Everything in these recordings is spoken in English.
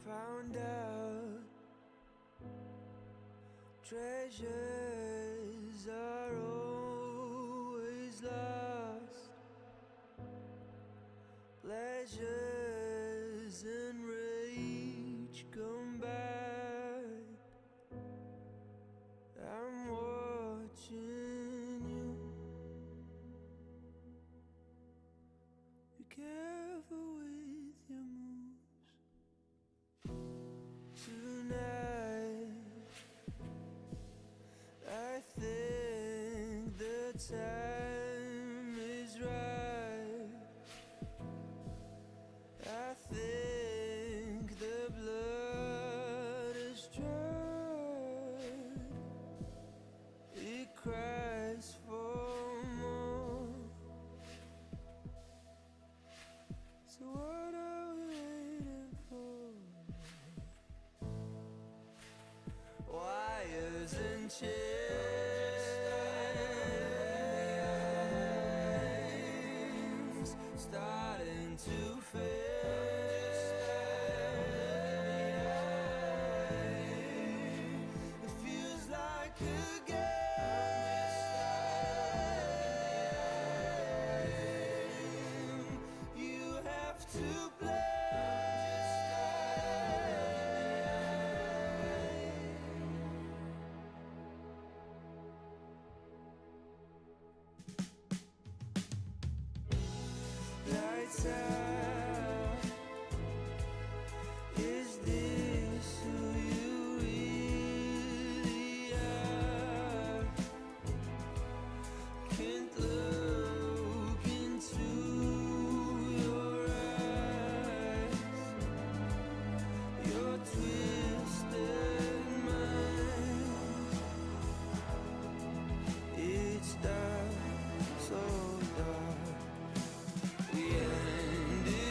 found out treasures are always lost, pleasures and rage come back. I'm watching you. Be careful with your moves tonight. I think the time is right. I think the blood is dried. It cries for more. So what are we waiting for? Wires and chains starting to fade. It feels like a game you have to play. Lights out. Is this who you really are? Can't look into your eyes. Your twisted mind. It's dark, so dark. We ended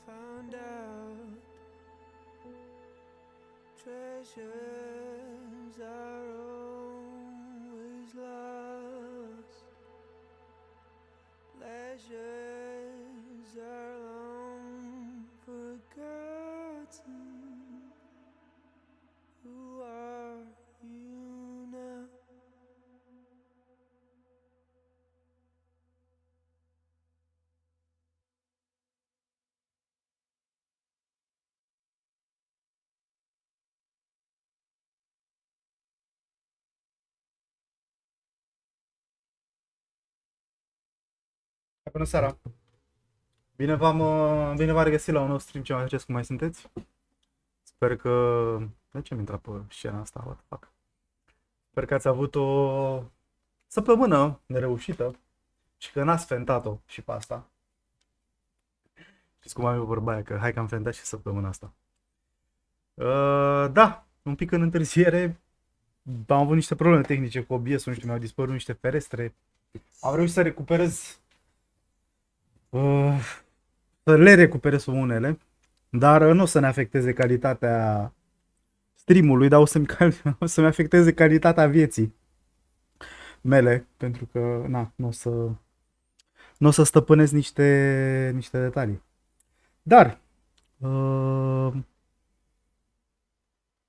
found out treasures are always lost, pleasures are long forgotten. Who are you now? Bună seara! Bine v-am regăsit la un nou stream. Ce mai faceți, cum mai sunteți? Sper că... De ce am intrat pe scena asta? What the fuck? Sper că ați avut o săptămână nereușită și că n-ați fentat-o și pe asta. Știți cum am eu vorba aia, că hai că am fentat și săptămâna asta. Da, un pic în întârziere. Am avut niște probleme tehnice cu OBS-ul, nu știu, mi-au dispărut niște ferestre. Am reușit să recuperez... să le recuperez unele, dar nu o să ne afecteze calitatea streamului, dar o să-mi afecteze calitatea vieții mele, pentru că na, nu o să stăpânesc niște detalii. Dar,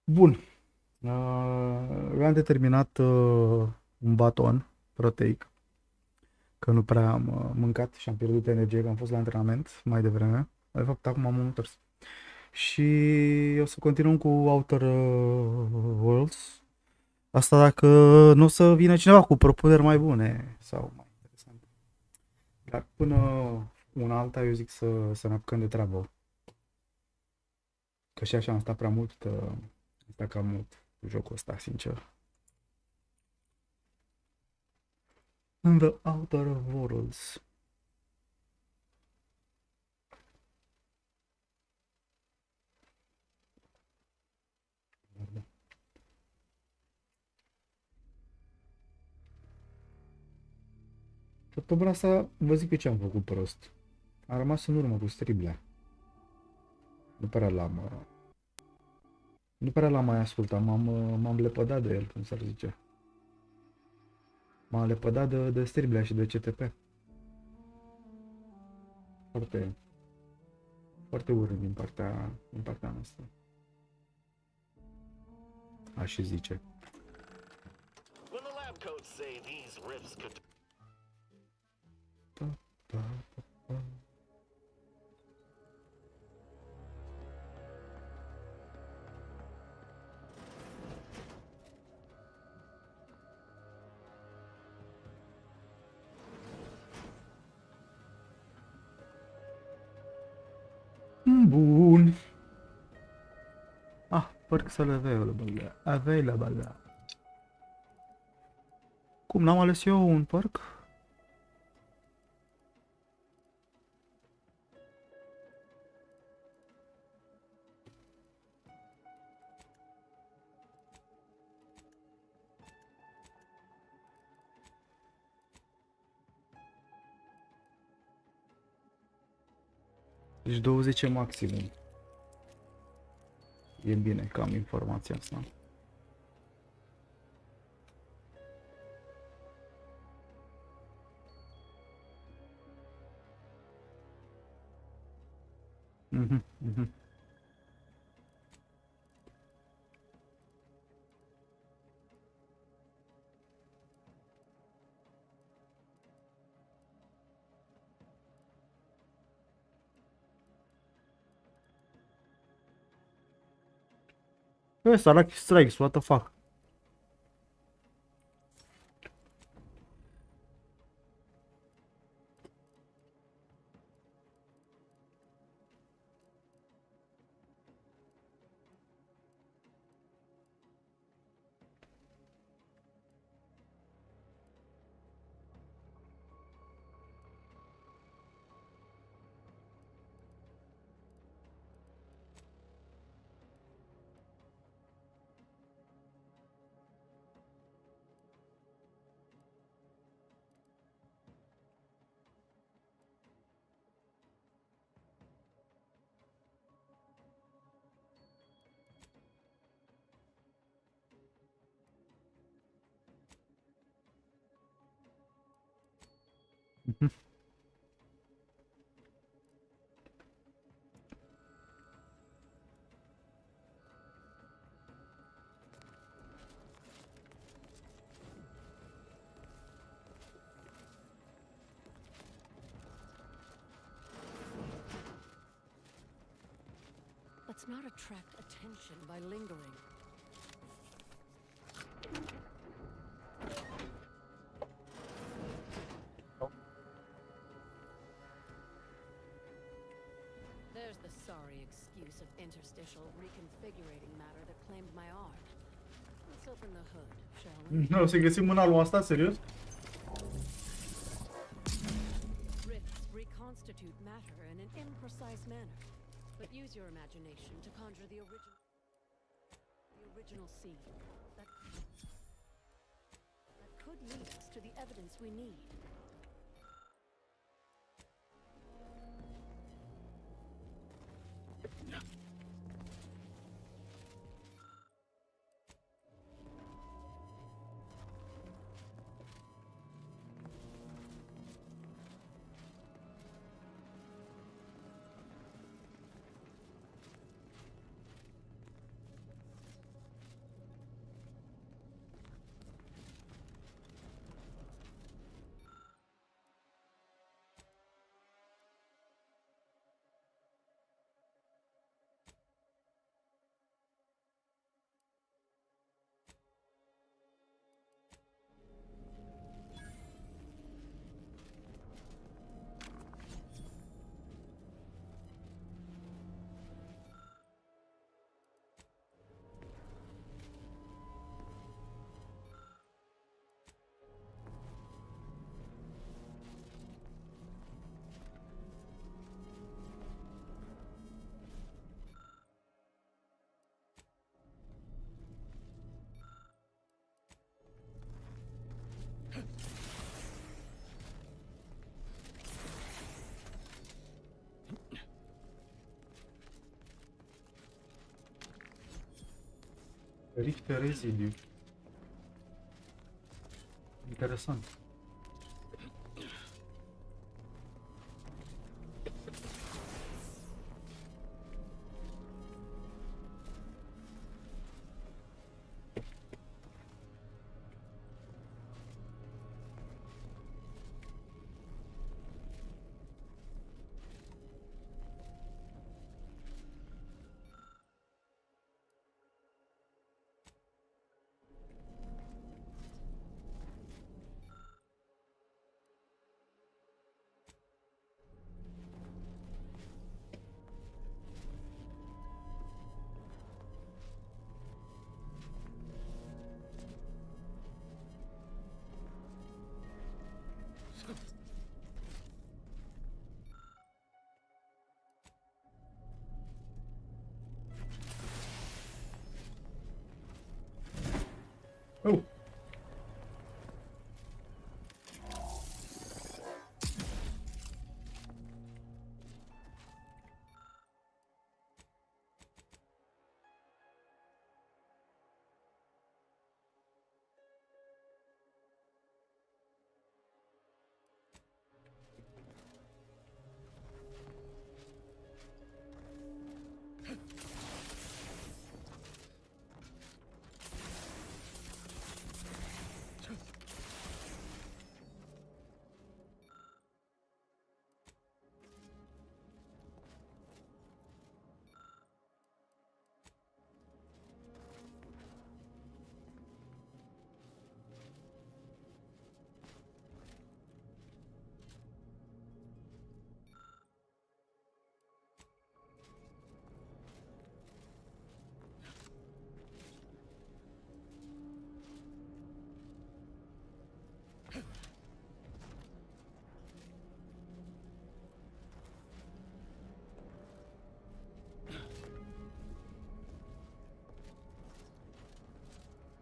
bun, eu am determinat un baton proteic, că nu prea am mâncat și am pierdut energie, că am fost la antrenament mai devreme. De fapt, acum am întors. Și o să continuăm cu Outer Worlds. Asta dacă nu o să vină cineva cu propuneri mai bune sau mai interesante. Dar până una alta, eu zic să ne apucăm de treabă. Că și așa am stat prea mult, am stat cam mult cu jocul ăsta, sincer. In the Outer Worlds. Săptămâna asta vă zic pe ce am făcut prost. Am rămas în urmă cu striblea. Nu prea l-am mai ascultat, m-am lepădat de el, cum s-ar zice. M-am lepădat de striblea și de CTP. Foarte, foarte urât din partea noastră. Aș zice. Da, da, da, da. Bun. Perks available. Cum n-am ales eu un perk? Deci 20 maximum. E bine că am informația asta. Ăsta, Lucky Strikes, what the fuck? Let's not attract attention by lingering. There's the sorry excuse of interstitial reconfigurating matter that claimed my arm. Let's open the hood, shall we? O să găsim un album asta, serios? Rifts reconstitute matter in an imprecise manner, but use your imagination to conjure the original seed that could lead us to the evidence we need. Rift Residue. Interesant. Oh!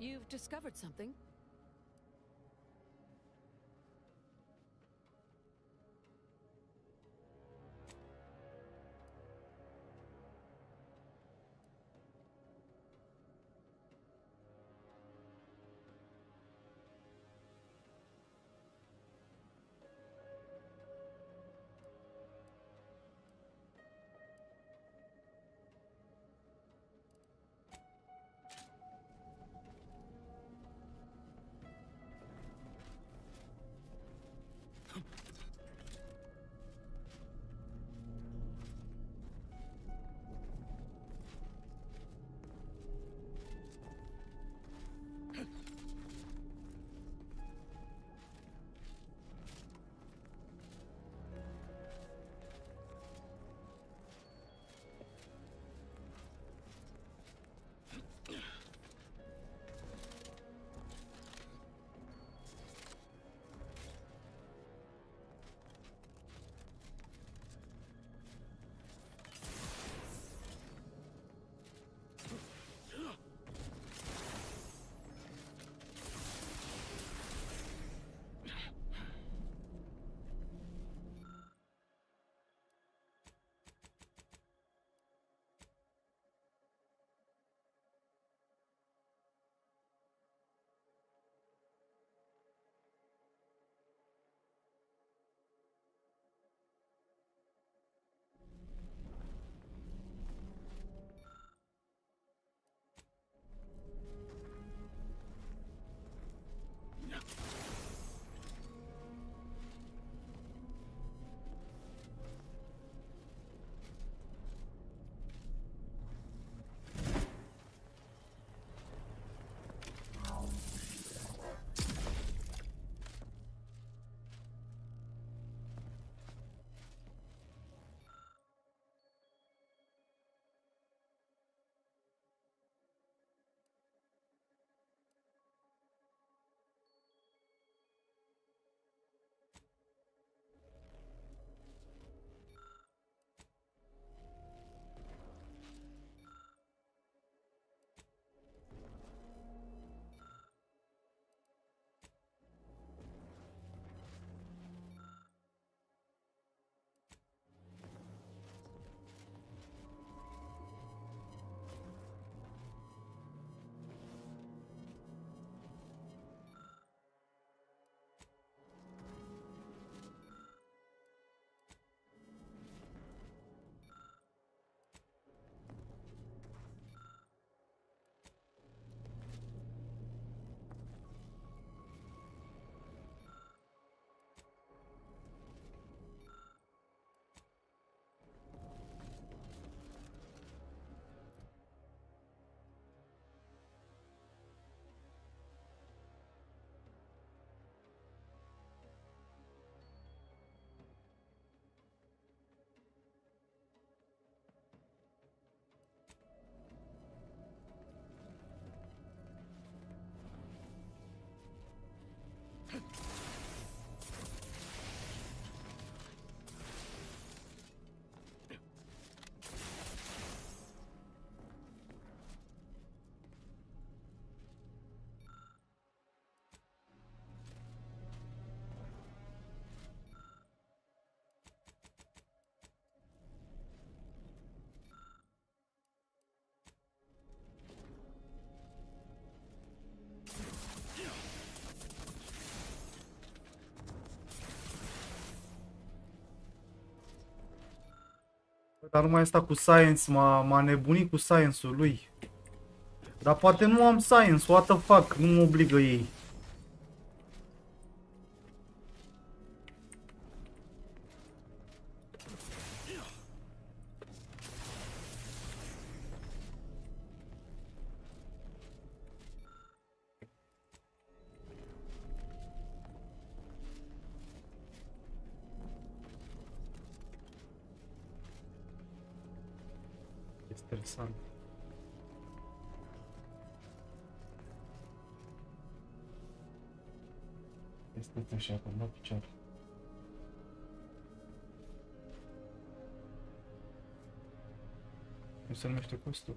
You've discovered something? Dar nu mai asta cu science, m-a nebunit cu science-ul lui. Dar poate nu am science, what the fuck, nu mă obligă ei. E stresant. Este așa, că nu picior. Nu se numește costul.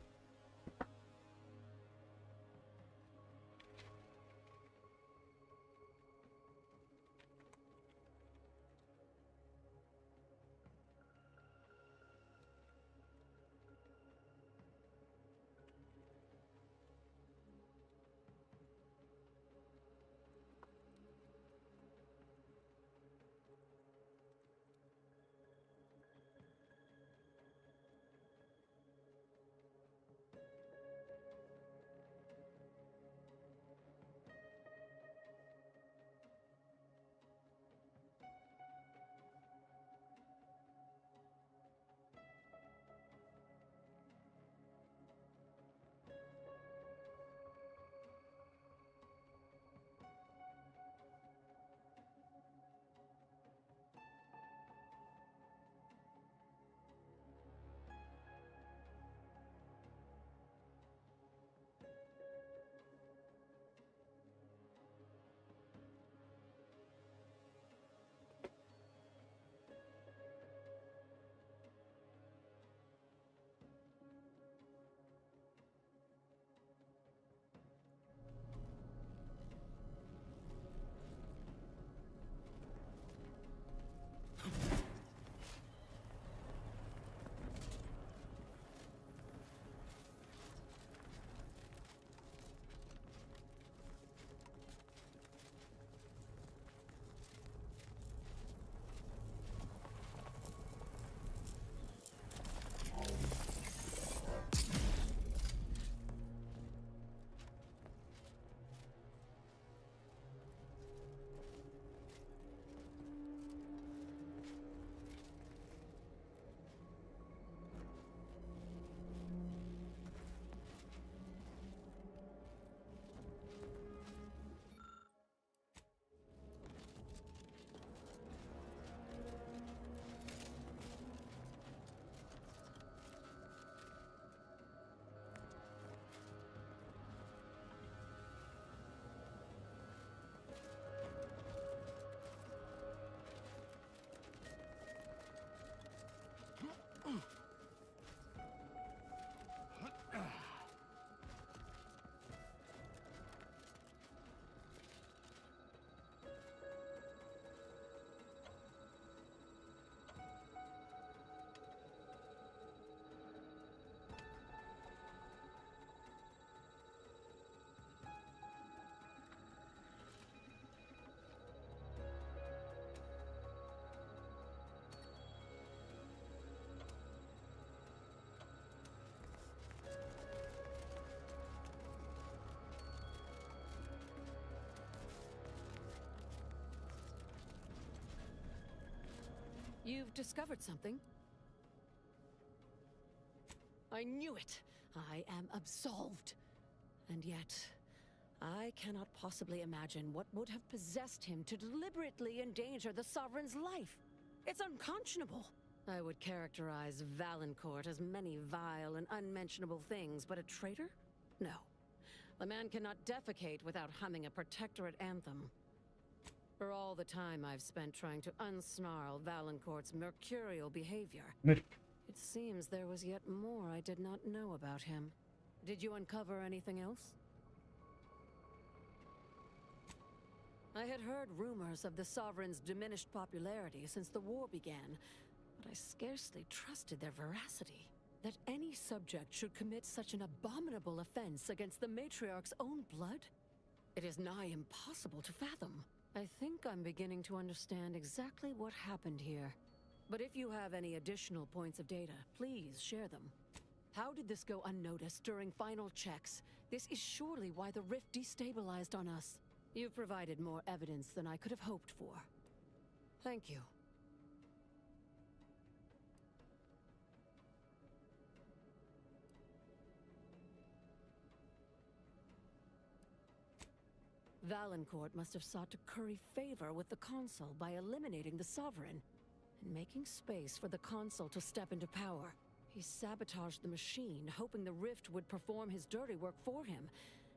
You've discovered something. I knew it! I am absolved. And yet, I cannot possibly imagine what would have possessed him to deliberately endanger the Sovereign's life. It's unconscionable. I would characterize Valancourt as many vile and unmentionable things, but a traitor? No. The man cannot defecate without humming a protectorate anthem. For all the time I've spent trying to unsnarl Valancourt's mercurial behavior, it seems there was yet more I did not know about him. Did you uncover anything else? I had heard rumors of the Sovereign's diminished popularity since the war began, but I scarcely trusted their veracity. That any subject should commit such an abominable offense against the Matriarch's own blood? It is nigh impossible to fathom. I think I'm beginning to understand exactly what happened here. But if you have any additional points of data, please share them. How did this go unnoticed during final checks? This is surely why the rift destabilized on us. You've provided more evidence than I could have hoped for. Thank you. Valancourt must have sought to curry favor with the Consul by eliminating the Sovereign and making space for the Consul to step into power. He sabotaged the machine, hoping the Rift would perform his dirty work for him,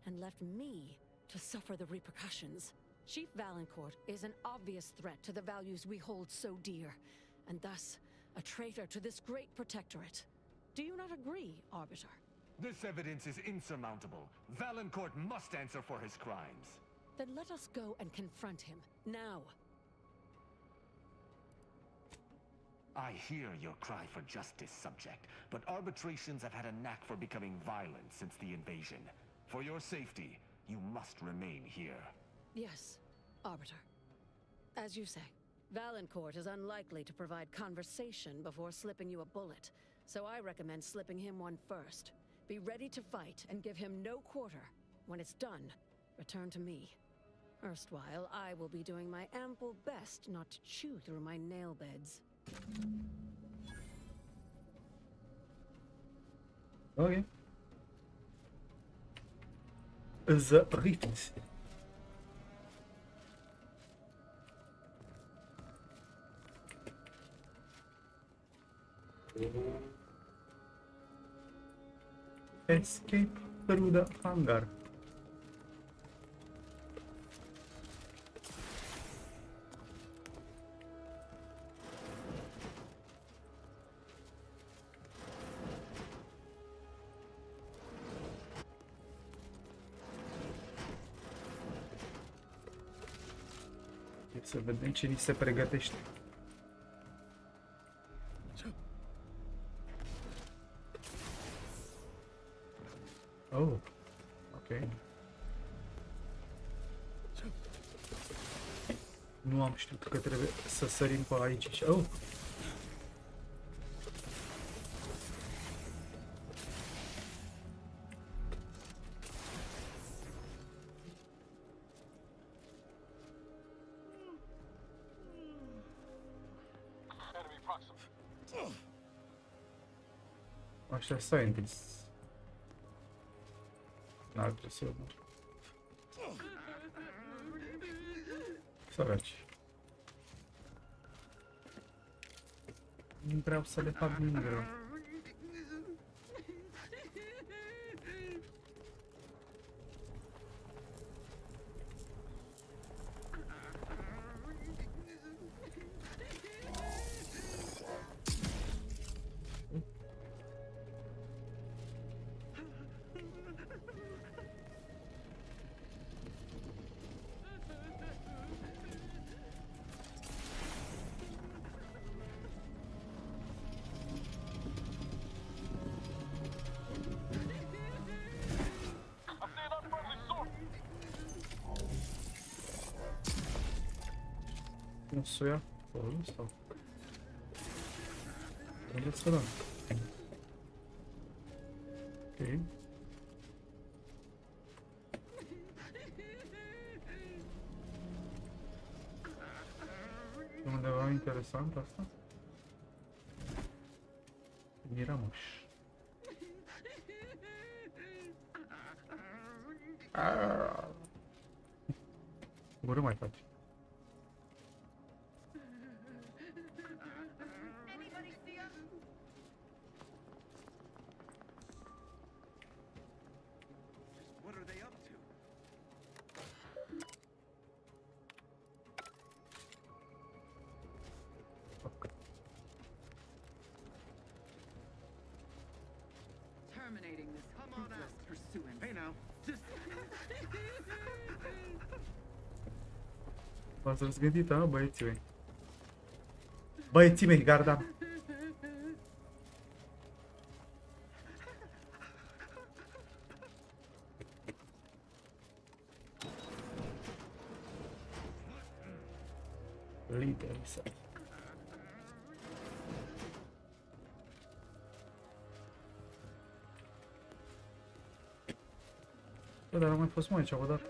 and left me to suffer the repercussions. Chief Valancourt is an obvious threat to the values we hold so dear, and thus a traitor to this great protectorate. Do you not agree, Arbiter? This evidence is insurmountable. Valancourt must answer for his crimes. Then let us go and confront him, now. I hear your cry for justice, subject, but arbitrations have had a knack for becoming violent since the invasion. For your safety, you must remain here. Yes, Arbiter. As you say, Valancourt is unlikely to provide conversation before slipping you a bullet, so I recommend slipping him one first. Be ready to fight and give him no quarter. When it's done, return to me. Erstwhile, I will be doing my ample best not to chew through my nail beds. Okay. The Rift. Escape through the hangar. Să vedem ce ni se pregătește. Oh, ok. Nu am știut că trebuie să sărim pe aici. Oh! Așa, scientists. N-ar trebui să urmă. Săraci. Nu vreau să le fac nimic rău. Nu să o ia acolo sau? Unde să dăm? Ok. E undeva interesant asta? Miramos. Gură mai faci. Terminating this hopeless pursuance. Hey now, just V-ați răzgândit, a, băieții mei? Băieții mei, garda! Liderii săi. Bă, dar am mai fost mai aici odată.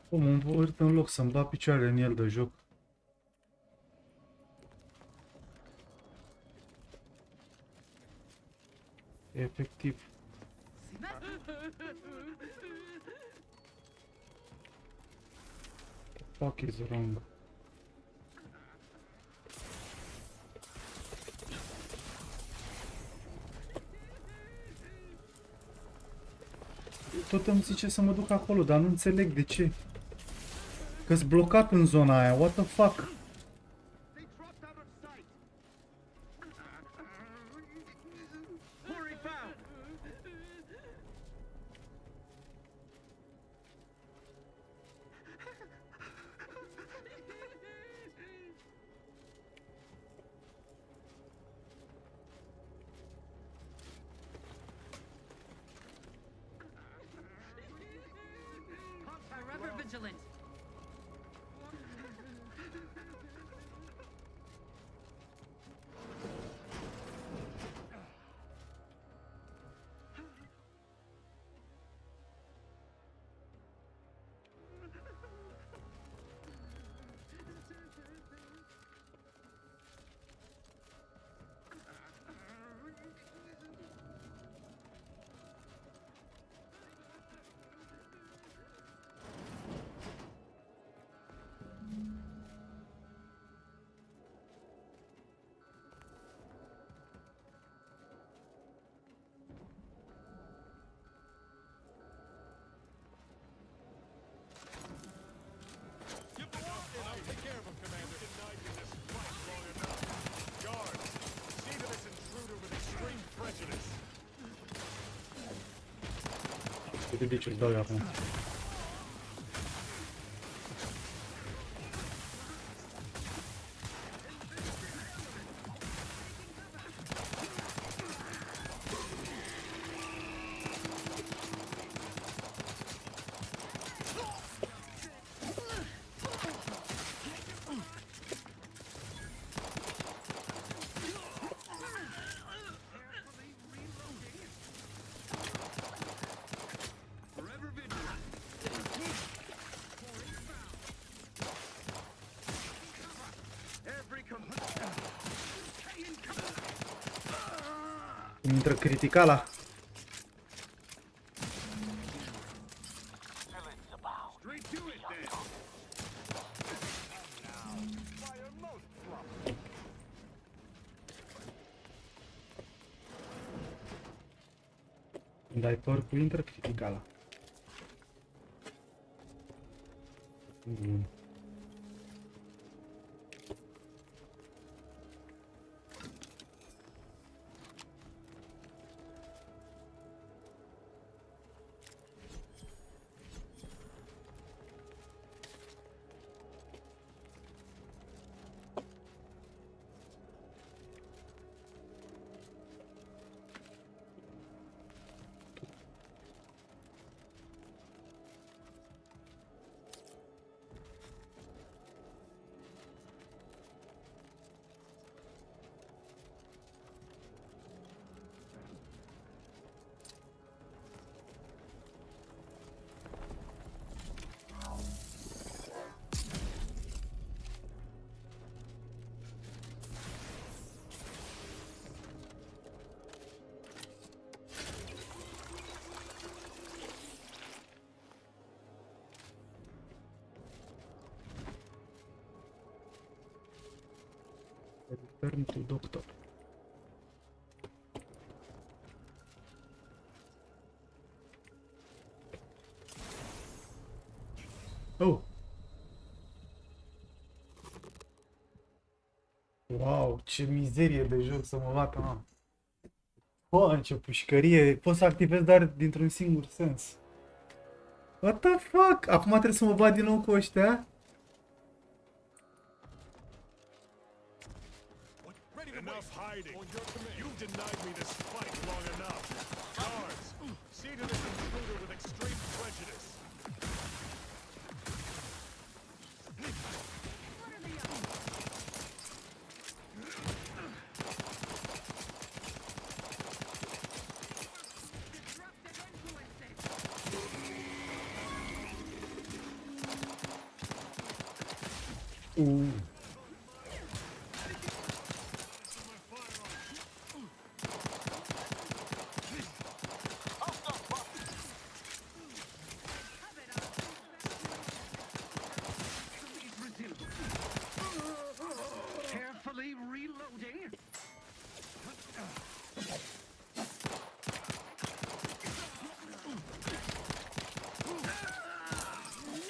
Cum mă învârt în loc să-mi bat picioarele în el de joc. Efectiv. What the fuck is wrong? Tot îmi zice să mă duc acolo, dar nu înțeleg de ce. Că-s blocat în zona aia, what the fuck? Forever vigilant. Câte biciuri dau eu acum? Intră criticala. Când ai păr cu intră criticala. Bun. Turn to doctor. Oh! Wow, ce mizerie de joc să mă bată, mă. Oh, ce pușcărie. Pot să activez doar dintr-un singur sens. What the fuck? Acum trebuie să mă bat din nou cu ăștia? Enough hiding. You've denied me this fight long enough. Guards, see to this intruder with extreme prejudice. Carefully reloading.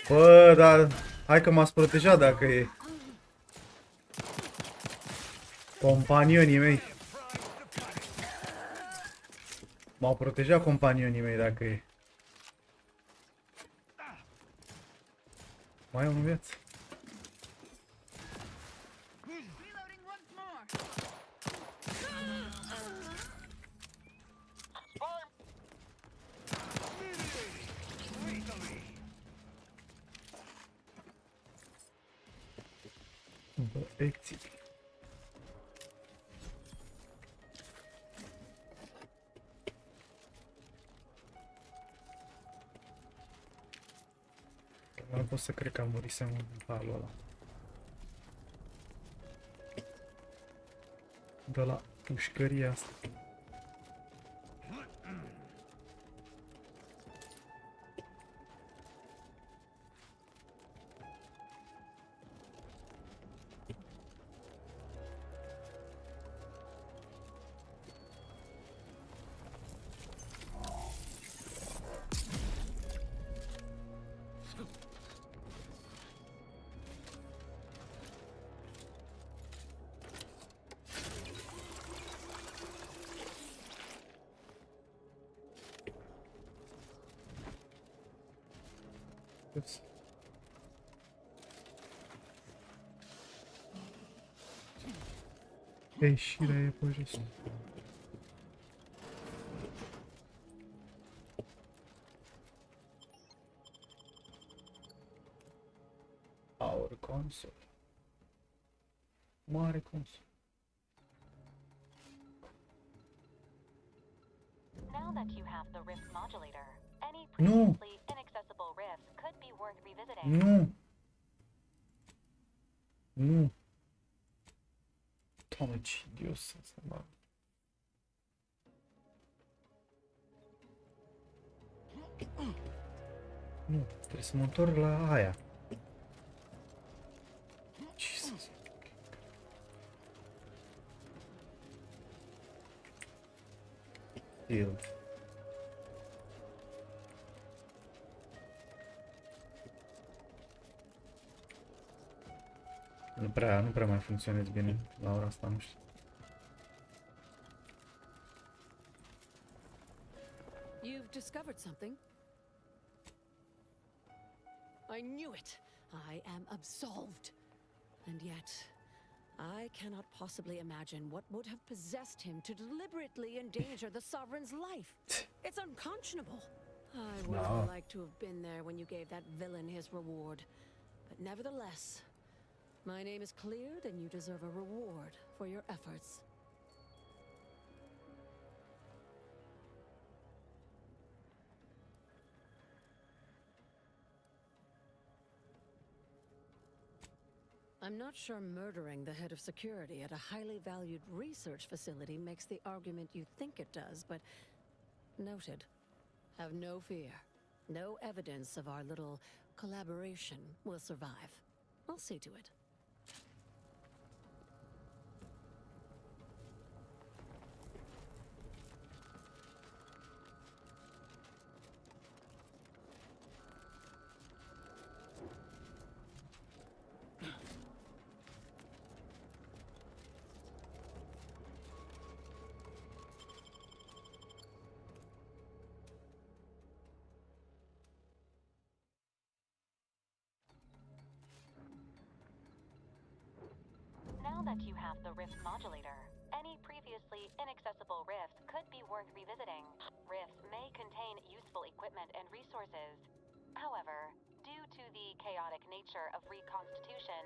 Bă, dar hai că m-ați protejat dacă e. Companionii mei. M-au protejat companionii mei dacă e. Mai am în viață. Reloading once more. Băieții. Nu pot să cred că am murisem în halul ăla. De la pușcăria asta. Ups. Ieșirea e pe jos. Our console. Mare console. Now that you have the rift modulator, any No. previously inaccessible rifts could be worth revisiting. Nu. Nu. Doamne, ce idiot sunt să mă... Nu, trebuie să mă întorc la aia. Jesus. Shield. Nu prea mai funcționez bine la ora asta, nu știu. You've discovered something? I knew it! I am absolved. And yet, I cannot possibly imagine what would have possessed him to deliberately endanger the Sovereign's life. It's unconscionable. I would have liked to have been there when you gave that villain his reward. But nevertheless, my name is cleared and you deserve a reward for your efforts. I'm not sure murdering the head of security at a highly valued research facility makes the argument you think it does, but noted. Have no fear. No evidence of our little collaboration will survive. I'll see to it. that you have the rift modulator, any previously inaccessible rifts could be worth revisiting. Rifts may contain useful equipment and resources. However, due to the chaotic nature of reconstitution,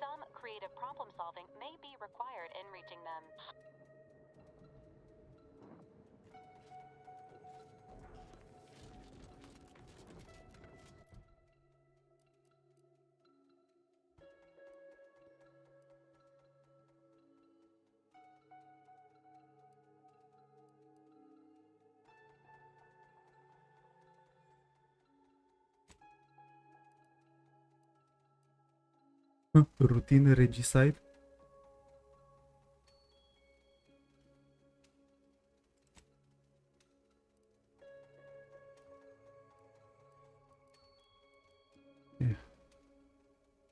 some creative problem solving may be required in reaching them. Routine regicide.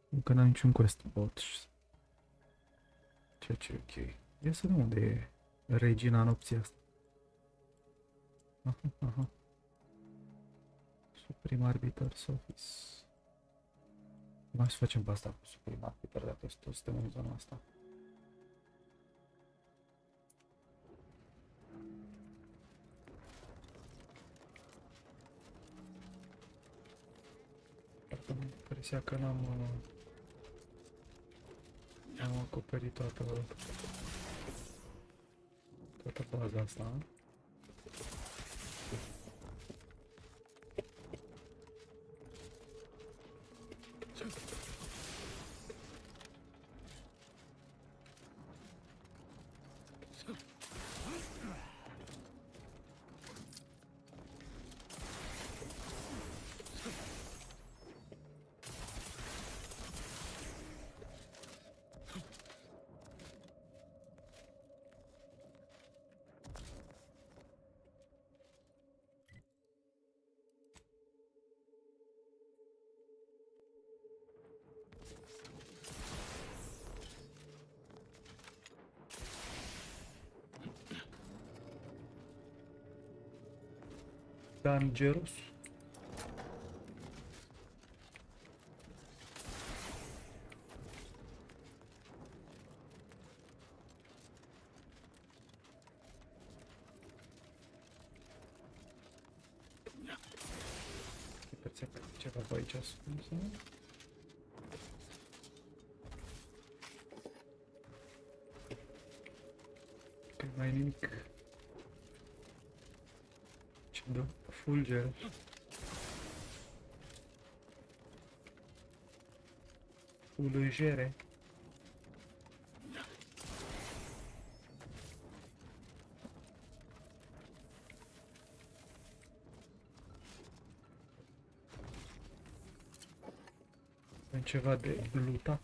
Încă n-am niciun quest bot. Ceea ce e ok. Ia să vedem unde e regina în opția asta. Aha. Supreme Arbiter's Office. Mai să facem pe asta cu Supreme Arbiter, dacă toți suntem în zona asta. Am impresia că n-am acoperit toată baza asta. Dangerous. Ceva pe aici ascuns, nu? Că mai nimic. Ce dă? Fulger. Fulgere. Avem ceva de lootat.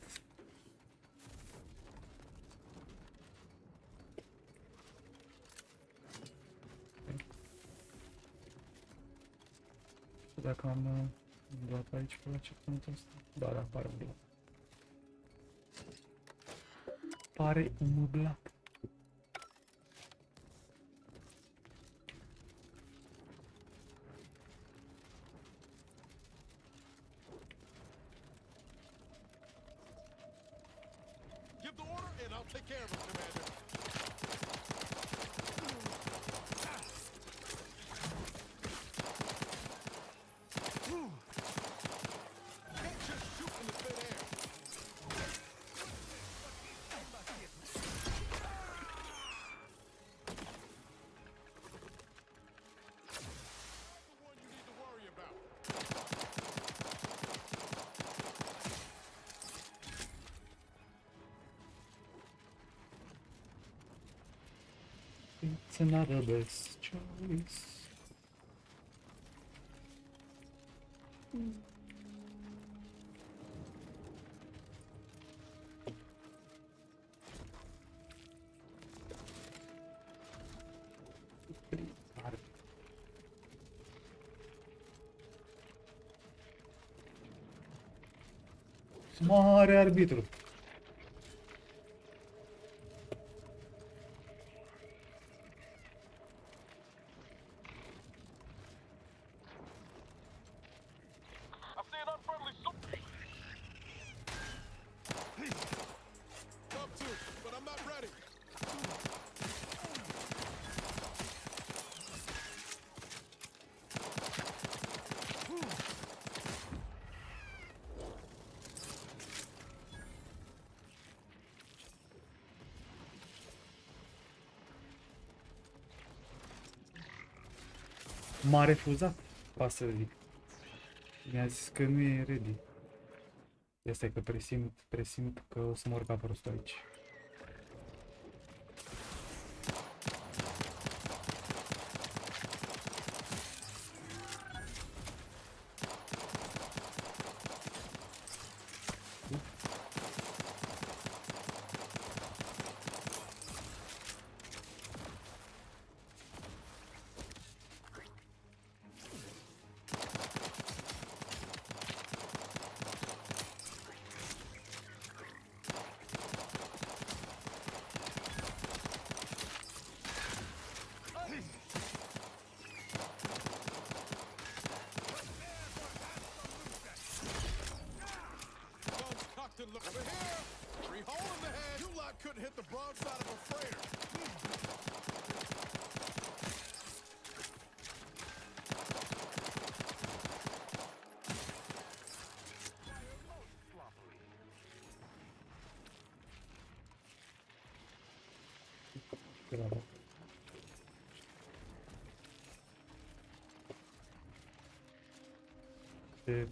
Dacă am luat aici pe la checkpoint-ul ăsta. Da, pare umublat. Pare umublat. Give the order and I'll take care of it, Commander. Can't just shoot in the thin air. Not the one you need to worry about. It's another best choice. Mare arbitru. I see an unfriendly Come to. M-a refuzat, ca să zic. Mi-a zis că nu e ready. Asta e că presimt că o să mor ca prostul aici. Look over here! Free hole in the head! You lot couldn't hit the broadside of a freighter! Bravo. De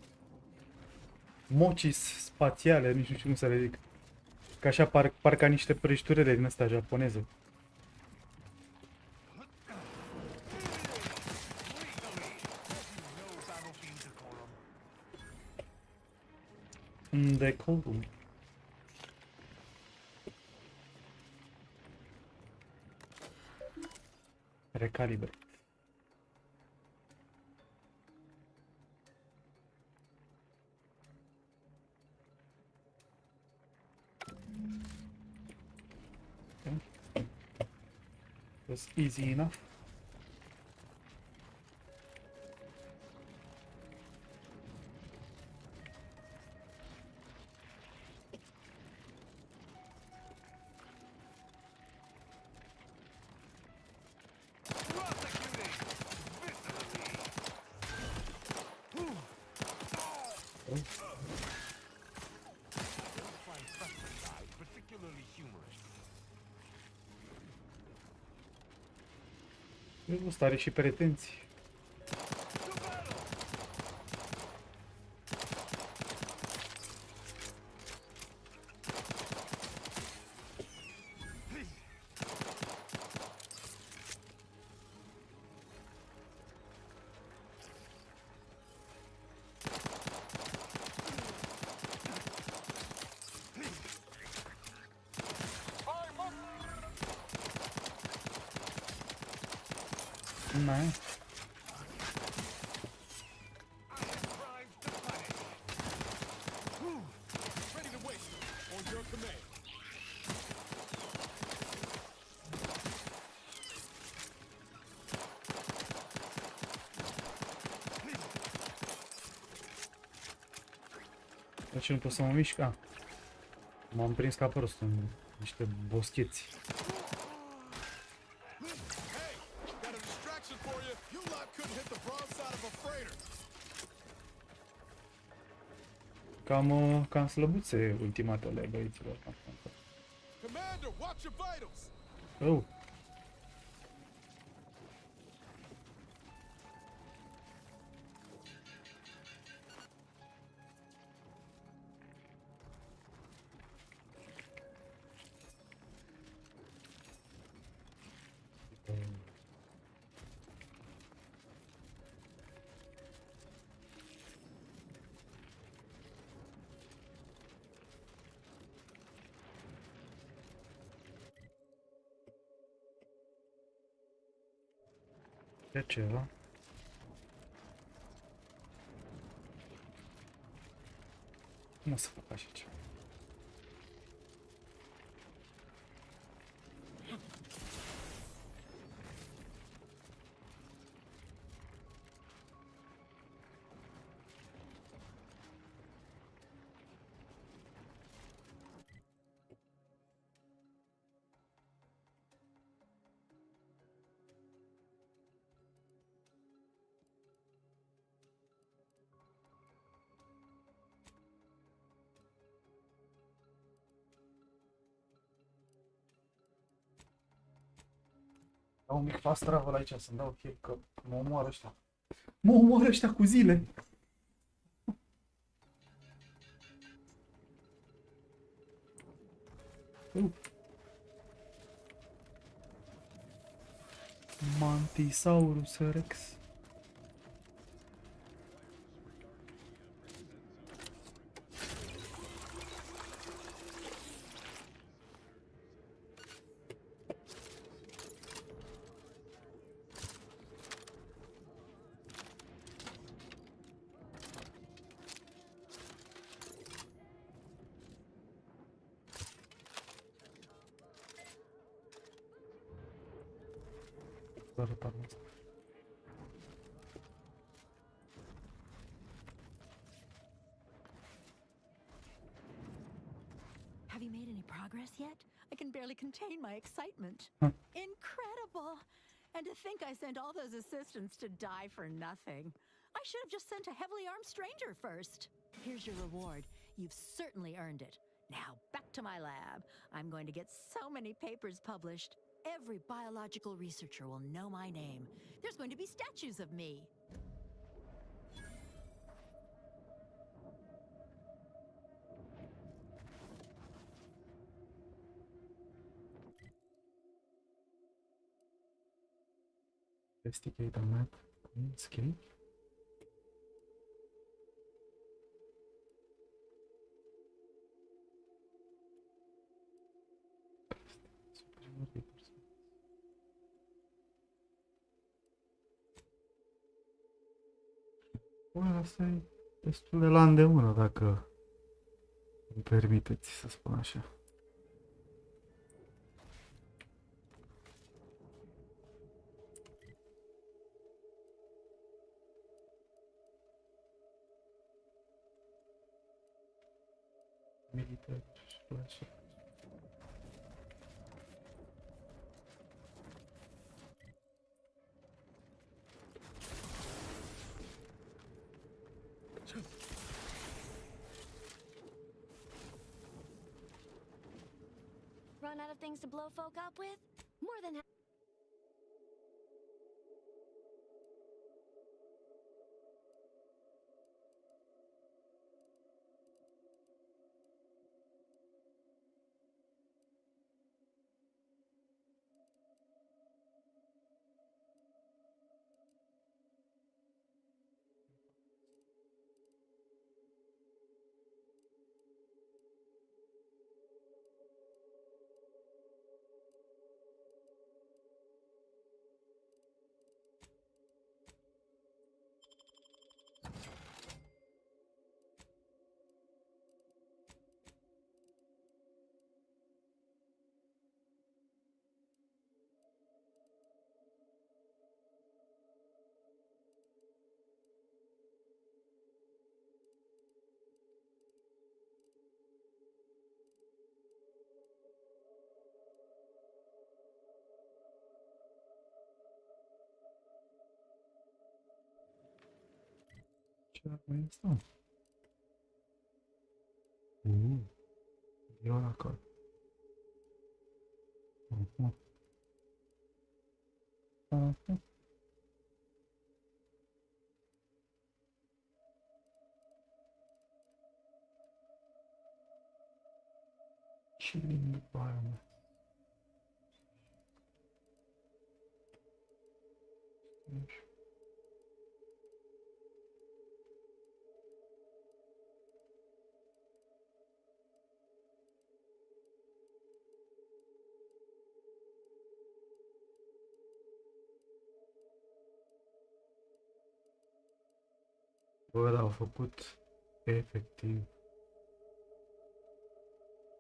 mocis spațiale, nici nu știu cum să le zic. Că așa parcă niște prăjiturele din astea japoneze. Decorum. Recalibre. Was easy enough. Ăsta are și pretenții. Nice. Ready to wait on your command. De ce nu pot să mă mișc? Ah. M-am prins ca prostul în niște boscheți. Cam slăbuțe ultimatele băieților. Commander, watch your vitals. Oh. E ceva. Cum o să fac așa ceva? Dau un mic fast travel aici să-mi dau chef că mă omoară ăștia. Mă omoară ăștia cu zile. Mantisaurus Rex. Have you made any progress yet? I can barely contain my excitement. Incredible! And to think I sent all those assistants to die for nothing. I should have just sent a heavily armed stranger first. Here's your reward. You've certainly earned it. Now, back to my lab. I'm going to get so many papers published. Every biological researcher will know my name. There's going to be statues of me. Investigate a map. Escape. Bă, asta e destul de la îndemână, dacă îmi permiteți să spun așa. Military splash. Run out of things to blow folk up with? More than Ce mai este? E acolo. Chilling environment. Bă, dar au făcut efectiv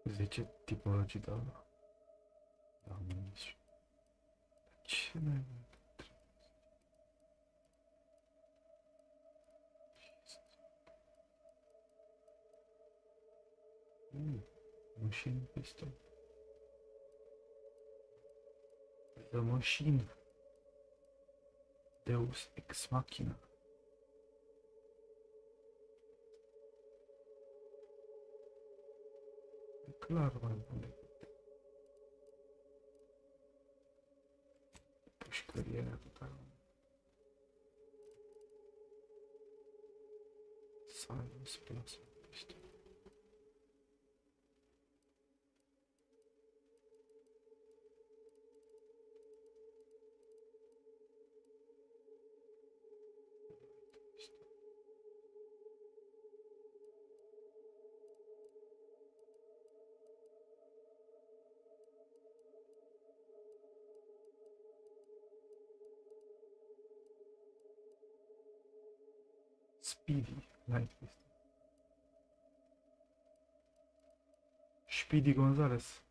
10 tipologii de ala. Da, nici. Ce mai machine pistol. The machine. Deus ex machina. E clar mai bun decât pușcăria aia pe care o... Silence plus pistol. Speedy light pistol. Speedy Gonzales.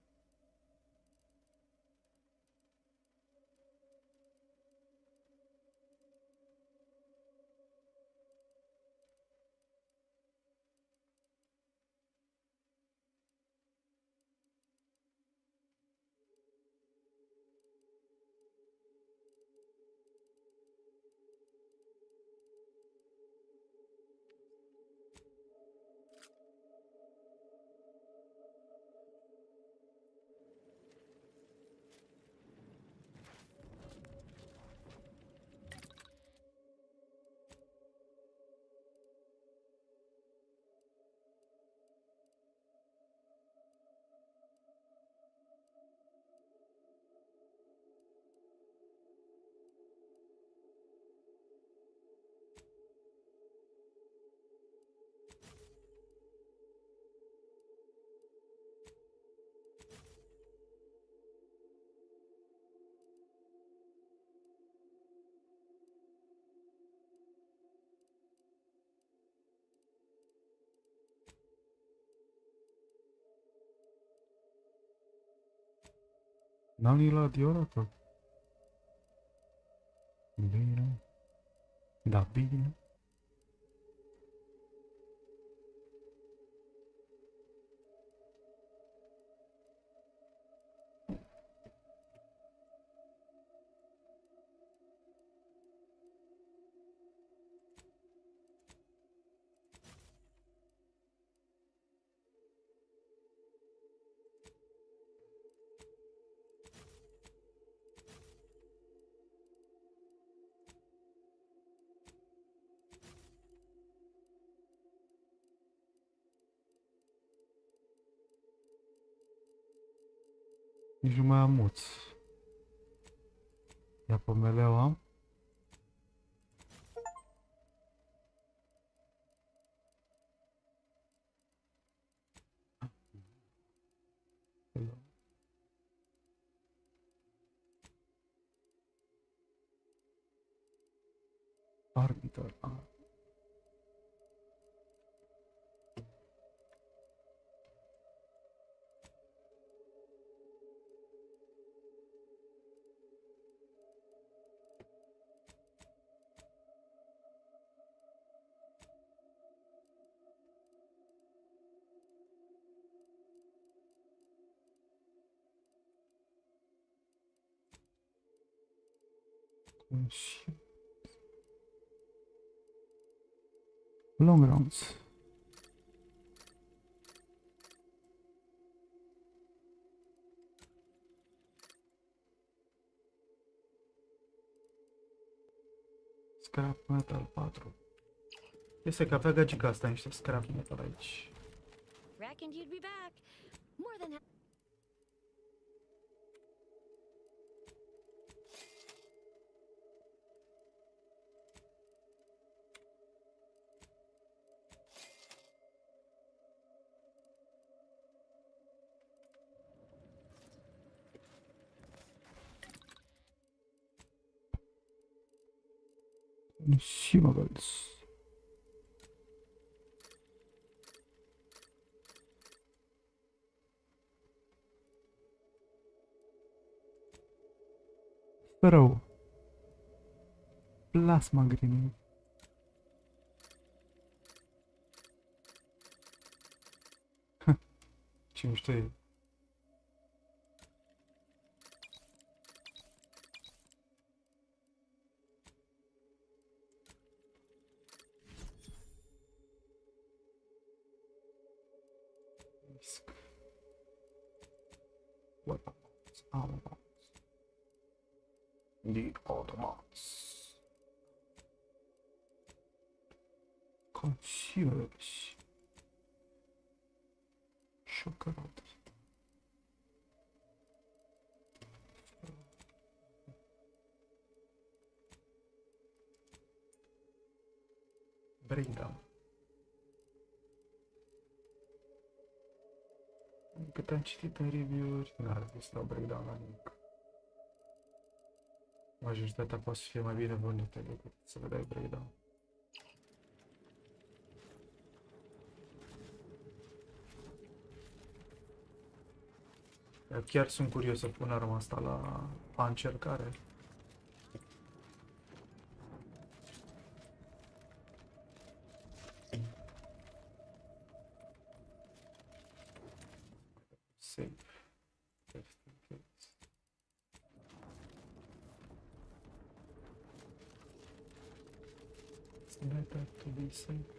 N-am la Diorata. Bine. Da, bine. Nici nu mai am muț. Ia pe meleu am. Arbiter. Long rounds. Scrap metal 4. Este că avea gagica asta niște scrap metal aici. Reckoned you'd be back. More than Consumables. Rău. Plasma grenade. Ce mișto e. Weapon bounce, armor bounce. The Ottomans. Consumers. Cioccolato. Breakdown. Cât am citit în review-uri, n-ar trebui să dau breakdown la nimic. Majoritatea poate să fie mai bine vândute decât să le dai breakdown. Eu chiar sunt curios să pun arma asta la încercare. Save. Just in case. It's better to be safe.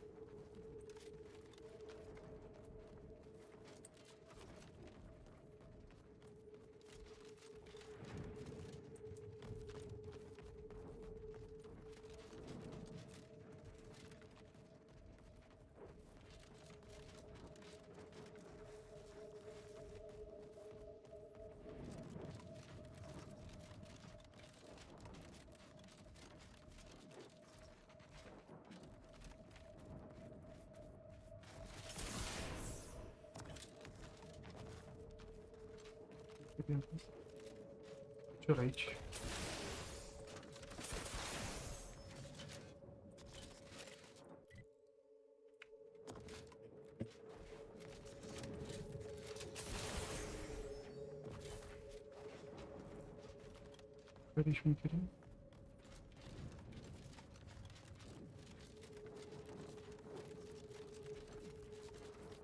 Ce ori aici? Care-i șmecherie?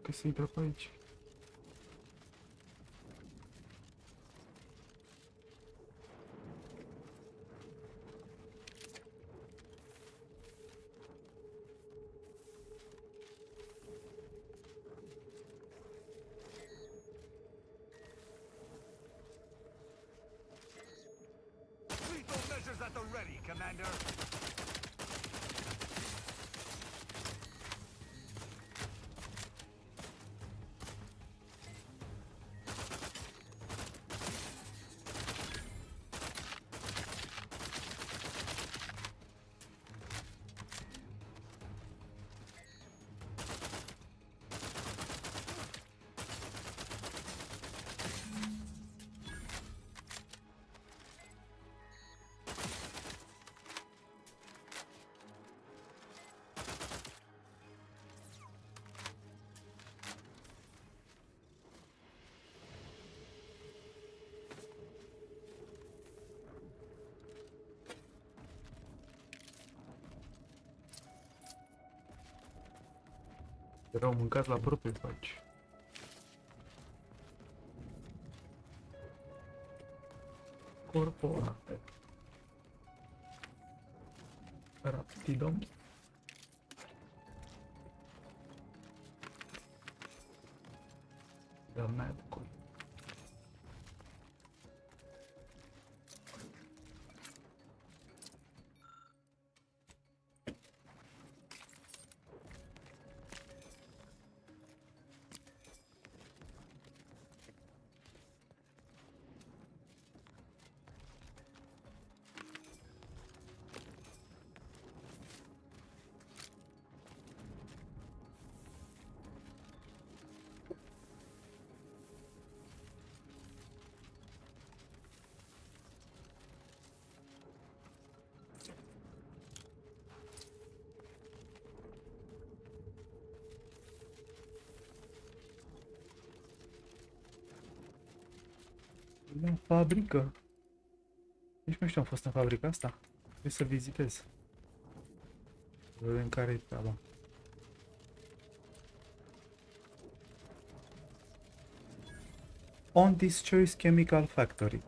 Că se intră pe aici. Lethal measures at the ready, Commander. Erau mâncați la propriu faci. Corporate. Rapidom. The medical. La fabrică. Nici nu știu, am fost în fabrica asta. Trebuie să vizitez. Vedem care e treaba. On this choice chemical factory.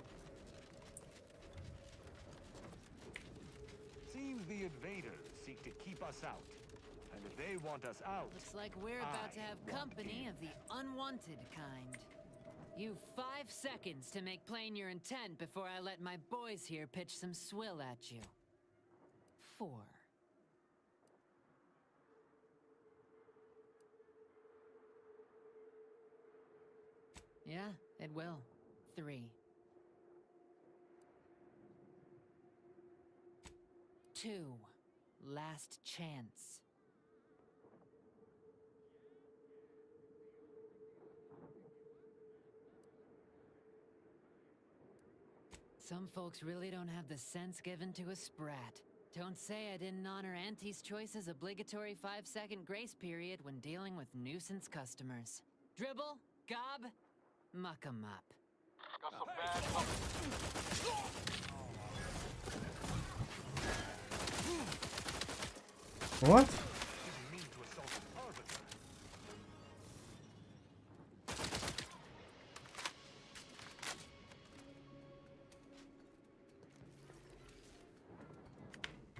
Seems the invaders seek to keep us out. And if they want us out, Looks like we're about to have I want company in. of the unwanted kind. You've 5 seconds to make plain your intent before I let my boys here pitch some swill at you. 4. Yeah, it will. 3. 2. Last chance. Some folks really don't have the sense given to a sprat. Don't say I didn't honor Auntie's Choice's obligatory 5-second grace period when dealing with nuisance customers. Dribble, gob, muck 'em up. Got some bad company. What? Didn't mean to assault an arbiter.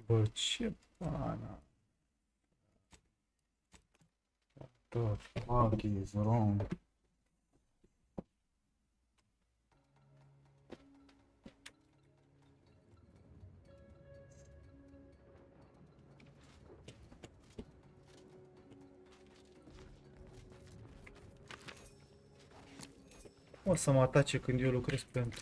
Bă, ce pana? What the fuck is wrong? O să mă atace când eu lucrez pentru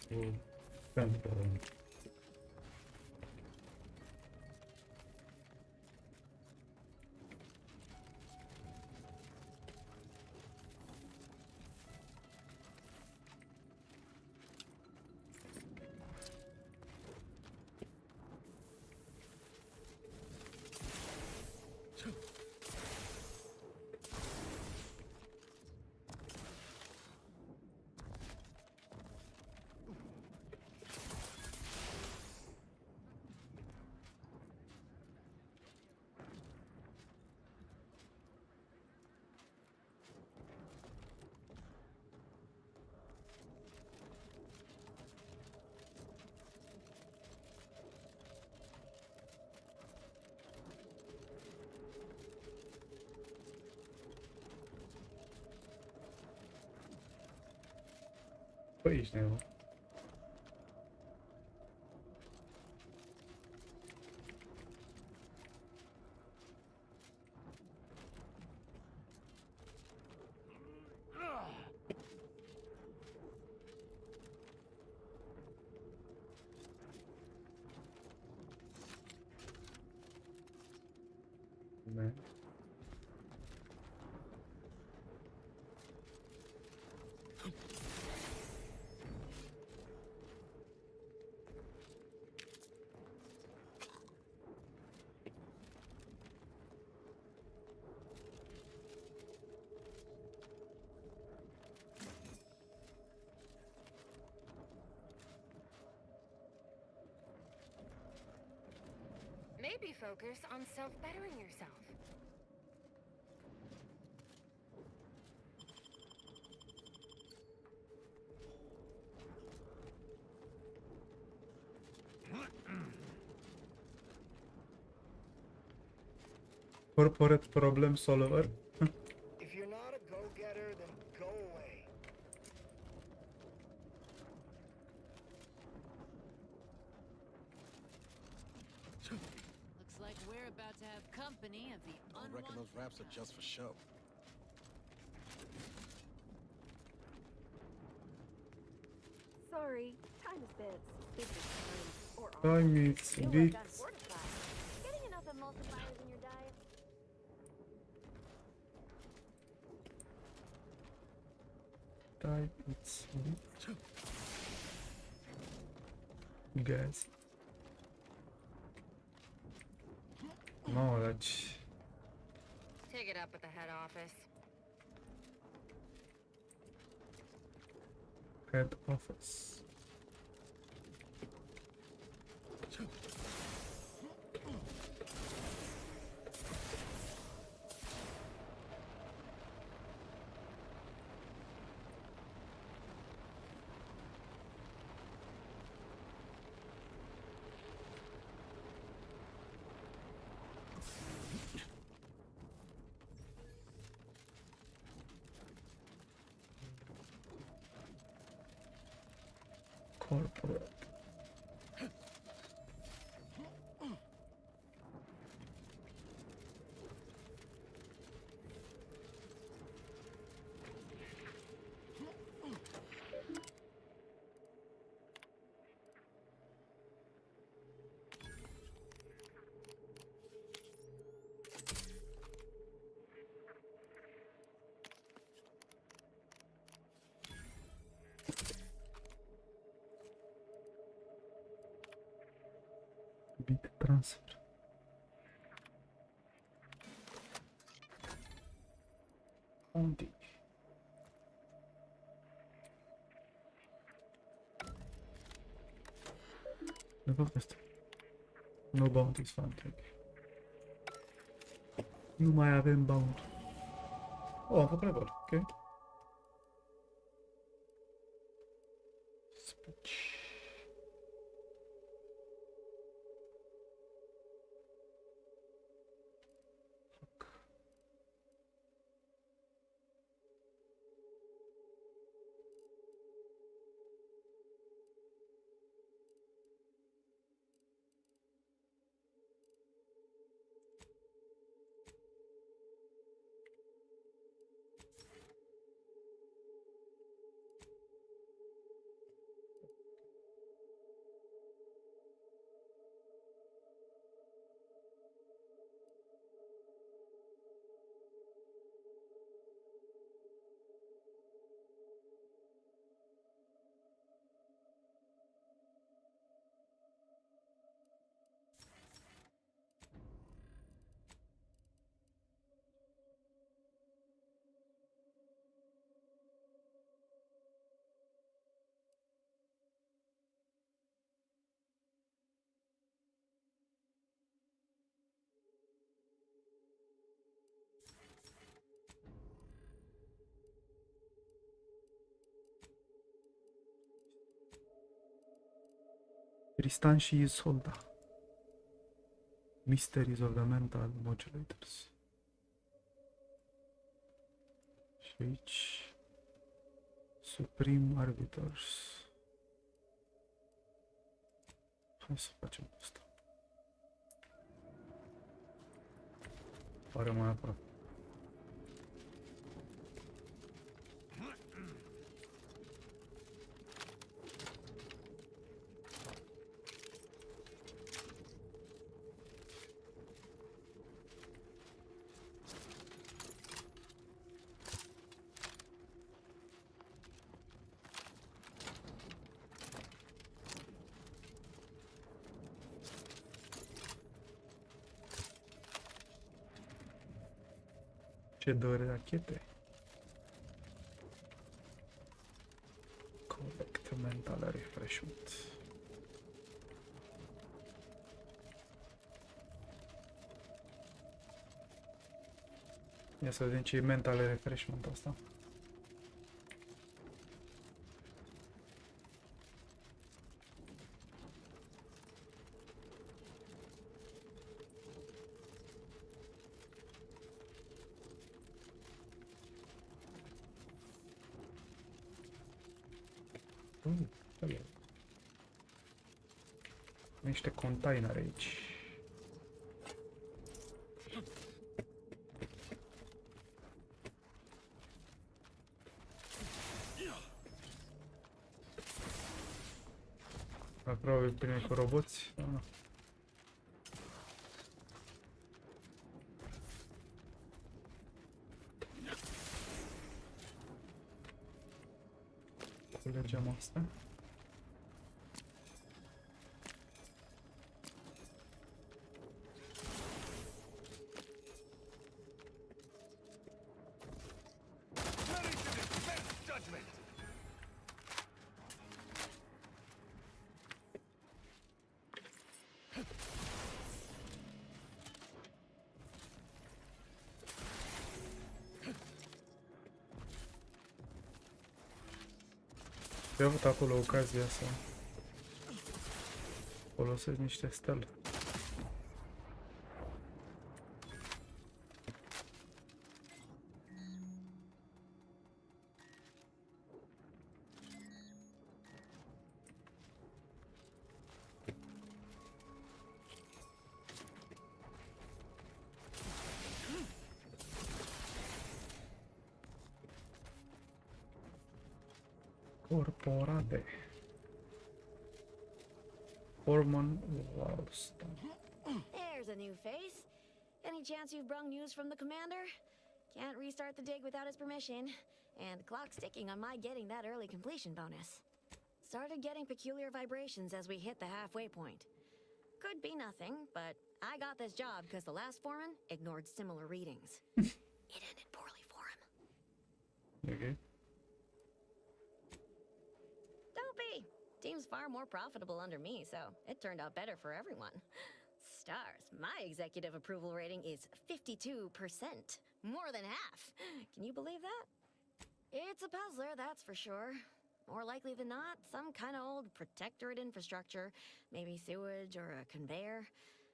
Păi ești nebun. Man. Maybe focus on self-bettering yourself. Corporate problem solver. If you're not a go-getter, then go away. Looks like we're about to have company of the I reckon those raps are just for show. Sorry, time is bits. Business time. Or Time is you big. work on fortified. Getting enough emulsifiers in your diet? Time it's big. Guys. No, that's Take it up at the head office. head office. Corporate. Bit transfer. Bounty. De fapt asta. No bounties found. Nu mai avem bounty. Oh, am făcut level. Ok. Speech. Tristan și Isolda. Mysteries of the Mental Modulators. Și aici Supreme Arbiters. Hai să facem asta. Pare mai aproape. Ce dă rachete? Collect mental refreshment. Ia să vedem ce e mental refreshment asta. Niște containere aici. Probabil prime cu roboți. Culegem asta. Eu am avut acolo ocazia să folosesc niște stele. Corporate. Hormone Wallstone. There's a new face. Any chance you've brung news from the commander? Can't restart the dig without his permission. And the clock's ticking on my getting that early completion bonus. Started getting peculiar vibrations as we hit the halfway point. Could be nothing, but I got this job because the last foreman ignored similar readings. It ended poorly for him. Okay. Don't be. Team's far more profitable under me, so it turned out better for everyone. Stars, my executive approval rating is 52%. More than half. Can you believe that? It's a puzzler, that's for sure. More likely than not, some kind of old protectorate infrastructure. Maybe sewage or a conveyor.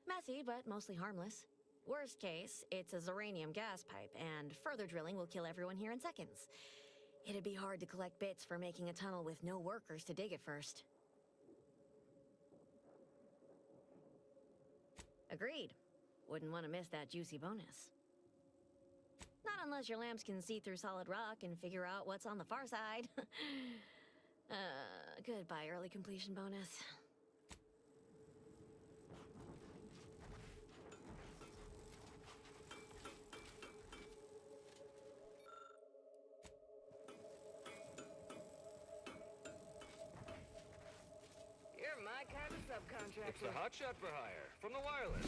Messy, but mostly harmless. Worst case, it's a uranium gas pipe, and further drilling will kill everyone here in seconds. It'd be hard to collect bits for making a tunnel with no workers to dig it first. Agreed. Wouldn't want to miss that juicy bonus. Not unless your lamps can see through solid rock and figure out what's on the far side. Goodbye, early completion bonus. You're my kind of subcontractor. It's the hotshot for hire from the wireless.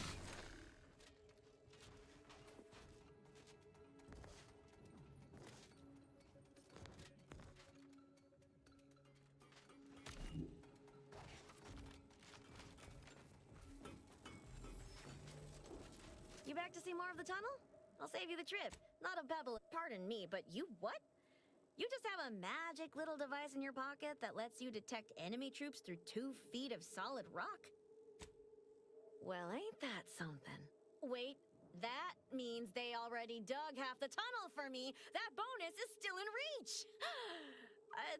You back to see more of the tunnel? I'll save you the trip. Not a pebble. Pardon me, but you what? You just have a magic little device in your pocket that lets you detect enemy troops through 2 feet of solid rock? Well, ain't that something? Wait, that means they already dug half the tunnel for me. That bonus is still in reach.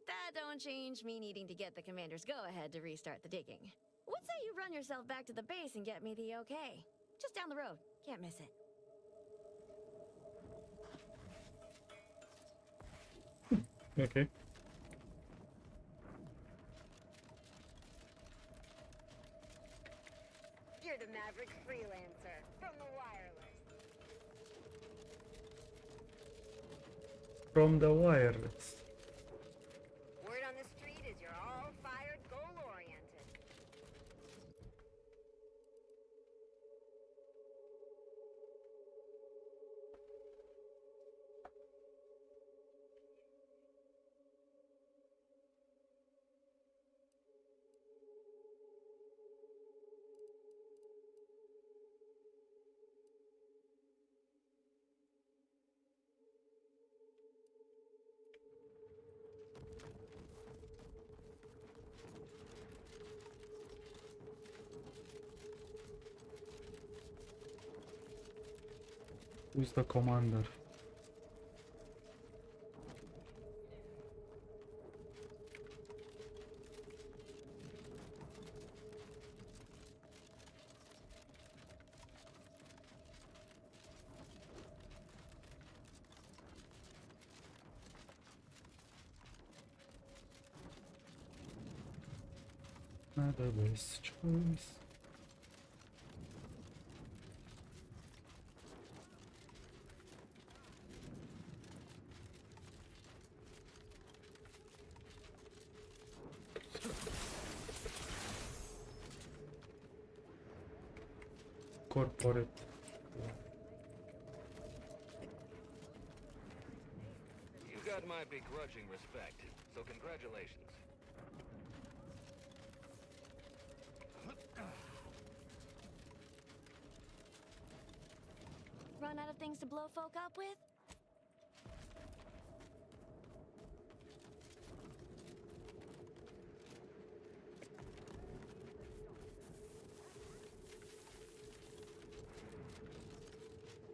That don't change me needing to get the commander's go-ahead to restart the digging. What say you run yourself back to the base and get me the okay? Just down the road. Can't miss it. Okay. You're the Maverick freelancer from the wireless. From the wireless. Word on the street is you're all fired goal-oriented. Who's the commander? Not the best choice. Corporate. You got my begrudging respect, so congratulations. Run out of things to blow folk up with?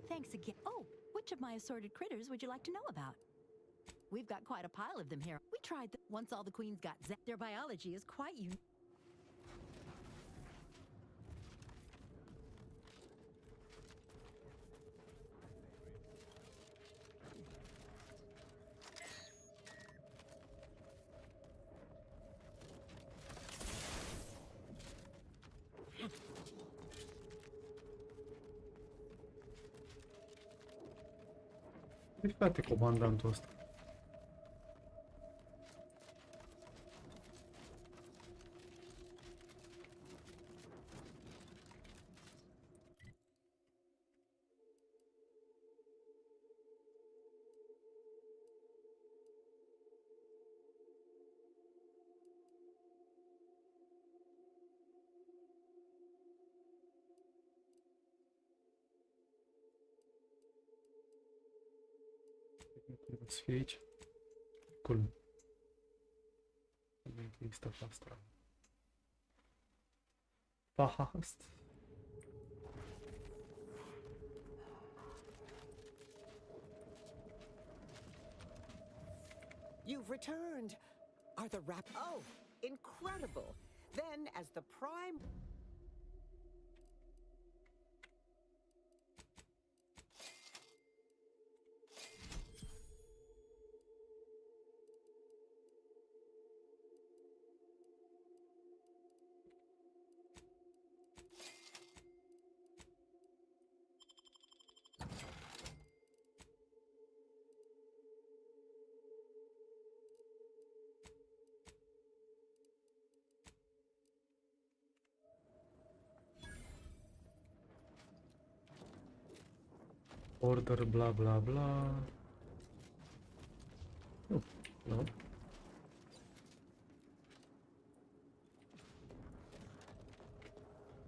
Thanks again. Oh, which of my assorted critters would you like to know about? We've got quite a pile of them here. We tried them once all the queens got zapped. Their biology is quite unique. Deci, frate, comandantul ăsta. Să fie aici. Cool. Nu există asta. Fast. You've returned. Are the Oh, incredible. Then, as the prime... Order bla bla bla. Nu.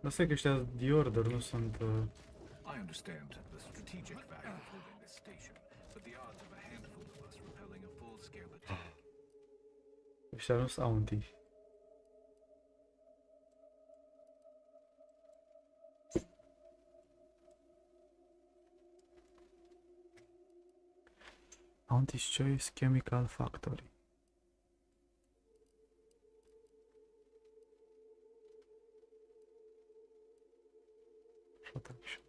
Dar stai că ăștia de order nu sunt... I understand the strategic value of holding this station, but the odds of a handful of us repelling a full-scale attack. Ăștia nu sunt auntii. Auntie's Choice Chemical Factory. Production.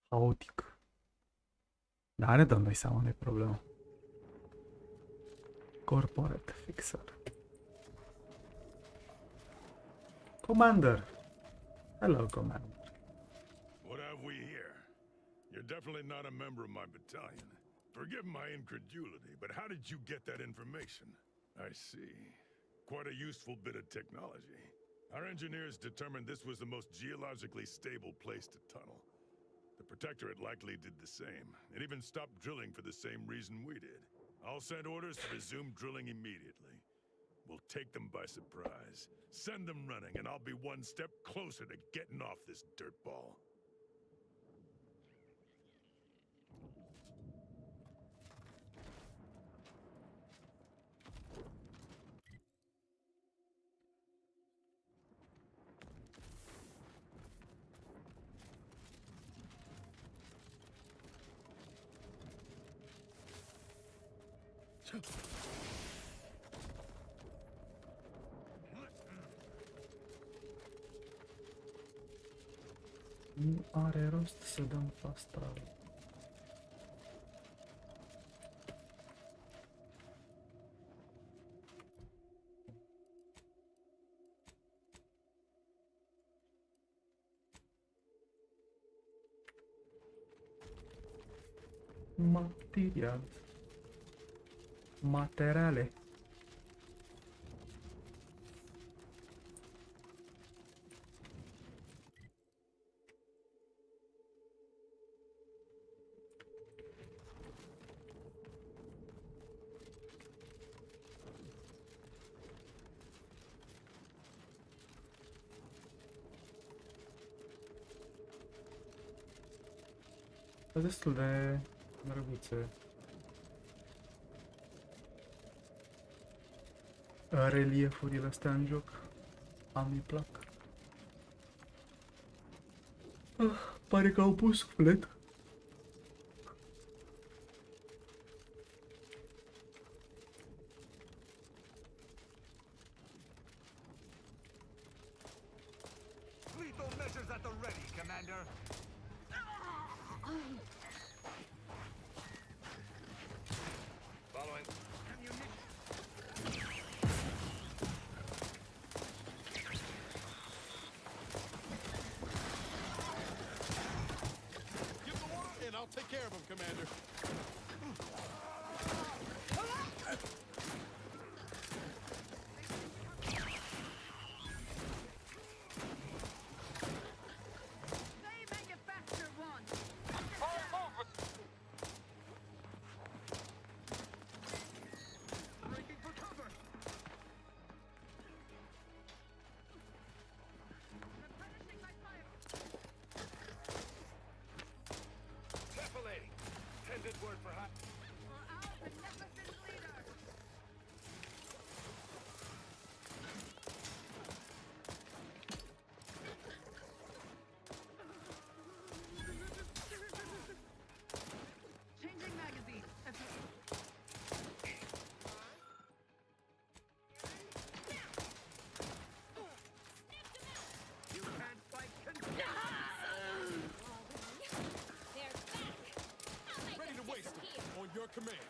Haotic. Dar ne dăm noi seama, nu e problemă. Corporate Fixer. Commander. Hello, Commander. What have we here? You're definitely not a member of my battalion. Forgive my incredulity, but how did you get that information? I see. Quite a useful bit of technology. Our engineers determined this was the most geologically stable place to tunnel. The Protectorate likely did the same, and even stopped drilling for the same reason we did. I'll send orders to resume drilling immediately. We'll take them by surprise, send them running, and I'll be one step closer to getting off this dirtball. Nu are rost să dăm pasta. Materiale. Sunt destul de drăguțe. reliefurile astea în joc. Îmi plac. Pare că au pus suflet. Lethal measures at the ready, Commander. Following. Give the water and I'll take care of him, Commander. They make it faster one. Breaking for cover. Replenishing my fire. Careful, lady. Tended word for hot. We're out the Nemesis leader. Changing magazine. You can't fight Ready to waste him on your command.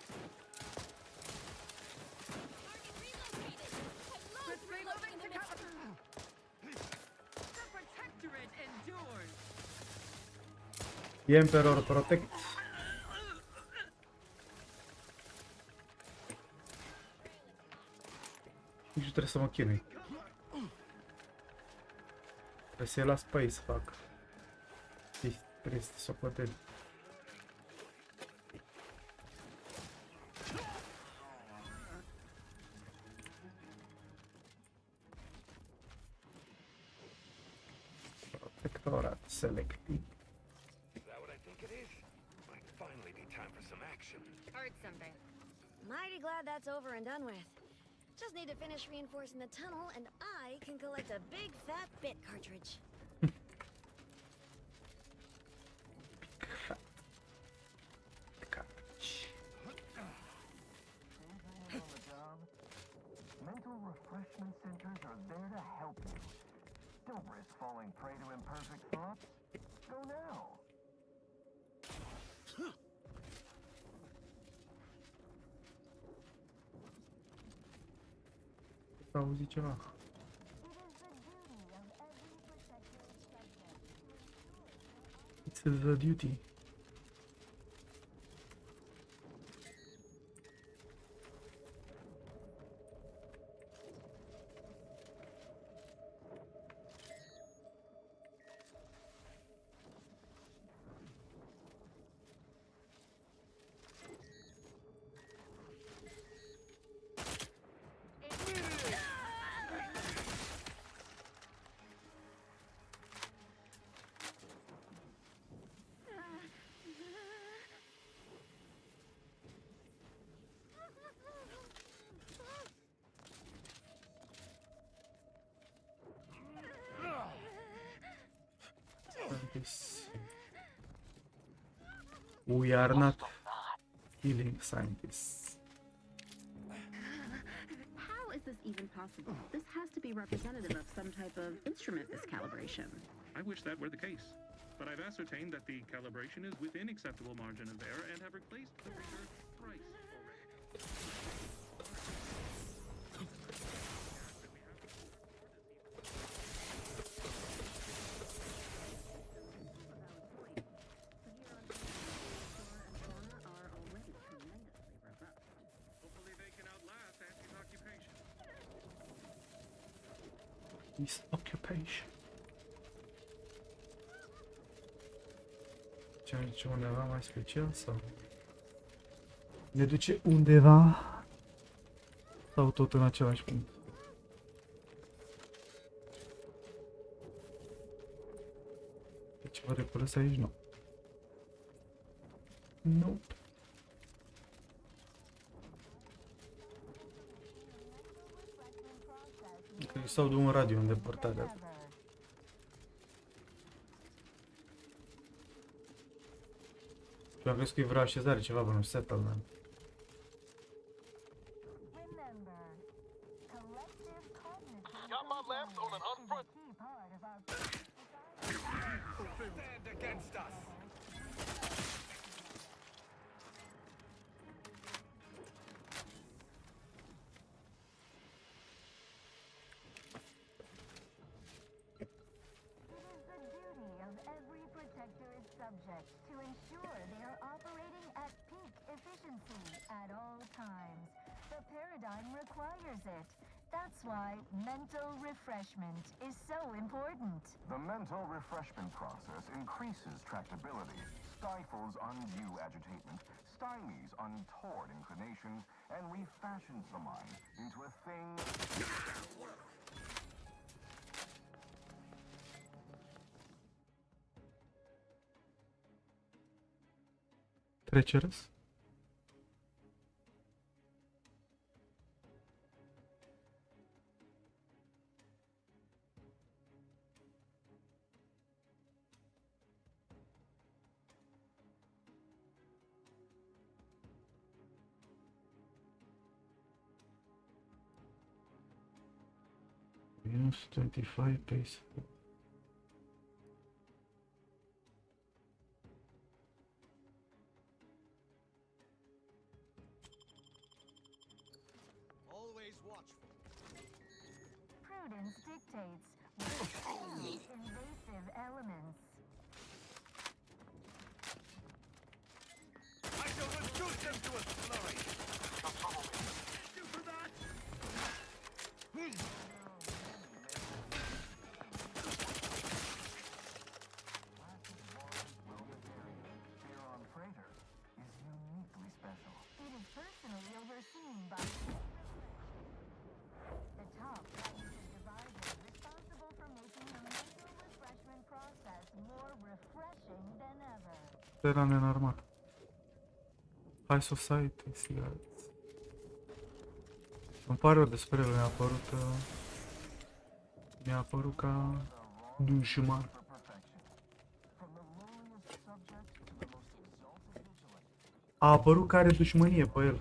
Removing to cover. The protectorate endures. Emperor Protect. Nici nu trebuie să mă chinui. Trebuie să-i las pe ei să fac. Triste socoteli. Protectorat selective. Is that what I think it is? Might finally be time for some action. Heard something. Mighty glad that's over and done with. Just need to finish reinforcing the tunnel, and I can collect a big fat bit cartridge. Mental refreshment centers are there to help you. Don't risk falling prey to imperfect thoughts. Go now. Auzi ceva. It's the duty. We are not healing scientists. How is this even possible? This has to be representative of some type of instrument miscalibration. I wish that were the case, but I've ascertained that the calibration is within acceptable margin of error and have replaced the reader thrice already. Hopefully they can outlast Auntie's occupation. His occupation. Ce aici undeva mai special sau? Ne duce undeva sau tot în același punct? E ceva de cules aici? Nu. Nope. Sau de un radio îndepărtat de atât. Și am crezut că e vreo așezare, ceva, un settlement. Got my left on an unfront. Stand against us. Subject to ensure they are operating at peak efficiency at all times. The paradigm requires it. That's why mental refreshment is so important. The mental refreshment process increases tractability, stifles undue agitation, stymies untoward inclinations, and refashions the mind into a thing... Trecherous? Minus 25 pace. Always watchful. Prudence dictates resist invasive elements. I shall reduce them to a slurry. You for that? It is personally overseen by the top cognitive divisor responsible for making the mental refreshment process more refreshing than ever. Era nenormal. High Society, sigareți. Îmi pare rău despre el, mi-a apărut ca dușman. A apărut că are dușmănie pe el.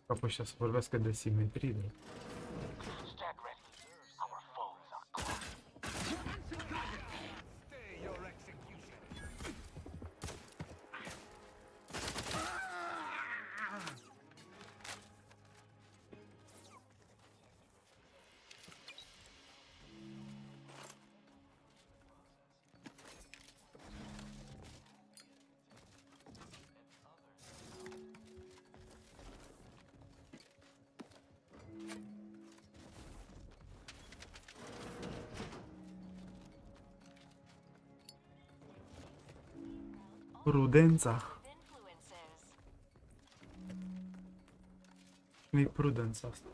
Ca pe ăștia să vorbească de simetrie. Prudența. Nu-i prudența asta.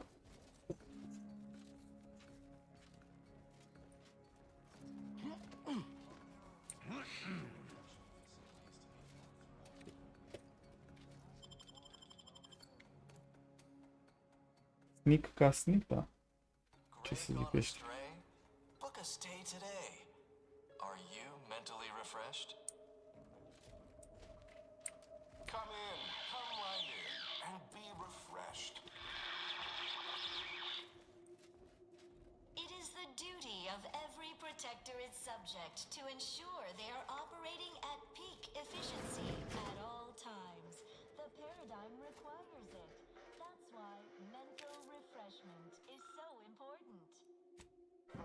Sneak ca snipa. Ce să zicești? Book a stay today. Are you mentally refreshed? Come in, come right in, and be refreshed. It is the duty of every protector its subject to ensure they are operating at peak efficiency at all times. The paradigm requires it. That's why mental refreshment is so important.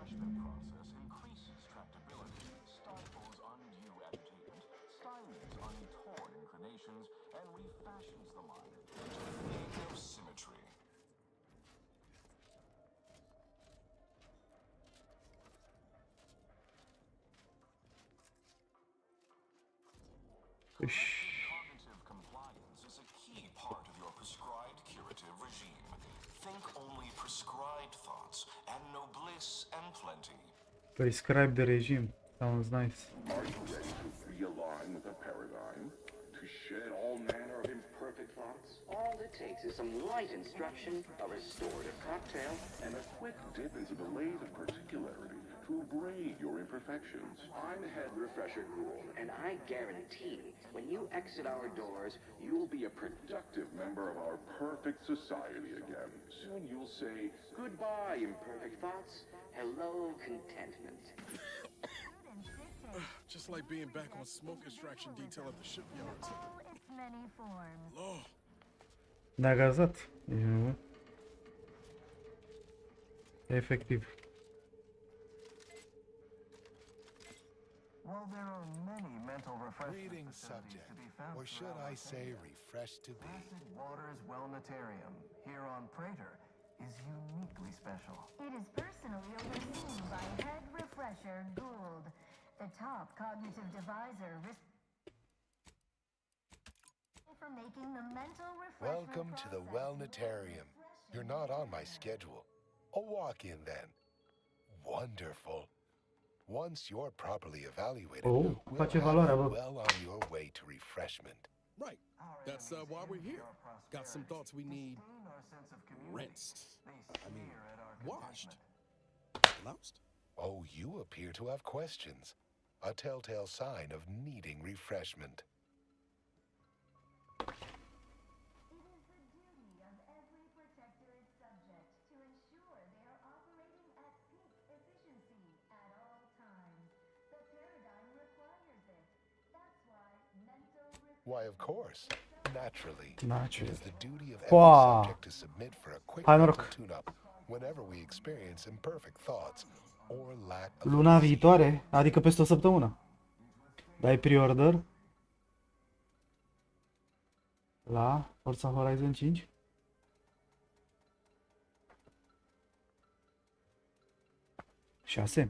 refreshment process increases tractability, stifles undue agitation, stymies untoward inclinations, and refashions the mind into a state of symmetry. Cognitive compliance is a key part of your prescribed curative regime. Think only prescribed thoughts, and no bliss and plenty. Prescribe the regime. Sounds nice. Are you ready to realign with the paradigm? To shed all manner of imperfect thoughts? All it takes is some light instruction, a restorative cocktail, And a quick dip into the lathe of particularity to abrade your imperfections. I'm Head Refresher Gould, and I guarantee when you exit our doors, you'll be a Productive member of our perfect society again. Soon you'll say, goodbye, imperfect thoughts. Hello, contentment. Just like being back on smoke extraction detail at the shipyards. Its many forms. Lord. Ne-a gazat. Efectiv. While there are many mental refreshment Reading facilities subject, to be found or should throughout I our say kingdom, refreshed to be? Placid Waters Wellnetarium here on Praetor is uniquely special. It is personally overseen by Head Refresher Gould, the top cognitive deviser for making the mental refreshment Welcome to the Wellnetarium. You're not on my schedule. A walk-in then. Wonderful. Once you're properly evaluated, Oh, we'll face have valoarea, you bă. well on your way to refreshment. Right. That's why we're here. Got some thoughts we need rinsed. I mean, washed. Loused? Oh, you appear to have questions. A telltale sign of needing refreshment. Why, of course. Naturally. Naturally. It is the duty of every Wow. subject to submit for a quick Hai mental noroc. tune-up whenever we experience imperfect thoughts or lack of Luna viitoare, adică peste o săptămână. Dai pre-order la Forza Horizon 5. Șase.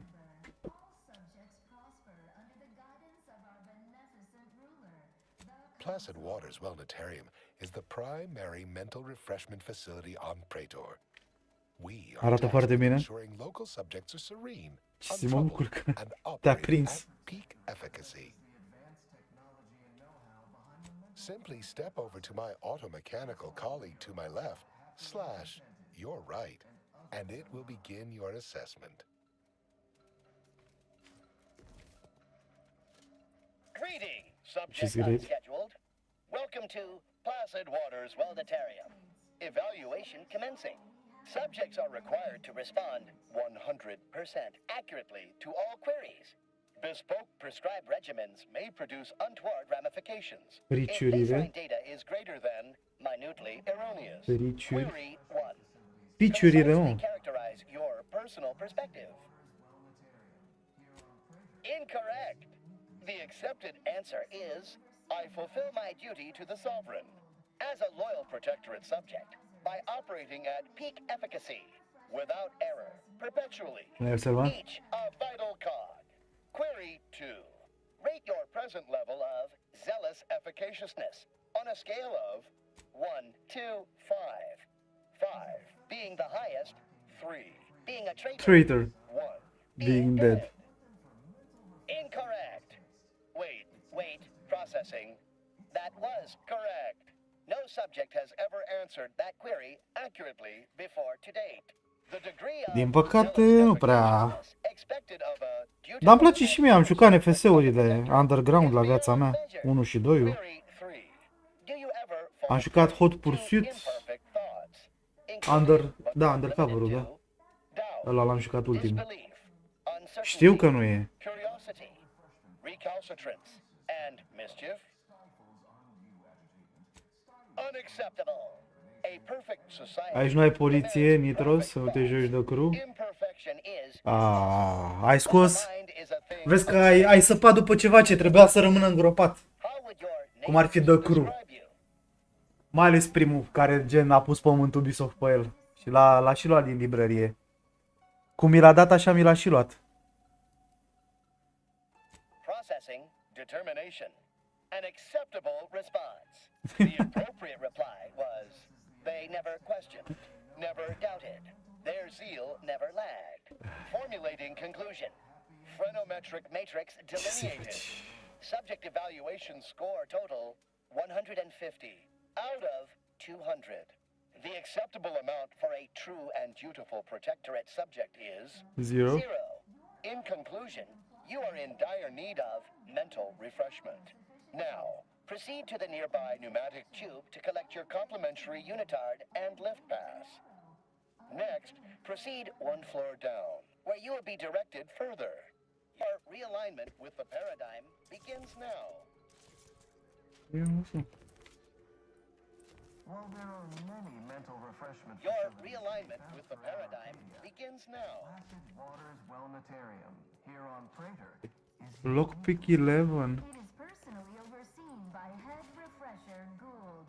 Placid Waters Wellnetarium is the primary mental refreshment facility on Praetor. We are Arată foarte tasked with bine. ensuring local subjects are serene, Și mă bucur că and te-a operate prins. at peak efficacy. Simply step over to my automechanical colleague to my left, / your right, and it will begin your assessment. Greetings, She's subject great. unscheduled. Welcome to Placid Waters Wellnetarium. Evaluation commencing. Subjects are required to respond 100% accurately to all queries. Bespoke prescribed regimens may produce untoward ramifications. If Riciurile. baseline data is greater than minutely erroneous. Riciuri. Query 1. Piciurile, Concisely mă. characterize your personal perspective. Incorrect. The accepted answer is, I fulfill my duty to the sovereign. As a loyal protectorate subject, by operating at peak efficacy, without error, perpetually, Ne-ai observat? each a vital cog. Query 2. Rate your present level of zealous efficaciousness on a scale of 1 to 5. 5 being the highest, 3 being a traitor, Traitor. 1 Being dead. Incorrect. Wait, processing. That was correct. No subject has ever answered that query accurately before to date. The degree of Din păcate, nu prea. expected of a Dar îmi place și mie, am jucat NFS-urile Underground la viața mea, 1 și 2. Am jucat Hot Pursuit, Undercover-ul, da. Ăla l-am jucat ultimul. Știu că nu e. curiosity, recalcitrance, and mischief. Unacceptable. A perfect society. Aici nu ai poliție, Nitros, să nu te joci de crew. Ai scos. Vezi că ai săpat după ceva ce trebuia să rămână îngropat. Cum ar fi de crew. Mai ales primul, care gen a pus pământul Ubisoft pe el. Și l-a și luat din librărie. Cum mi l-a dat, așa mi l-a și luat. Processing determination. An acceptable response. The appropriate reply was, they never questioned, never doubted. Their zeal never lagged. Formulating conclusion. Phrenometric matrix delineated. Subject evaluation score total 150 out of 200. The acceptable amount for a true and dutiful protectorate subject is 0. In conclusion, you are in dire need of mental refreshment. Now, proceed to the nearby pneumatic tube to collect your complimentary unitard and lift pass. Next, proceed one floor down, where you will be directed further. Your realignment with the paradigm begins now. While there are many mental refreshment Your realignment with the paradigm begins now. Placid Waters Wellnetarium, here on Prater, Lockpick 11. It is personally overseen by Head Refresher Gould,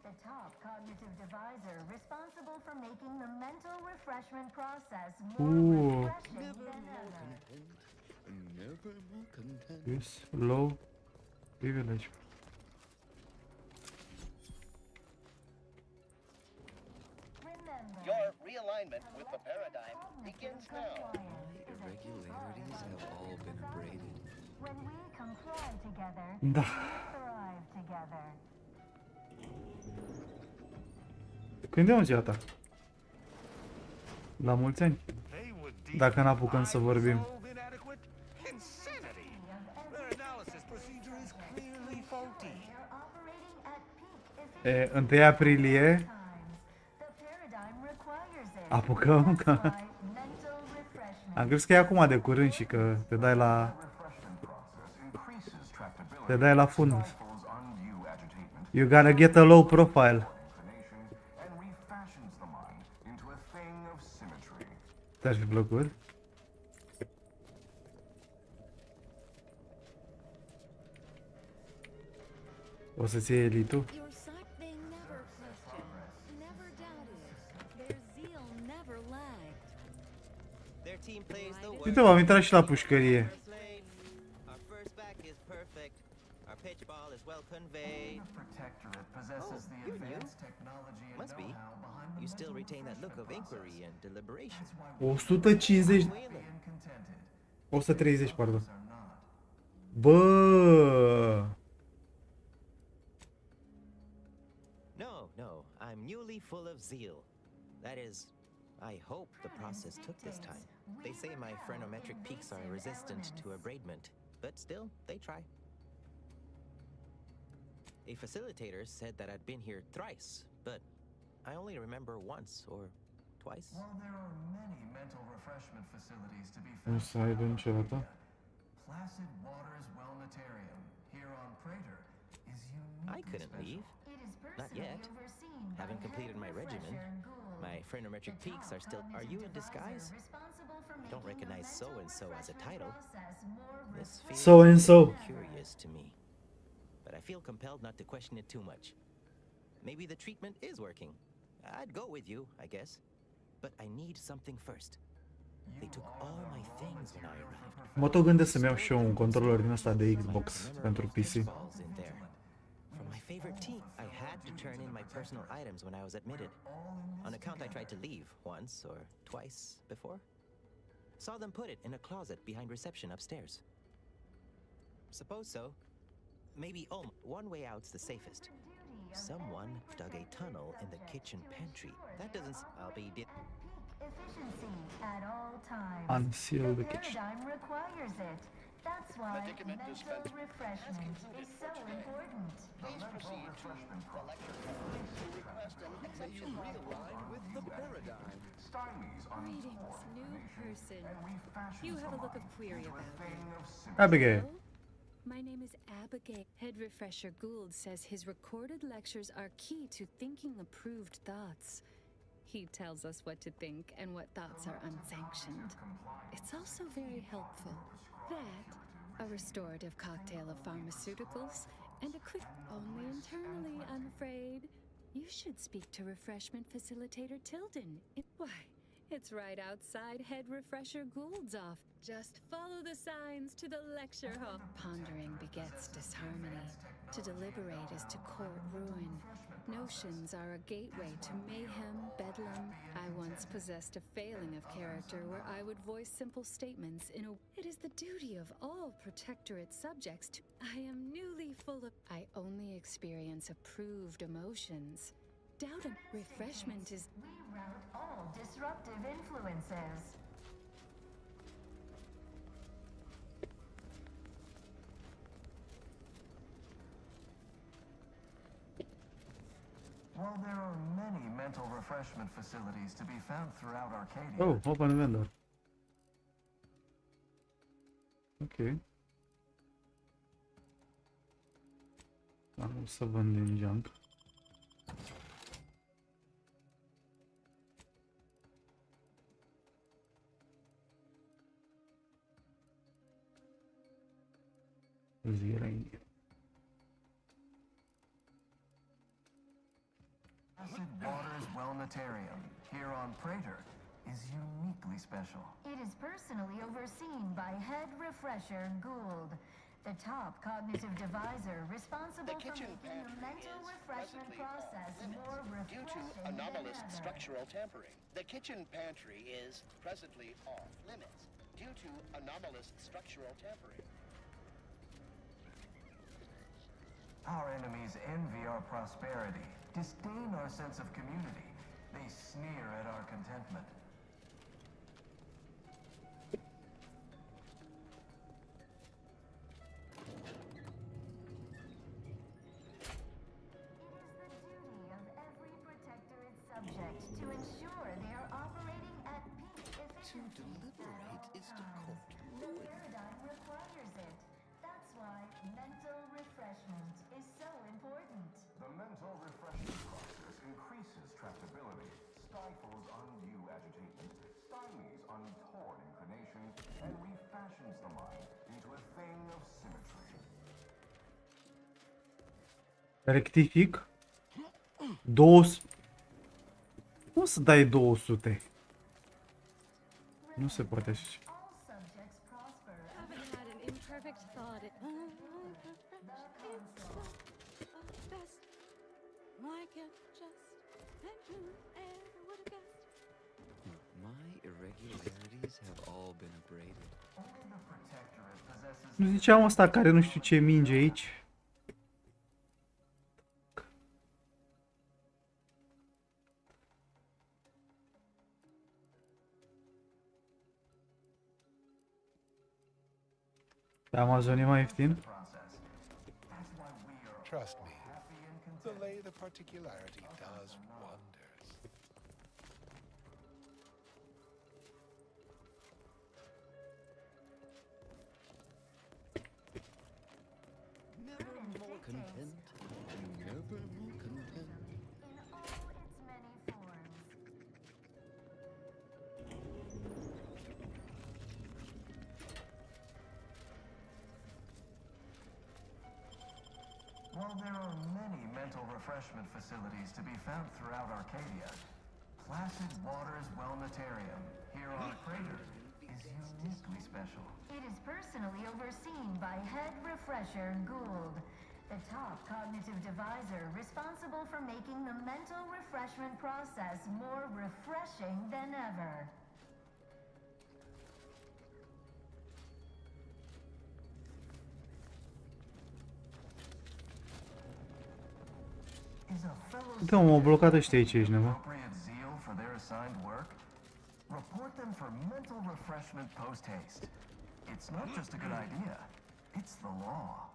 the top cognitive deviser responsible for making the mental refreshment process more refreshing than ever. Yes, low privilege. Your realignment with the paradigm begins now. Irregularities have all been abraded. When we comply together, Da. we thrive together. Când e o ziua ta? La mulți ani. Dacă n-apucăm să vorbim. E, 1 aprilie. Apucăm că... Am crezut că e acum de curând și că te dai la... Te dai la fund. You gonna get a low profile. Te-ar fi plăcut? O să-ți iei elitul? Uite, m-am intrat și la pușcărie. Must be. You still retain that look of inquiry and deliberation. 150... 130, pardon. Bă! No, I'm newly full of zeal. That is, I hope the process took this time. They say my phrenometric peaks are resistant to abradement, but still, they try. A facilitator said that I'd been here thrice, but I only remember once or twice. While there are many mental refreshment facilities to be Nu să aibă niciodată. Placid Waters Wellnetarium, here on Prater, is unique. I couldn't leave. Not yet. Haven't completed my regimen. My phrenometric peaks are still... Are you in disguise? Don't recognize so-and-so as a title. This feels So-and-so. curious to me. But I feel compelled not to question it too much. Maybe the treatment is working. I'd go with you, I guess. But I need something first. They took all my things when I arrived. Mă tot gândesc să-mi iau și eu un controller din ăsta de Xbox pentru PC. From my favorite team, I had to turn in my personal items when I was admitted. On account I tried to leave once or twice before. Saw them put it in a closet behind reception upstairs. Suppose so. Maybe one way out's the safest. Someone dug a tunnel in the kitchen pantry. That doesn't... I'll be... Efficiency at all times. Unseal the kitchen. Paradigm requires it. That's why mental refreshment is so important. Please proceed to select your preference to request an exception realigned with the paradigm. Greetings, new person. You have a look of query about me. Abigail. My name is Abigail. Head Refresher Gould says his recorded lectures are key to thinking approved thoughts. He tells us what to think and what thoughts are unsanctioned. It's also very helpful. That, a restorative cocktail of pharmaceuticals, and a quick... Only internally, I'm afraid. You should speak to Refreshment Facilitator Tilden. Why, it's right outside Head Refresher Gould's off. Just follow the signs to the lecture hall. Pondering begets disharmony. To deliberate is to court ruin. Notions are a gateway to mayhem, bedlam. I once possessed a failing of character where I would voice simple statements in a... It is the duty of all Protectorate subjects to... I am newly full of... I only experience approved emotions. Doubt and refreshment is... We route all disruptive influences. While there are many mental refreshment facilities to be found throughout Arcadia, Oh, open vendor. Ok. O să vând din jump. Zirei. Acid Waters Wellnetarium, here on Prater, is uniquely special. It is personally overseen by Head Refresher Gould, the top cognitive devisor responsible for making the mental refreshment process more Due to refreshing anomalous than ever. structural tampering, the kitchen pantry is presently off limits due to anomalous structural tampering. Our enemies envy our prosperity, disdain our sense of community. They sneer at our contentment. Subject to ensure they are operating at peak efficiency. To deliberate is to court The paradigm requires it. That's why mental refreshment is so important. The mental refreshment process increases tractability, stifles undue agitation, stymies untoward inclination, and refashions the mind into a thing of symmetry. Rectific. 200. Cum să dai 200? Nu se poate așa. Haven't had an imperfect thought. It's the best. Like it just and who ever would have guessed. My irregularities have all been abraded. Only the Protectorate possesses... Nu ziceam asta care nu știu ce minge aici. Pe Amazon e mai ieftin? Trust me, delay the particularity does wonders. Never more content, never more content. In all its many forms. While there are many mental refreshment facilities to be found throughout Arcadia, Placid Waters Wellnetarium, here on Prater, is uniquely special. It is personally overseen by Head Refresher Gould, the top cognitive devisor responsible for making the mental refreshment process more refreshing than ever. Uite, m-au blocat ăștia aici, ești nebun. Appropriate zeal for their assigned work? Report them for mental refreshment post-haste. It's not just a good idea, it's the law.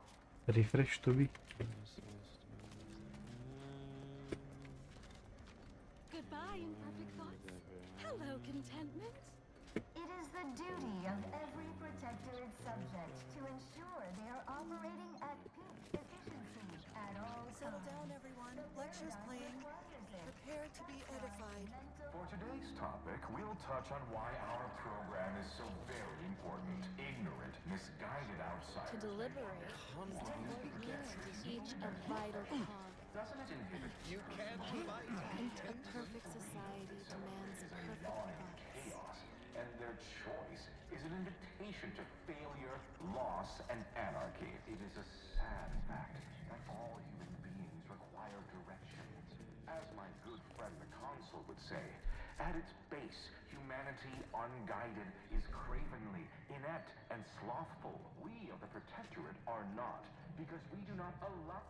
Refresh to be. Goodbye, imperfect thoughts. Hello, contentment. It is is the duty of every protectorate subject to ensure they are operating at peak efficiency at all times. Settle down, everyone. Lecture's playing. Prepare to be edified. For today's topic, we'll touch on why our program is so very important. Ignorant, misguided outsiders. To deliberate is to vote meaning to each a vital cog. Doesn't it inhibit you can fight? A perfect society demands perfect thoughts. chaos, and their choice is an invitation to failure, loss, and anarchy. It is a sad fact that all human beings require direction. As my good friend the consul would say, at its base, humanity unguided is cravenly, inept, and slothful. We of the Protectorate are not, because we do not allow...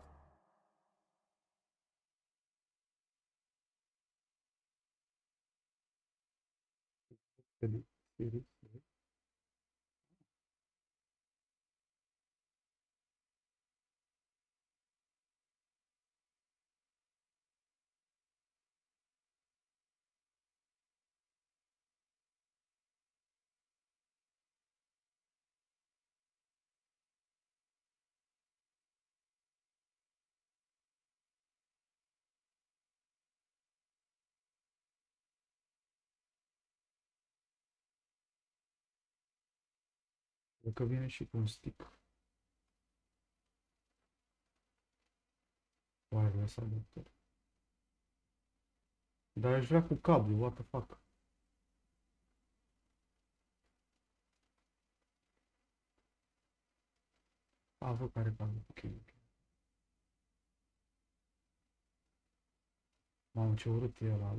Cred că vine și cu un stick. Wireless adapter. Dar aș vrea cu cablu, what the fuck. A, văd care cablu. Ok, ok. Mamă, ce urât e ăla.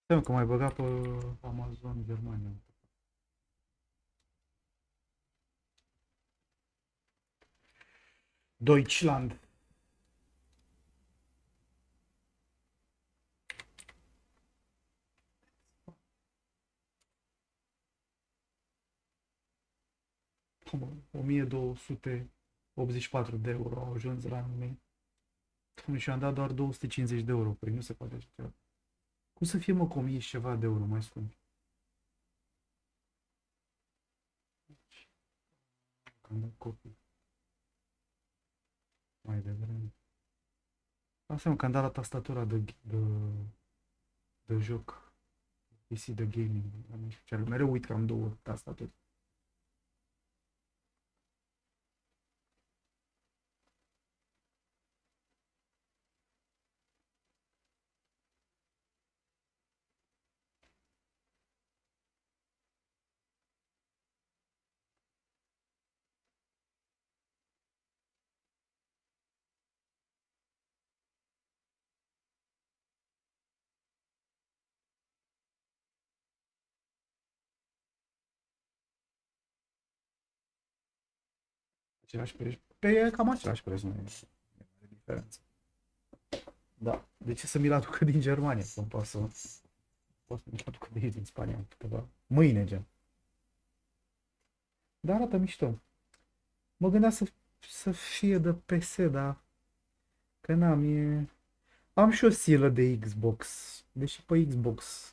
Stai că mai băgat pe Amazon Germania. Deutschland. Cum, 1284 de euro au ajuns la mine. Și am dat doar 250 de euro. Păi nu se poate așa ceva. Cum să fie, mă, cu 1000 și ceva de euro mai scump? Am dat copii. Mai devreme. Asta că am dat la tastatura de joc. PC de gaming. Mereu uit că am două tastaturi. Același preț. Pe e cam același preț, nu e mare diferență. Da. De ce să mi-l aducă din Germania? Să pot să mi-l aducă de aici, din Spania, câteva. Mâine, gen. Dar arată mișto. Mă gândeam să fie de PS, dar că n-am, am și o silă de Xbox. Deși pe Xbox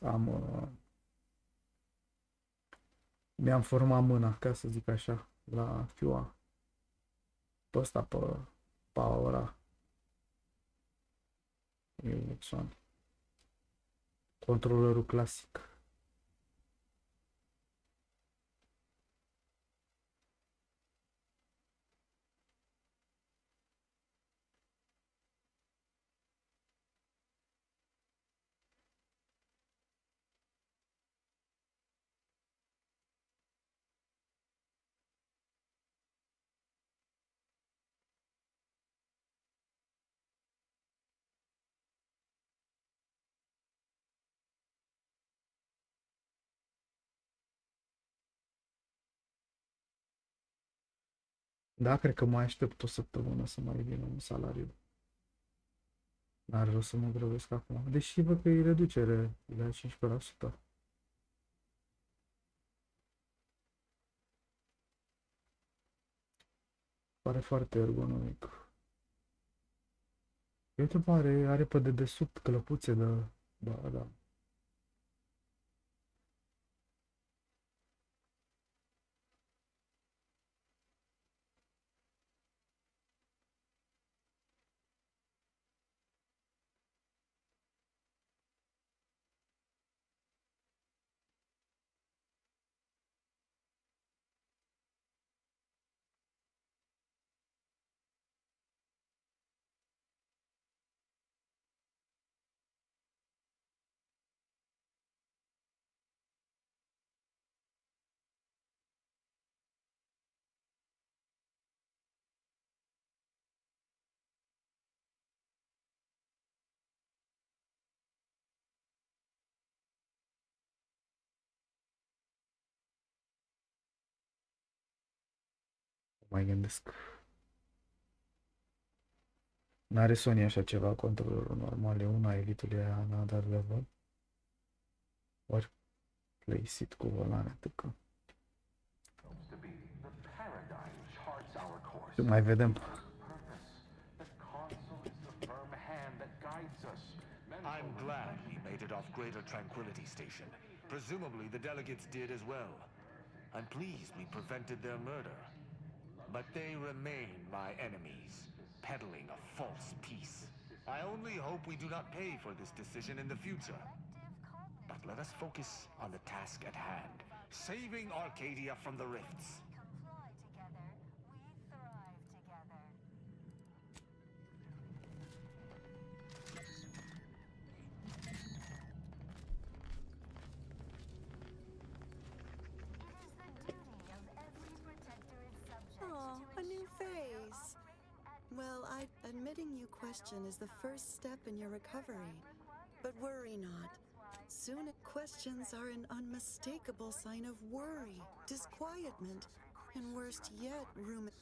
mi-am format mâna, ca să zic așa, la fiua. Pe ăsta, pe ora. Controlerul clasic. Da, cred că mai aștept o săptămână să mai vină un salariu. N-are rost să mă grăbesc acum. Deși văd că e reducere de 15%. Pare foarte ergonomic. Uite, are pe dedesubt călăpuțe de... Da, da. Mai gândesc. N-are Sony așa ceva, controlerul normal e una, Elite-ul e another level. Ori place it cu volane, tăcă. Și mai vedem. I'm glad we made it off Greater Tranquility Station. Presumably the delegates did as well. I'm pleased we prevented their murder. But they remain my enemies, peddling a false peace. I only hope we do not pay for this decision in the future. But let us focus on the task at hand, saving Arcadia from the rifts. Oh, a new face. Well, admitting you question is the first step in your recovery. But worry not. Soon questions are an unmistakable sign of worry, disquietment, and worst yet,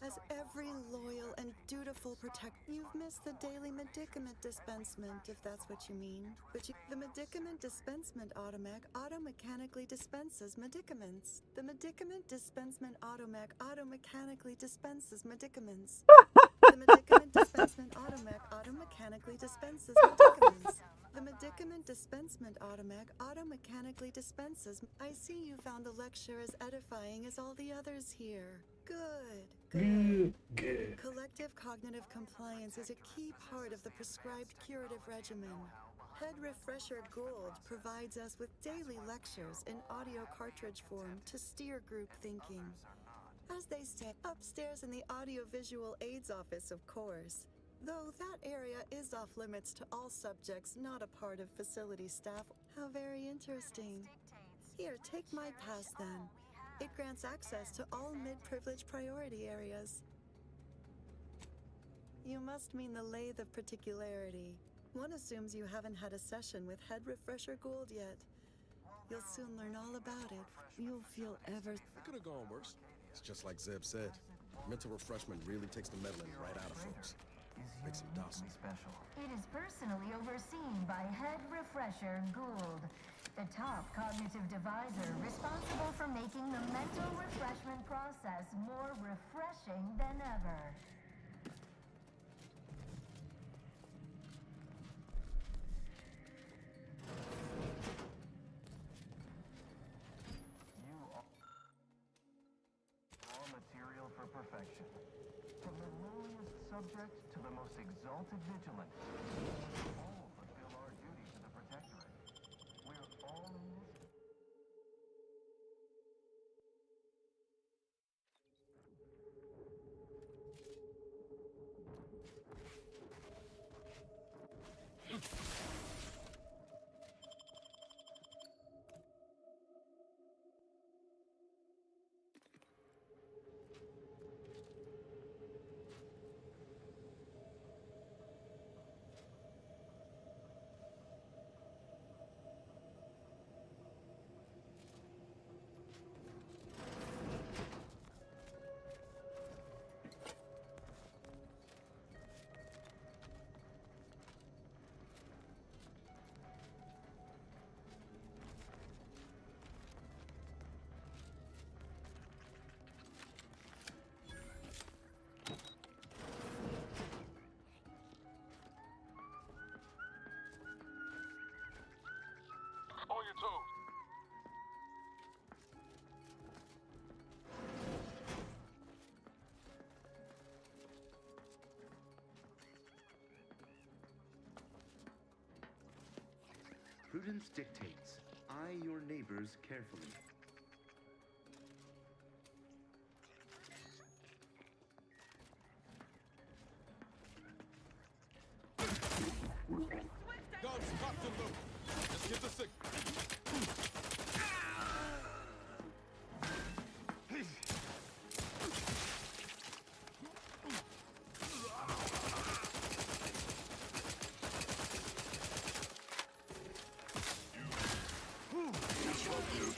as every loyal and dutiful you've missed the daily medicament dispensement, if that's what you mean. But the medicament dispensement auto-mechanically dispenses medicaments. The medicament dispensement auto-mechanically dispenses medicaments. The medicament dispensement auto-mechanically dispenses medicaments. The medicament dispensement auto-mechanically dispenses. I see you found the lecture as edifying as all the others here. Good. Collective cognitive compliance is a key part of the prescribed curative regimen. Head Refresher Gould provides us with daily lectures in audio cartridge form to steer group thinking. As they stand upstairs in the audiovisual aids office, of course. Though that area is off limits to all subjects not a part of facility staff. How very interesting. Here, take my pass then. It grants access to all mid-privilege priority areas. You must mean the lathe of particularity. One assumes you haven't had a session with Head Refresher Gould yet. You'll soon learn all about it. You'll feel ever... It could have gone worse. It's just like Zeb said. Mental refreshment really takes the meddling right out of folks. Makes them docile. It is personally overseen by Head Refresher Gould, the top cognitive deviser responsible for making the mental refreshment process more refreshing than ever. Raw material for perfection. From the lowliest subject to the most exalted vigilant. All fulfill our duty to the Protectorate. We're all in this. Prudence dictates, eye your neighbors carefully. Guns cocked and loaded. Let's get the signal.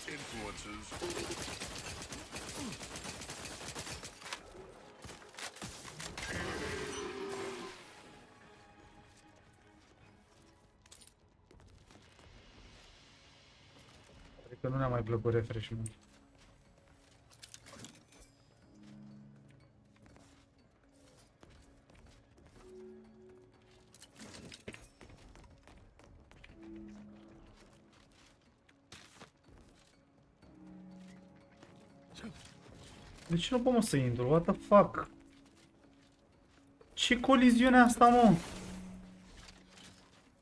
Influences. Cred că nu ne-a mai plăcut refreshment. De ce nu pot, mă, să intru? What the fuck? Ce coliziune asta, mă?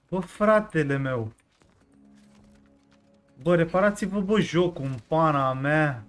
Bă, fratele meu. Bă, reparați-vă, bă, jocul în pana mea.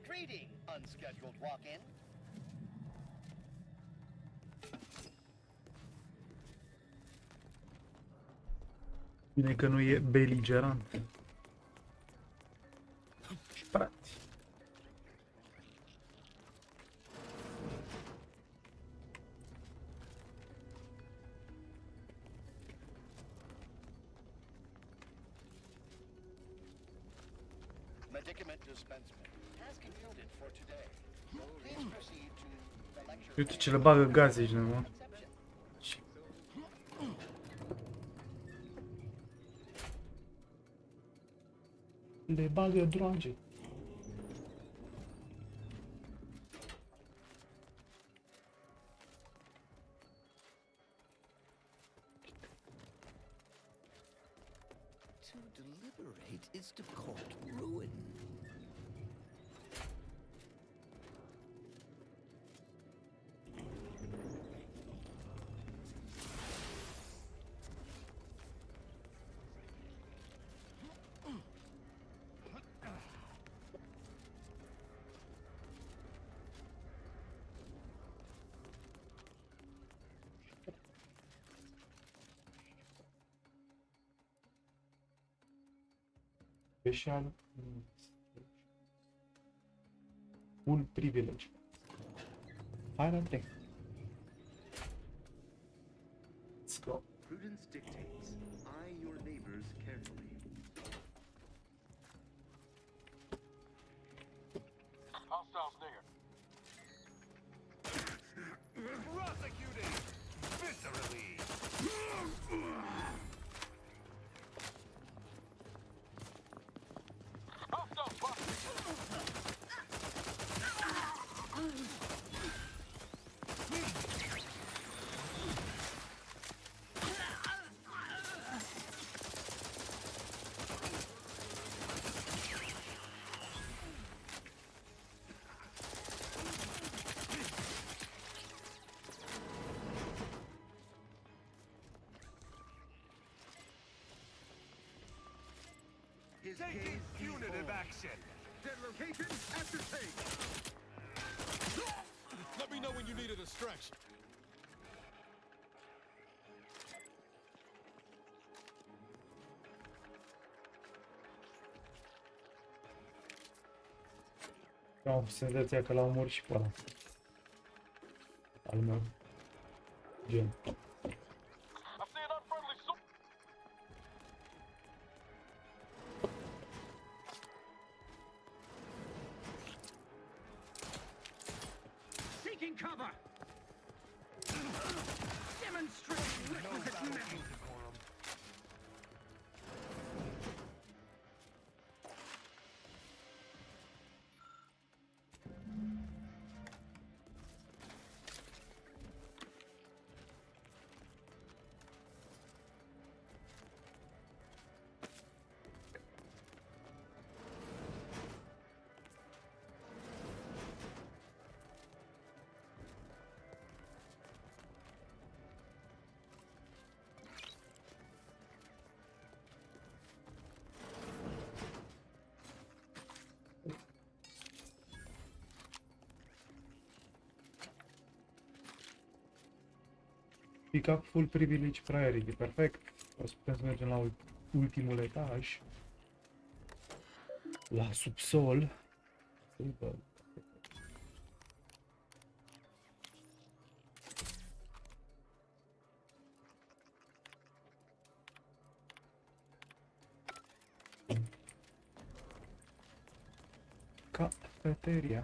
Greeting, unscheduled walk-in. Bine că nu e beligerant. Frate. Medicament dispensement has concluded for today. Please proceed to the lecture. Uite ce le bagă gaze aici, mă. Le bagă droage. To deliberate is to court ruin. Special. Full privilege. Hai la trec. Let's go. Prudence dictates, eye your neighbors carefully. Hostiles near. Prosecuting viscerally. Taking punitive action. Dead location ascertained. Let me know when you need a distraction. Am senzația că l-au omor și pe ăla. Al meu. Gen. Seeking cover! Demonstrating requisite mettle! Pick up full privilege priority, perfect. O să putem să mergem la ultimul etaj. La subsol. Cafeteria.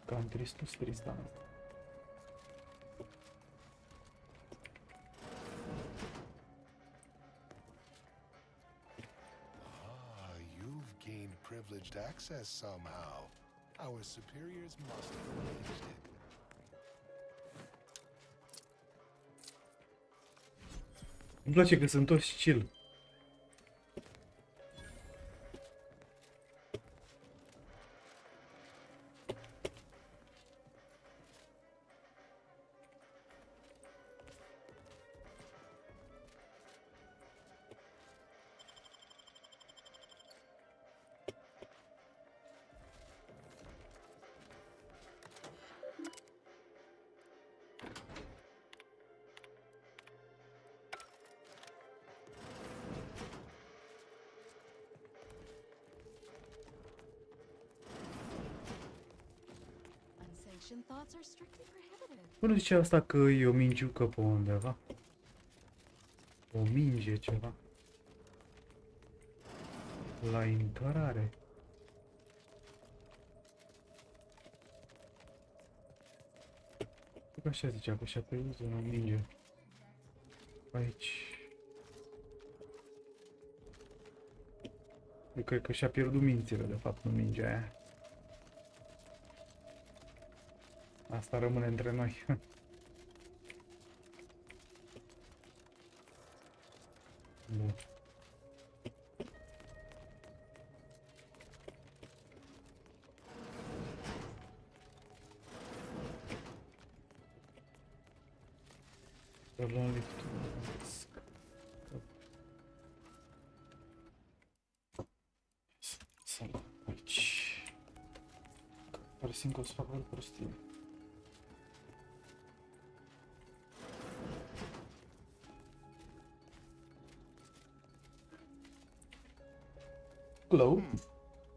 Cam Tristan. You've gained privileged access somehow. Our superiors must have arranged it. Îmi place că sunt toți chill. Unsanctioned thoughts are strictly prohibited. Nu zice asta că e o mingiucă pe undeva? O minge ceva. La intrare. Cred că așa zicea, că și-a pierdut o minge. Aici. Eu cred că și-a pierdut mințile, de fapt, nu mingea aia. Asta rămâne între noi. Bun. Să luăm liftul. Să luăm aici. Pare simt că o să fac o prostie. Hello.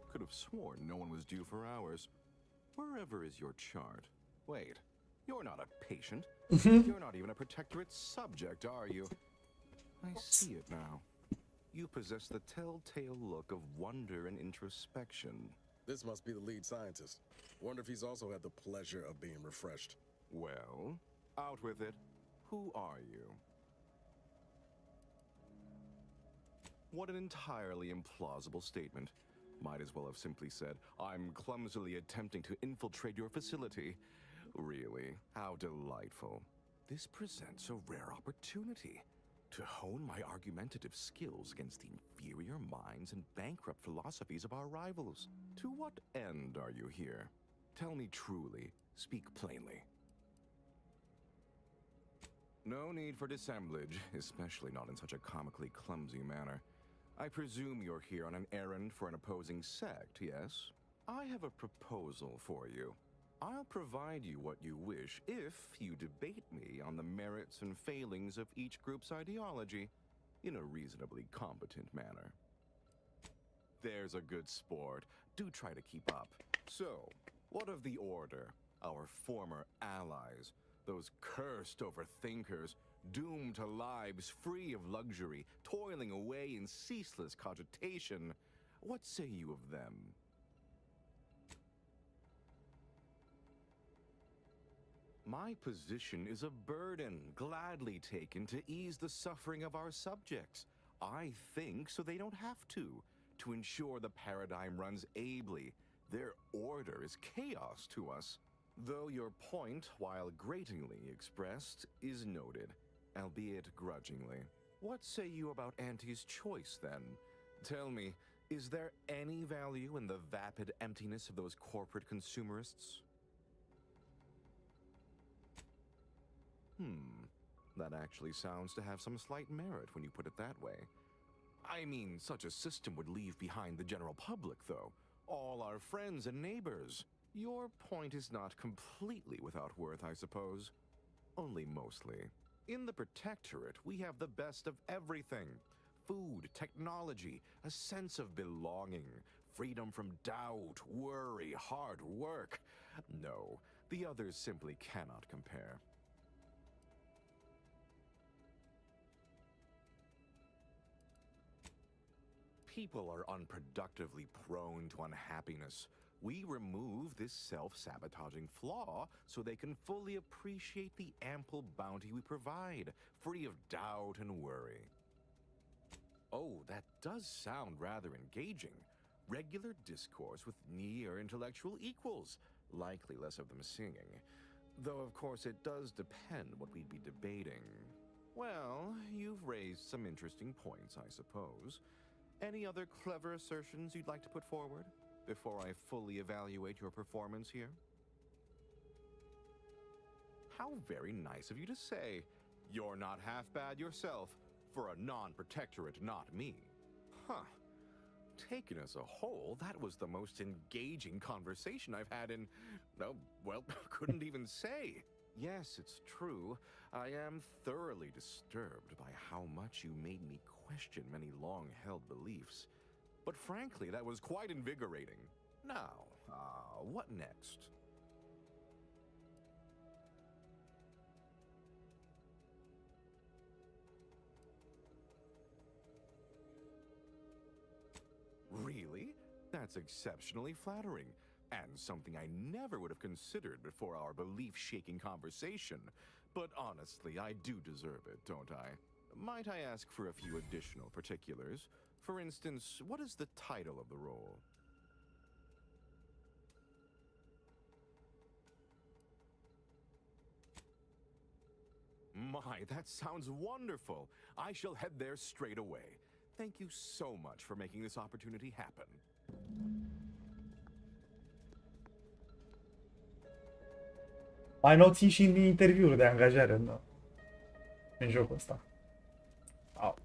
Could have sworn no one was due for hours. Wherever is your chart? Wait, you're not a patient. You're not even a protectorate subject, are you? I see it now. You possess the telltale look of wonder and introspection. This must be the lead scientist. Wonder if he's also had the pleasure of being refreshed. Well, out with it. Who are you? What an entirely implausible statement. Might as well have simply said, I'm clumsily attempting to infiltrate your facility. Really, how delightful. This presents a rare opportunity to hone my argumentative skills against the inferior minds and bankrupt philosophies of our rivals. To what end are you here? Tell me truly, speak plainly. No need for dissemblage, especially not in such a comically clumsy manner. I presume you're here on an errand for an opposing sect, yes? I have a proposal for you. I'll provide you what you wish if you debate me on the merits and failings of each group's ideology in a reasonably competent manner. There's a good sport. Do try to keep up. So, what of the Order, our former allies, those cursed overthinkers, doomed to lives free of luxury, toiling away in ceaseless cogitation? What say you of them? My position is a burden gladly taken to ease the suffering of our subjects. I think so they don't have to ensure the paradigm runs ably. Their order is chaos to us. Though your point, while gratingly expressed, is noted, albeit grudgingly. What say you about Auntie's choice, then? Tell me, is there any value in the vapid emptiness of those corporate consumerists? That actually sounds to have some slight merit when you put it that way. I mean, such a system would leave behind the general public, though. All our friends and neighbors. Your point is not completely without worth, I suppose. Only mostly. In the Protectorate, we have the best of everything. Food, technology, a sense of belonging, freedom from doubt, worry, hard work. No, the others simply cannot compare. People are unproductively prone to unhappiness. We remove this self-sabotaging flaw so they can fully appreciate the ample bounty we provide, free of doubt and worry. Oh, that does sound rather engaging. Regular discourse with near intellectual equals, likely less of them singing. Though, of course, it does depend what we'd be debating. Well, you've raised some interesting points, I suppose. Any other clever assertions you'd like to put forward before I fully evaluate your performance here? How very nice of you to say. You're not half bad yourself, for a non-protectorate not me. Huh. Taken as a whole, that was the most engaging conversation I've had in... oh, well, couldn't even say. Yes, it's true. I am thoroughly disturbed by how much you made me question many long-held beliefs. But frankly, that was quite invigorating. Now, what next? Really? That's exceptionally flattering, and something I never would have considered before our belief-shaking conversation. But honestly, I do deserve it, don't I? Might I ask for a few additional particulars? For instance, what is the title of the role? My, that sounds wonderful. I shall head there straight away. Thank you so much for making this opportunity happen. Mai nou țin și interviuri de angajare în jocul ăsta. Au.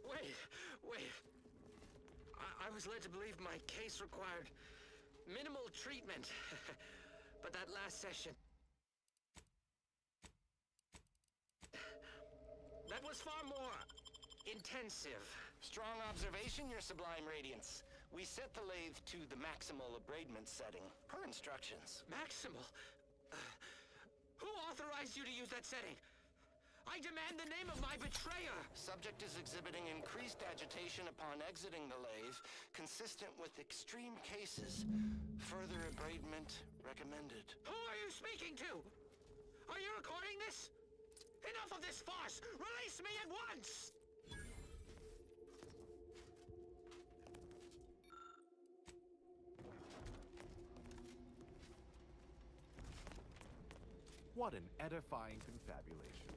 Wait. I was led to believe my case required minimal treatment. But that last session... that was far more intensive. Strong observation, Your Sublime Radiance. We set the lathe to the maximal abradement setting, per instructions. Maximal? Who authorized you to use that setting? I demand the name of my betrayer! Subject is exhibiting increased agitation upon exiting the lathe, consistent with extreme cases. Further abradement recommended. Who are you speaking to? Are you recording this? Enough of this farce! Release me at once! What an edifying confabulation.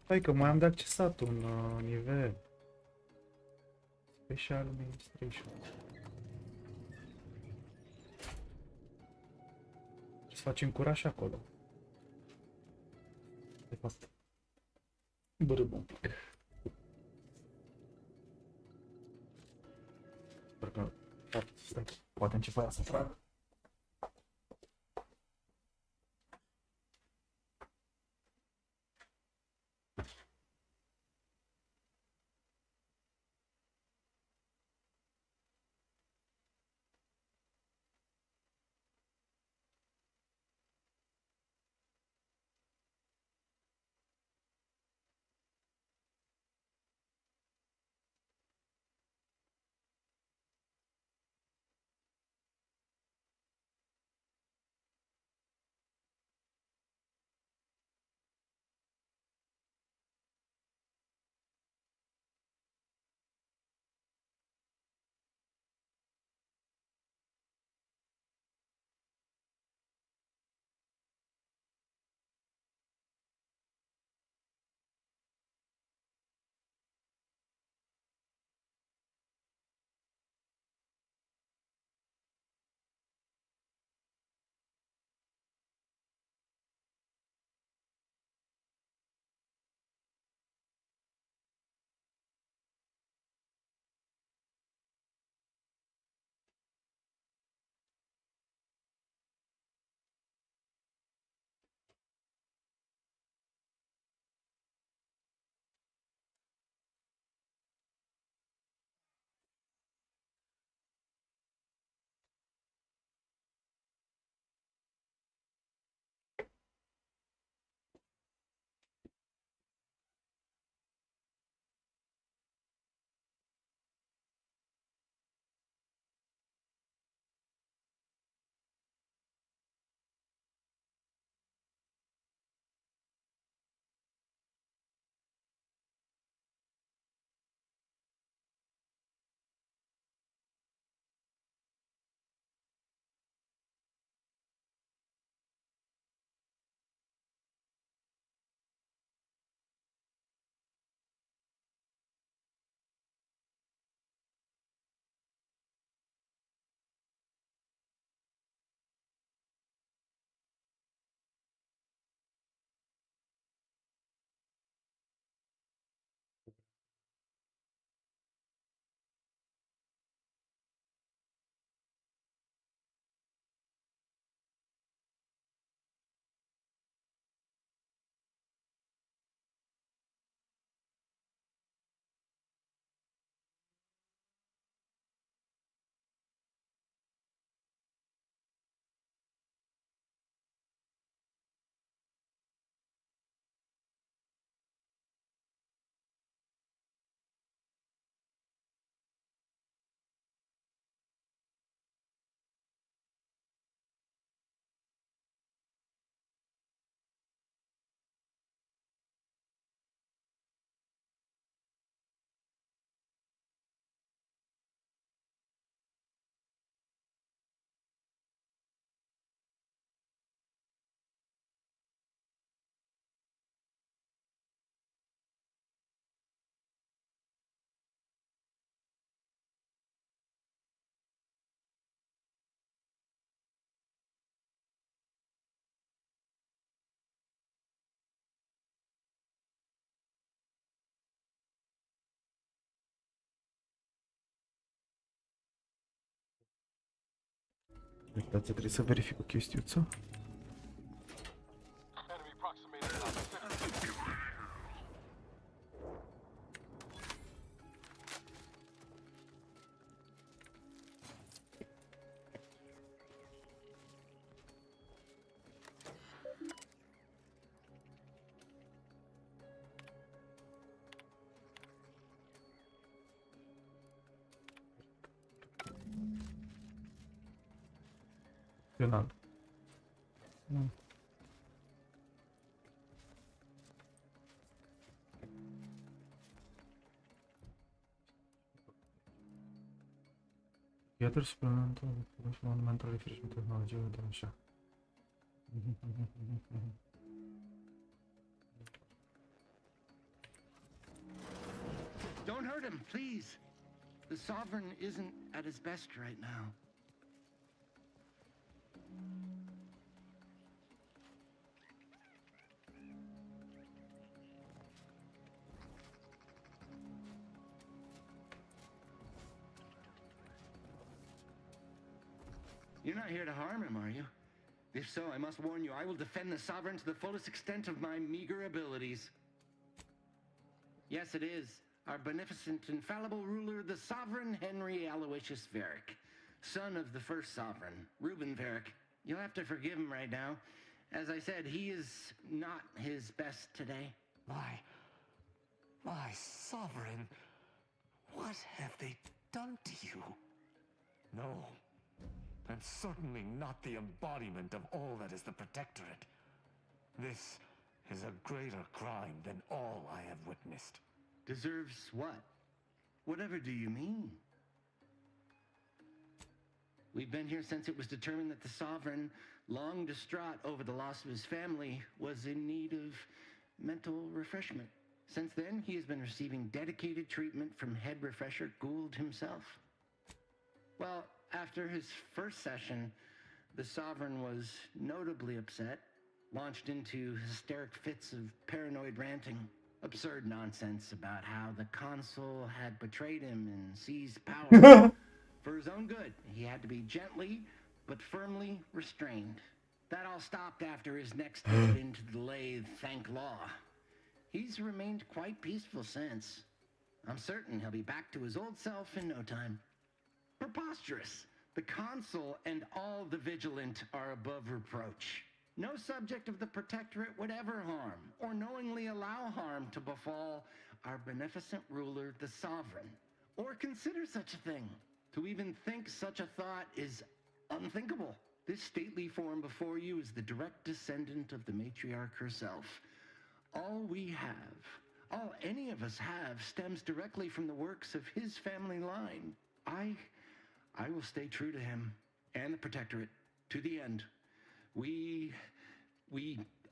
Hai că mai am de accesat un nivel. Special Administration. Trebuie să facem curaj acolo. De fapt. Bârâbă un pic. Sper că... Stai, poate începe aia să tragă. Uitați, trebuie să verific o chestiuță. Final. Iată suplimentul monumental refresh tehnologie de așa. him, please. The Sovereign isn't at his best right now. You're not here to harm him, are you? If so, I must warn you, I will defend the Sovereign to the fullest extent of my meager abilities. Yes, it is. Our beneficent, infallible ruler, the Sovereign Henry Aloysius Varick, son of the first Sovereign, Reuben Varick. You'll have to forgive him right now. As I said, he is not his best today. My Sovereign, what have they done to you? No, and certainly not the embodiment of all that is the Protectorate. This is a greater crime than all I have witnessed. Deserves what? Whatever do you mean? We've been here since it was determined that the Sovereign, long distraught over the loss of his family, was in need of mental refreshment. Since then, he has been receiving dedicated treatment from head refresher Gould himself. Well, after his first session, the Sovereign was notably upset, launched into hysteric fits of paranoid ranting, absurd nonsense about how the consul had betrayed him and seized power. For his own good, he had to be gently but firmly restrained. That all stopped after his next visit into the lathe, thank law. He's remained quite peaceful since. I'm certain he'll be back to his old self in no time. Preposterous. The consul and all the vigilant are above reproach. No subject of the Protectorate would ever harm, or knowingly allow harm to befall our beneficent ruler, the Sovereign, or consider such a thing. To even think such a thought is unthinkable. This stately form before you is the direct descendant of the matriarch herself. All we have, all any of us have, stems directly from the works of his family line. I will stay true to him and the Protectorate to the end. We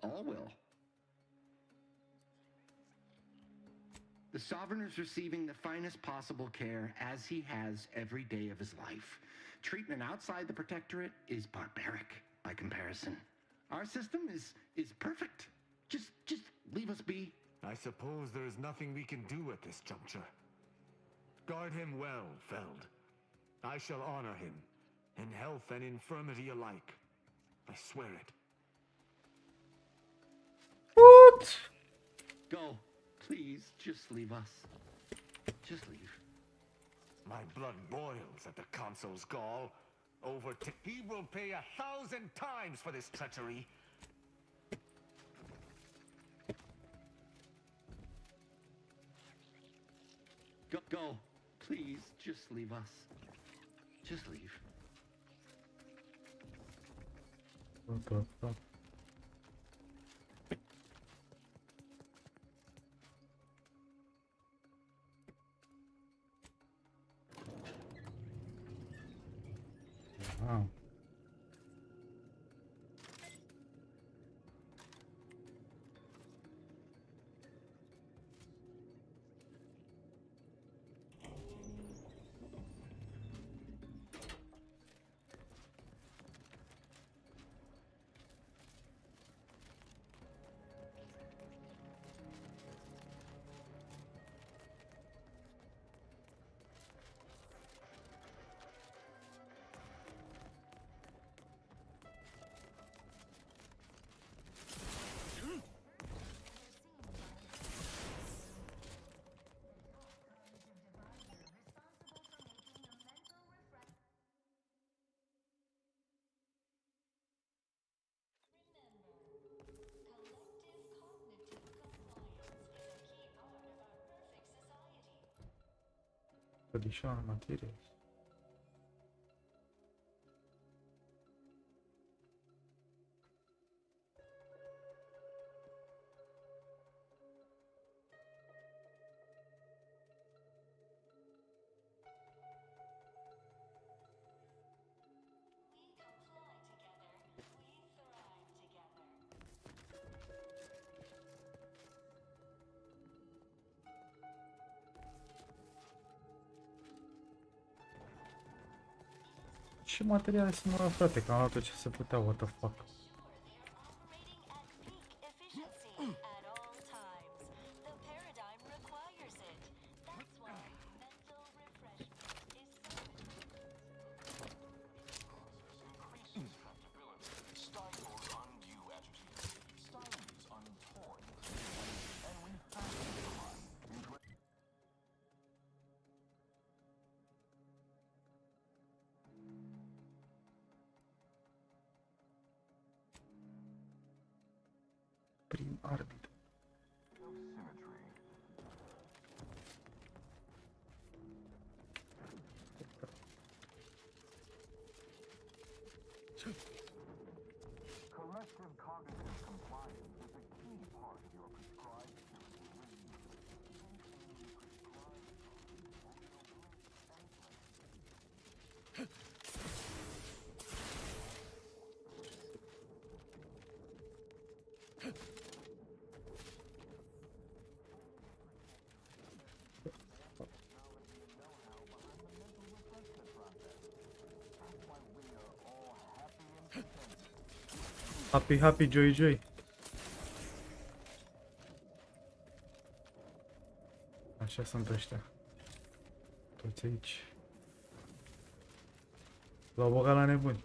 all will. The Sovereign is receiving the finest possible care, as he has every day of his life. Treatment outside the Protectorate is barbaric by comparison. Our system is perfect. Just leave us be. I suppose there is nothing we can do at this juncture. Guard him well, Feld. I shall honor him, in health and infirmity alike. I swear it. What? Go. Please, just leave us. Just leave. My blood boils at the consul's gall. He will pay 1,000 times for this treachery. Go. Please, just leave us. Just leave. What the fuck? Wow. Additional materials. Ce materiale sunt mă, frate? Că am luat tot ce se putea, what the fuck. Prin arbitru. Collective cognitive compliance is a key part of your prescribed Happy, happy, joy, joy. Așa sunt ăștia. Toți aici. L-au băgat la nebuni.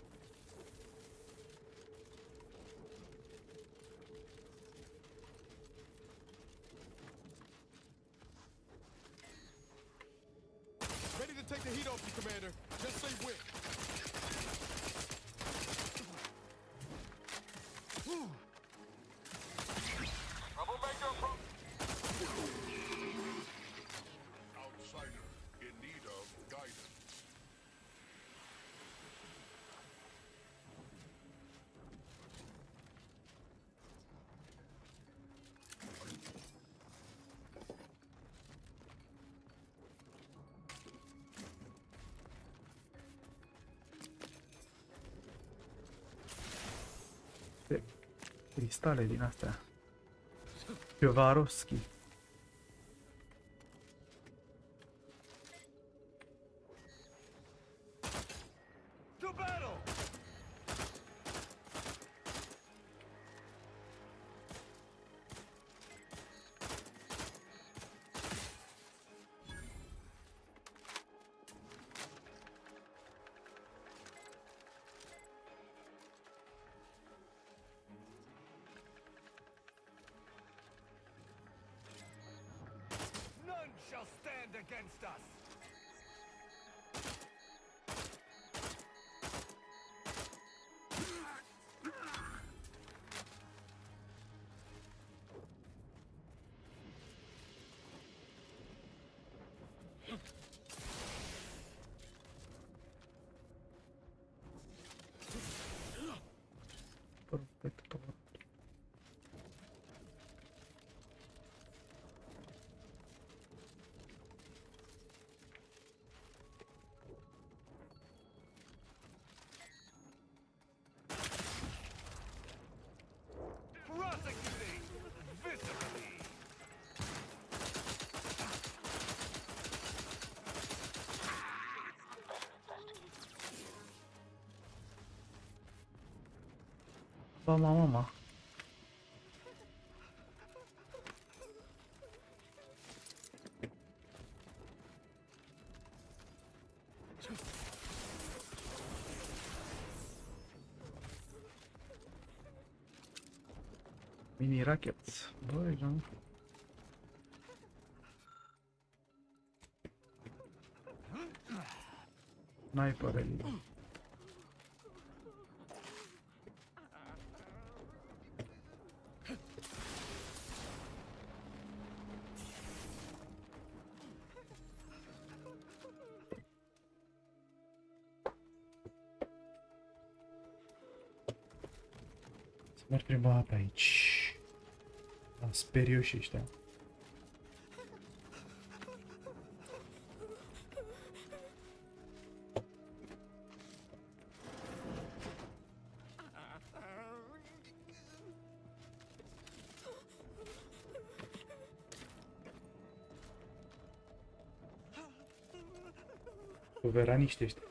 Ready to take the heat off you, Commander. Just say when. Troublemaker from outsider in need of guidance. Cristale din astea. Piovarovski. To battle! None shall stand against us! Perfecto. Prosecuting visibly! Mama. Mini rockets. Băi, nu. Sniperele. Să merg prima pe aici. Sperioși ăștia. Suveraniști ăștia.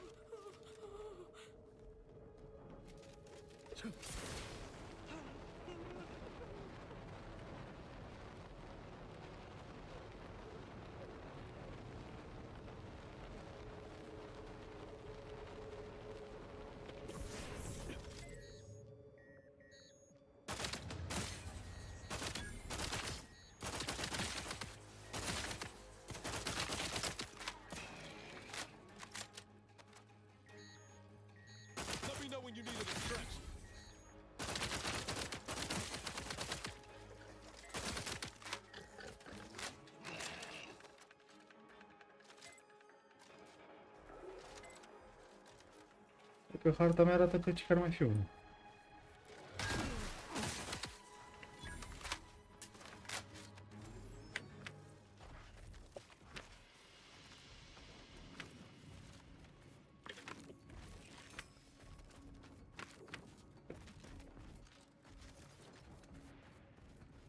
Că harta mea arată că ar mai fi unul.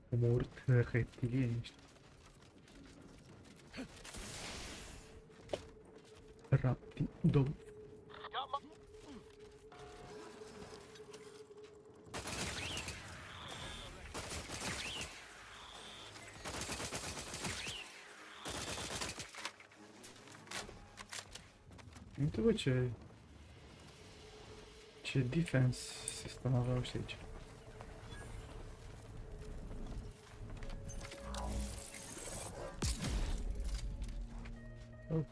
Umor reptilieni ăștia. Rapido. Uite bă ce defense sistem aveau ăștia aici. Oh.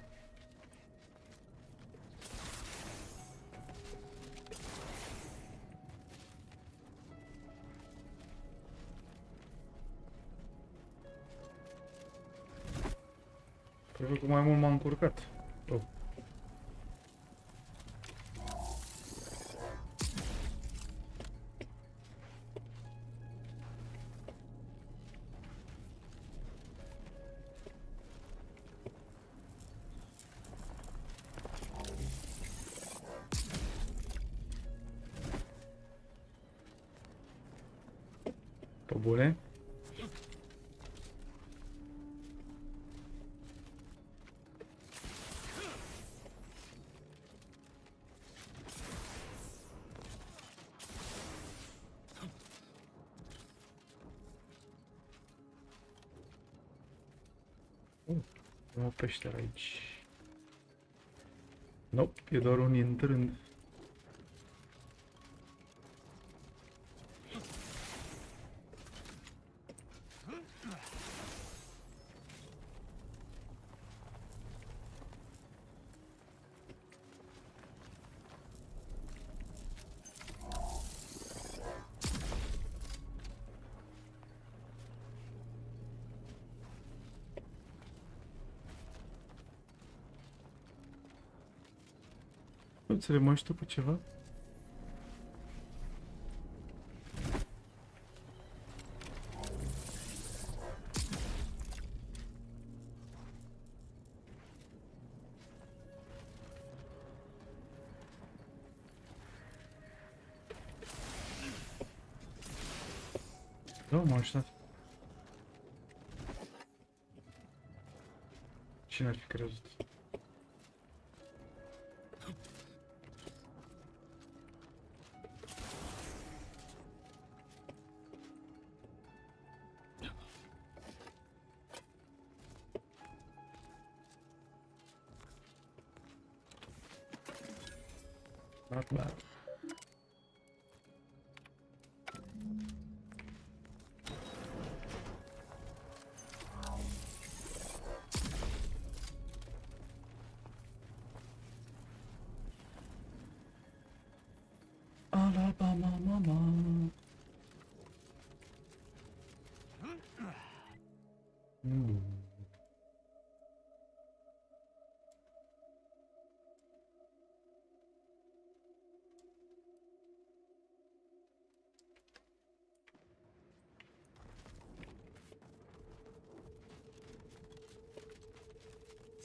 Cred că mai mult m-am încurcat. Oh. Pe bune? O peșteră aici. Nope, e doar un intrând. Să le mai știu cu ceva? Da, m-a ajutat. Cine ar fi crezut? Not bad. Alabama mama.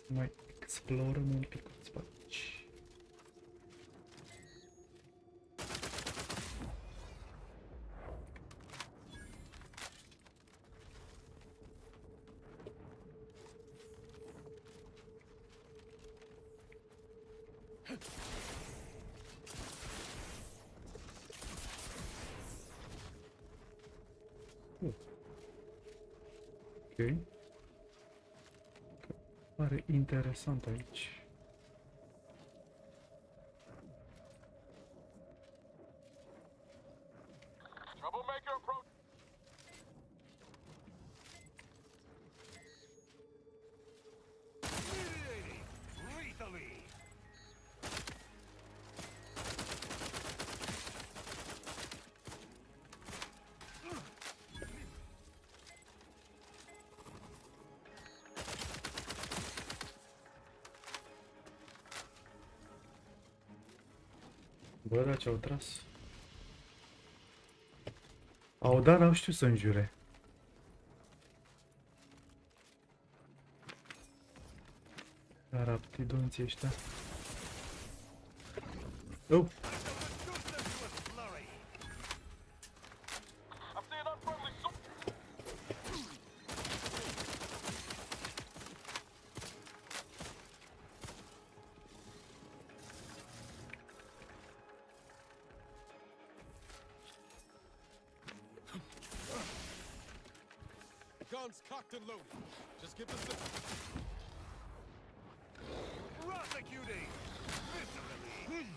Mai explorăm un pic pe aici. Ok. Pare interesant aici. Bă, da, ce-au tras. Au, dar n-au știut să înjure. Raptidonții ăștia. Oh. Guns cocked and loaded. Just get the signal. Prosecuting! Viscerally!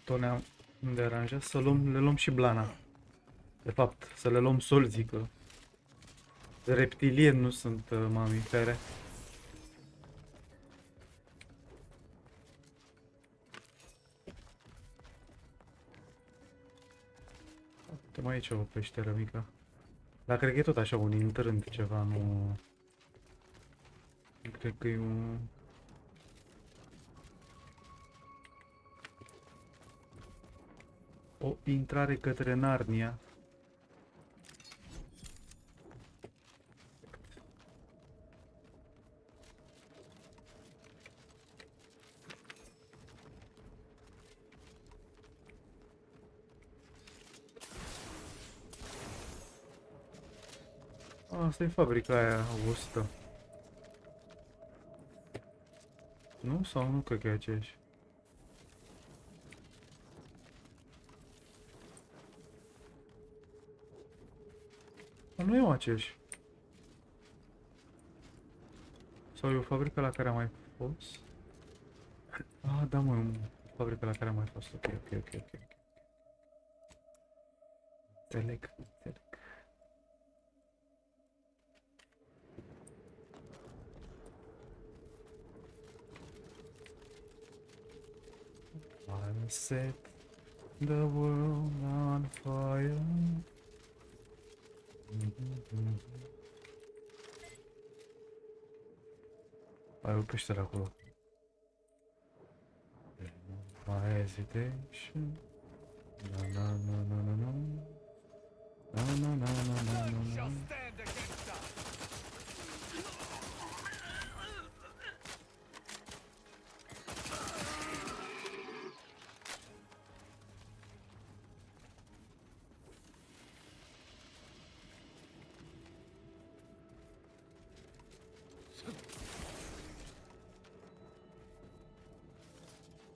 Tot ne-am deranjat să le luăm și blana. De fapt, să le luăm solzii, că reptilieni nu sunt mamifere. Uite, mai aici o peșteră mică. Dar cred că e tot așa un intrând ceva, nu cred că e un... O intrare către Narnia. Asta e fabrica aia augustă. Nu? Sau nu cred că e aceeași? Nu e o aceeași. Sau e o fabrică la care am mai fost? Ah, da, mă, o fabrică la care am mai fost. Ok. Înțeleg. I'll set the world on fire. Ai o peșteră acolo. My hesitation. No.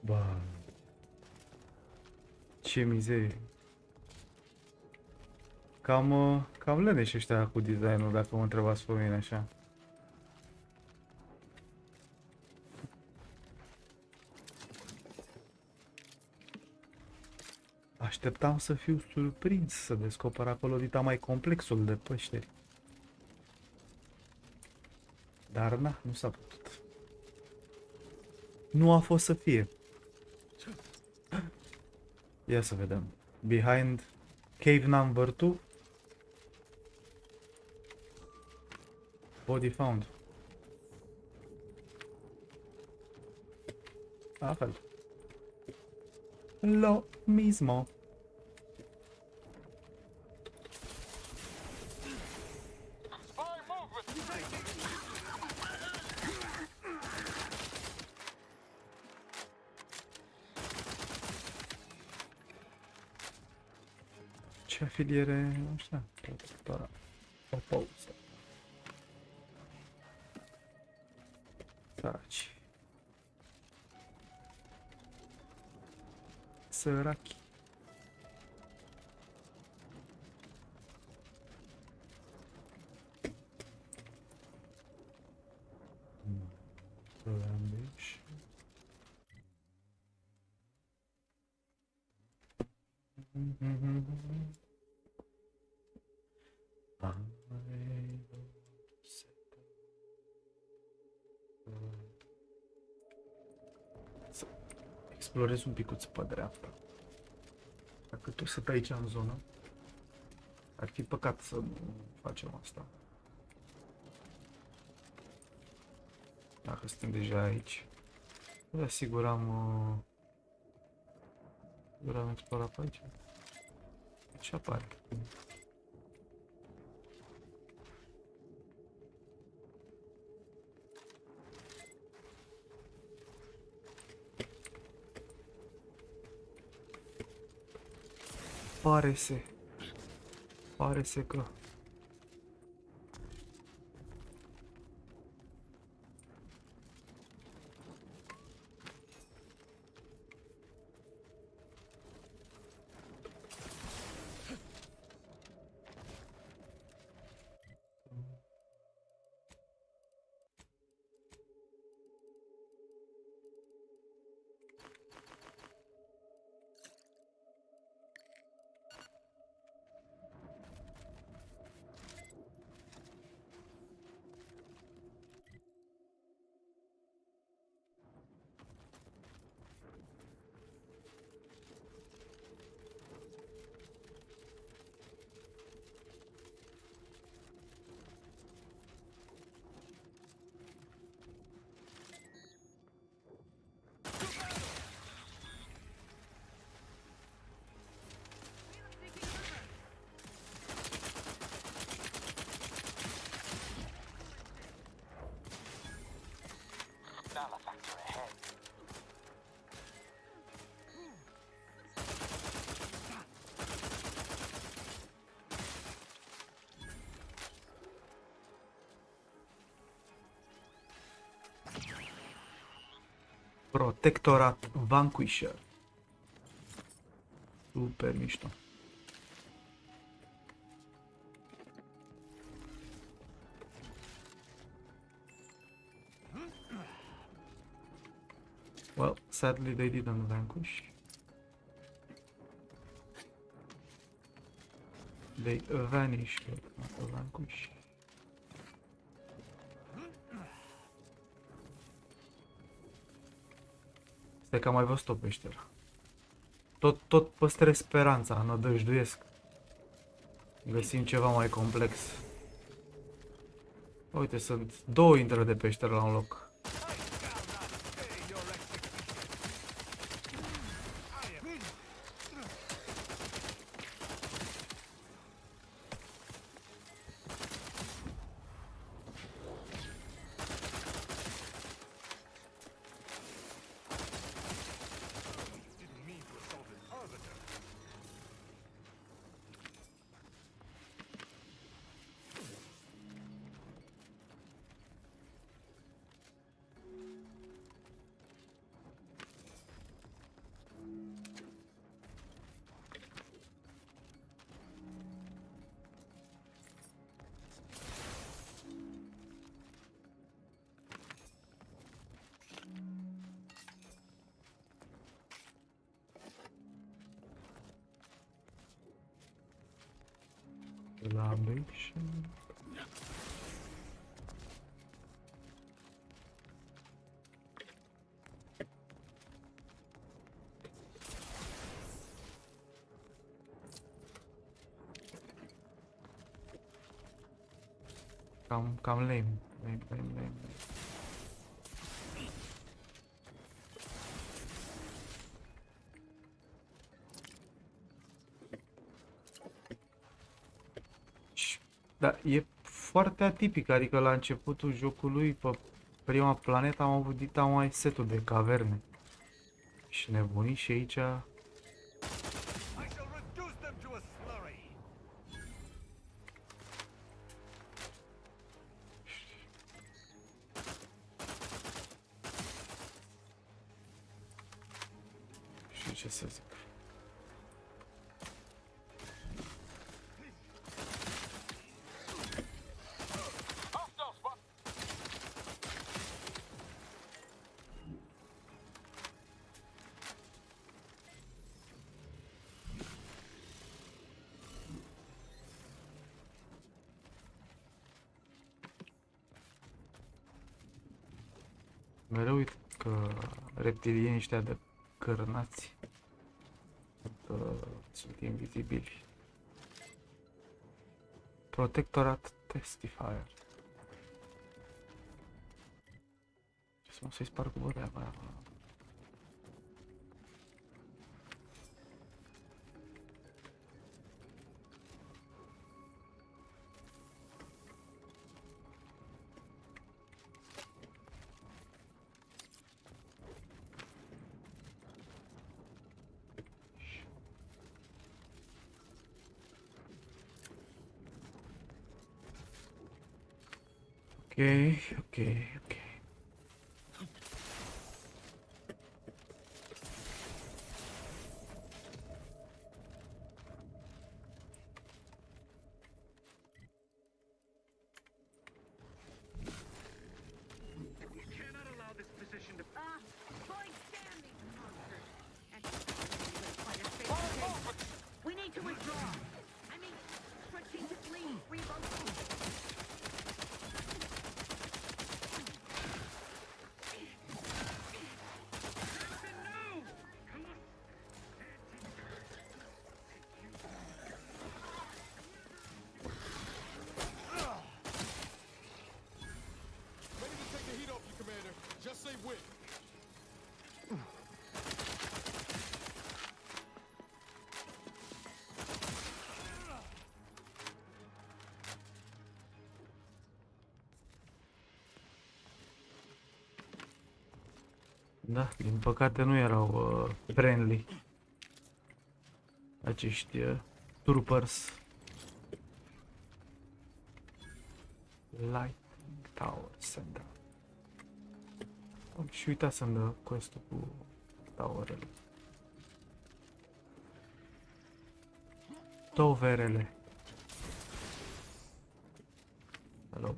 Bă, ce mizerie. Cam leneși ăștia cu design-ul, dacă mă întrebați pe mine așa. Așteptam să fiu surprins să descoper acolo dita mai complexul de peșteri. Dar na, nu s-a putut. Nu a fost să fie. Ia să vedem. Behind cave number 2. Body found. La fel. Lo mismo. Ce afiliere, așa, protectora. O pauză. Săraci. Sărachi. Să explorez un picuț pe dreapta. Dacă tu sunt aici în zonă, ar fi păcat să nu facem asta. Dacă suntem deja aici, sigur am explorat pe aici. Ce apare? Pare că Protectorat Vanquisher. Super mișto. Well, sadly they didn't vanquish. They vanish, but not vanquish. Stai că am mai văzut o peșteră. Tot păstrez speranța, nădăjduiesc. Găsim ceva mai complex. Uite, sunt două intrări de peșteră la un loc. Collaboration. Cam lame. Da, e foarte atipic, adică la începutul jocului, pe prima planetă, am avut dita mai setul de caverne. Și nebunii și aici... Și ce să zic? Mereu uit că reptilienii ăștia de cărnați că sunt invizibili. Protectorat testifier. Ce să-i sparg bărea aia. Ok. We need to withdraw. I mean, strategically relocate. Ready to take the heat off you, Commander. Just say when. Da, din păcate nu erau friendly acești troopers. Lightning Tower Center. Și uita să-mi dă quest-ul cu towerele. Toverele. Hello.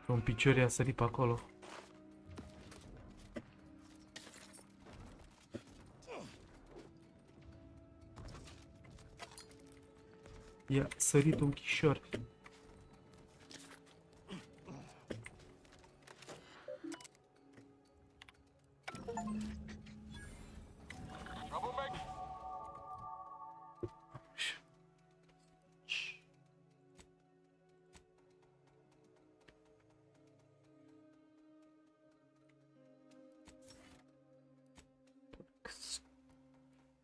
Un picior i-a sărit pe acolo. I-a sărit un chișor.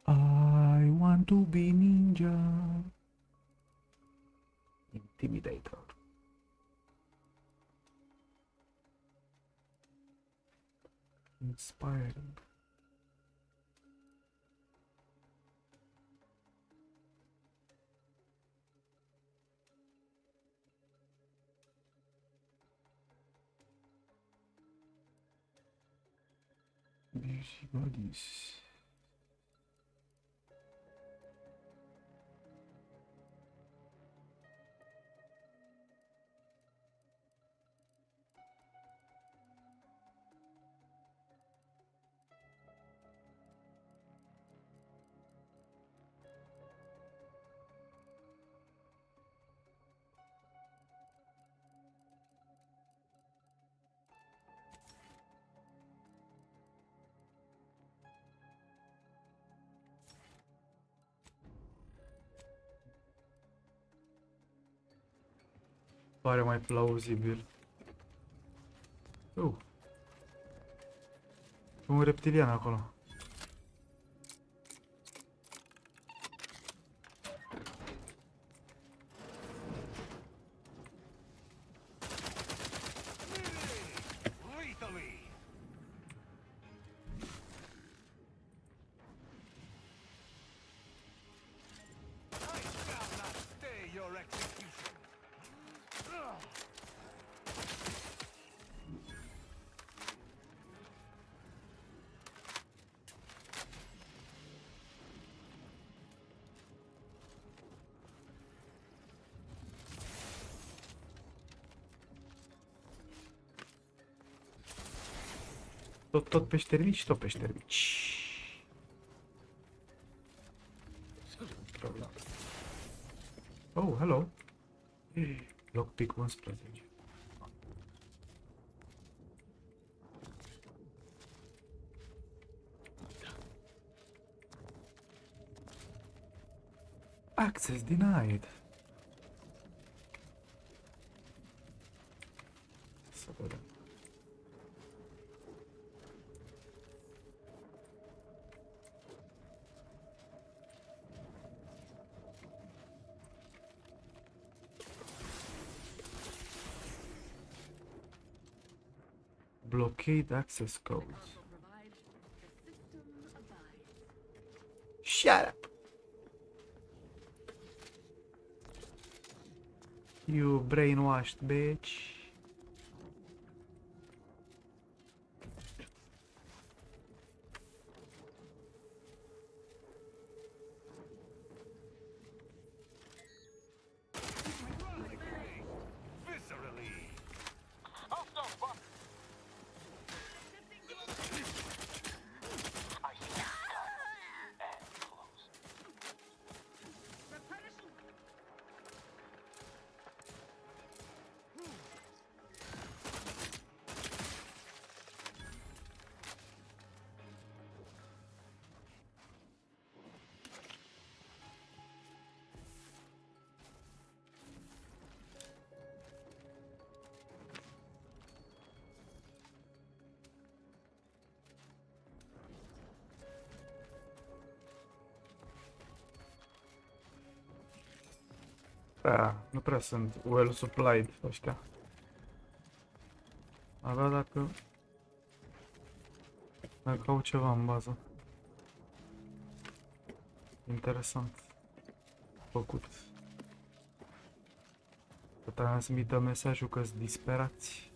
I want to be ninja. Intimidator. Inspiring. Busybodies. Pare mai plauzibil. Un reptilian acolo. Tot peșternici, tot peșternici. Oh, hello. Lockpick 11. Access denied. Să vedem. Blockade access codes. Shut up. You brainwashed bitch. Nu prea sunt well supplied ăștia. Abia dacă mai caut ceva în bază. Interesant. Făcut. Să transmită mesajul că-s disperați.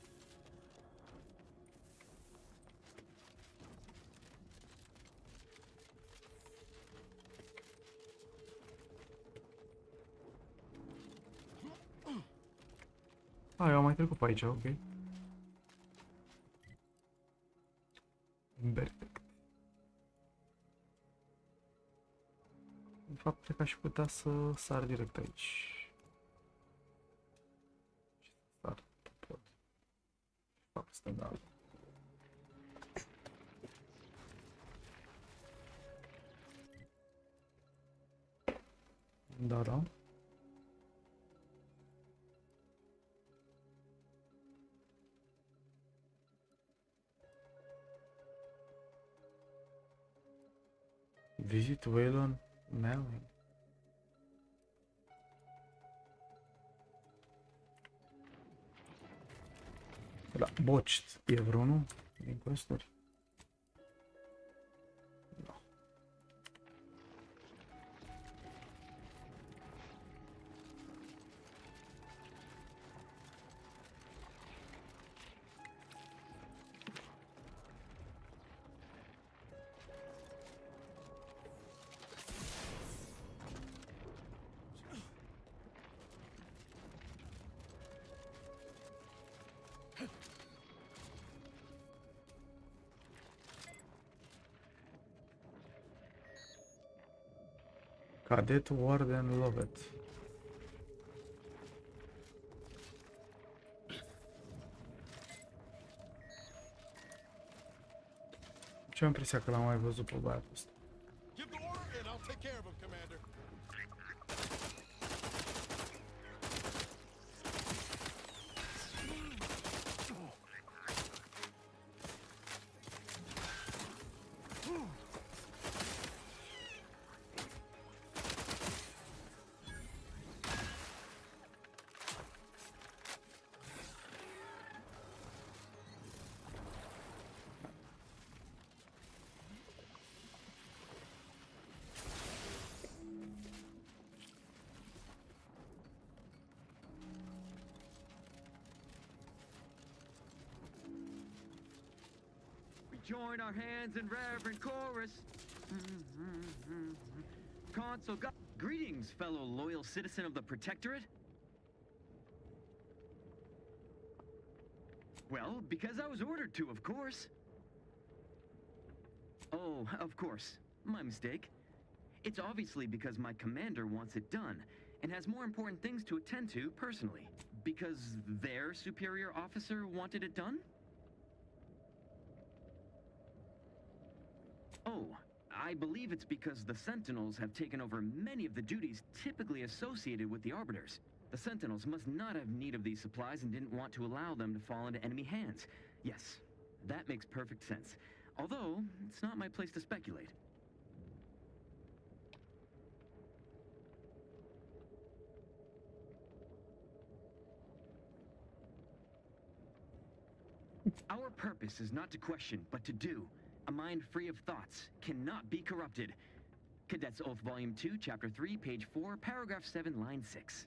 Eu am mai trecut pe aici, ok. Perfect. De fapt, cred că aș putea să sar direct aici. Sar, pot. Fac standard. Da. Visit Wayland Mailing. Da, botched e vreunul din questuri? Da. Cadet Warden Lovet. Ce am impresia că l-am mai văzut pe băiatul ăsta. Give the order and I'll take care of him, Commander. Join our hands in reverent chorus. Consul God. Greetings, fellow loyal citizen of the Protectorate. Well, because I was ordered to, of course. Oh, of course. My mistake. It's obviously because my commander wants it done, and has more important things to attend to personally. Because their superior officer wanted it done? Oh, I believe it's because the Sentinels have taken over many of the duties typically associated with the Arbiters. The Sentinels must not have need of these supplies and didn't want to allow them to fall into enemy hands. Yes, that makes perfect sense. Although, it's not my place to speculate. Our purpose is not to question, but to do. A mind free of thoughts cannot be corrupted. Cadets Oath Volume 2, Chapter 3, Page 4, Paragraph 7, Line 6.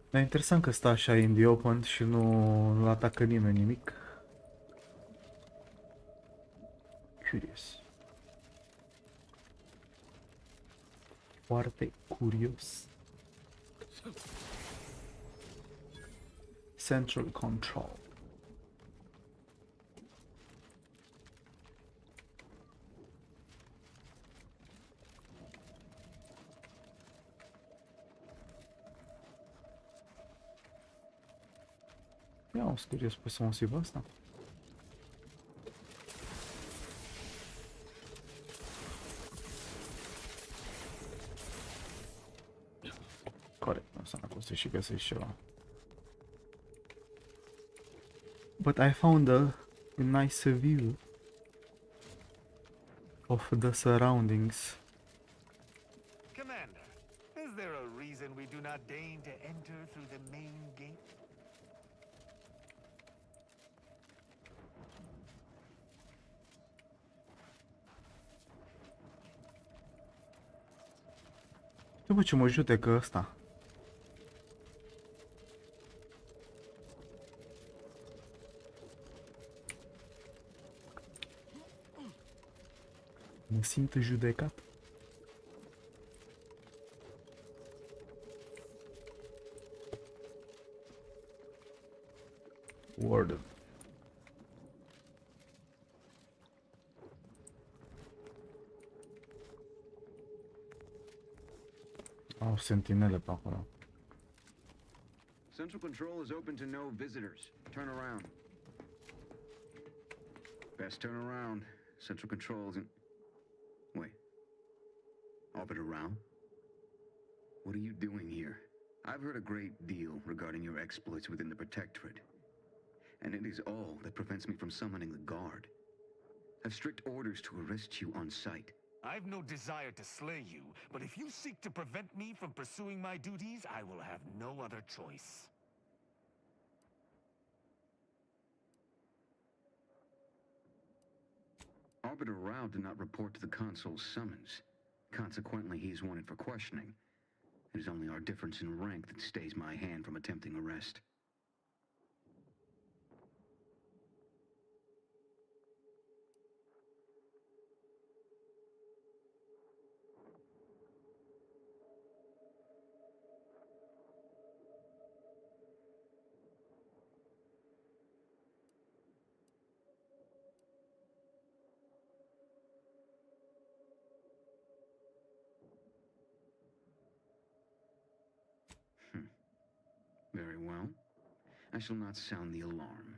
Dar e interesant că stă așa in the open și nu atacă nimeni nimic. Curious. Foarte curios. Central control. Ia o curios pe să mă simt asta. Corect, asta n-a fost și găsești ceva. But I found a nice view of the surroundings. Commander, is there a reason we do not deign to enter through the main gate? După ce mă judecă ăsta. Mă simt judecat. Warden. Au sentinele pe acolo. Central Control is open to no visitors. Turn around. Best turn around. Central Control isn't... Wait. Orbit around? What are you doing here? I've heard a great deal regarding your exploits within the Protectorate. And it is all that prevents me from summoning the Guard. I've strict orders to arrest you on sight. I've no desire to slay you, but if you seek to prevent me from pursuing my duties, I will have no other choice. Arbiter Rao did not report to the Consul's summons. Consequently, he is wanted for questioning. It is only our difference in rank that stays my hand from attempting arrest. Very well. I shall not sound the alarm.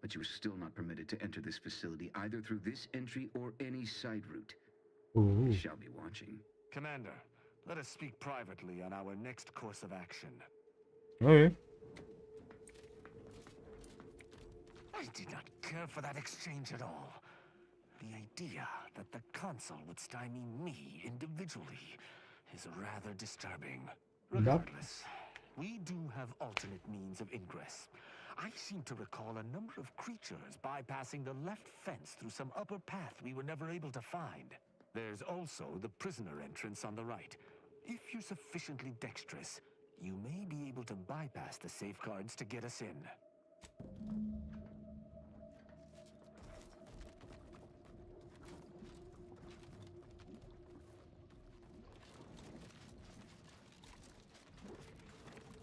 But you are still not permitted to enter this facility either through this entry or any side route. Ooh. I shall be watching. Commander, let us speak privately on our next course of action. Okay. I did not care for that exchange at all. The idea that the Consul would stymie me individually is rather disturbing. Regardless, we do have alternate means of ingress. I seem to recall a number of creatures bypassing the left fence through some upper path we were never able to find. There's also the prisoner entrance on the right. If you're sufficiently dexterous, you may be able to bypass the safeguards to get us in.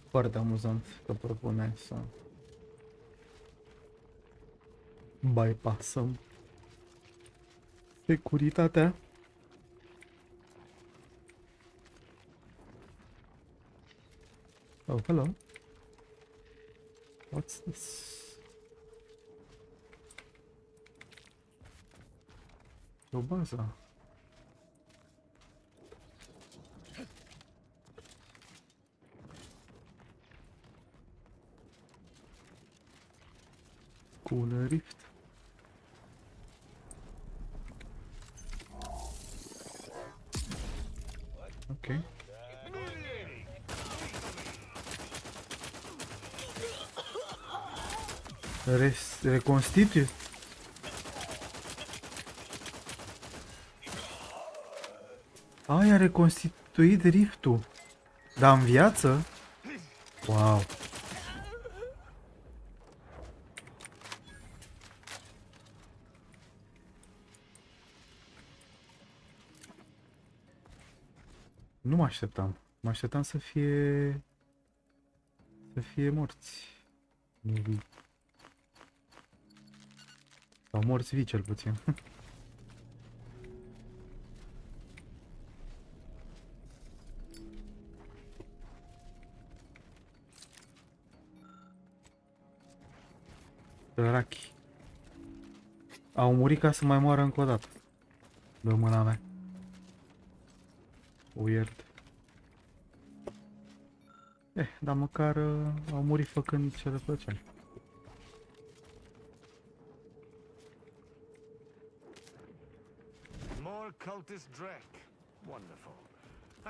Foarte amuzant că propune să bypassăm securitatea. Oh, hello. What's this? O bază. Cu un rift. Ok. Reconstituie. Ai, a reconstituit riftul. Dar în viață? Wow. Nu mă așteptam. Mă așteptam să fie morți. Nu vii. Sau morți vii cel puțin. Sărachi. Au murit ca să mai moară încă o dată. Dă mâna mea. Weird. Dar măcar au murit făcând ce le plăcea. More cultist dreck. Wonderful.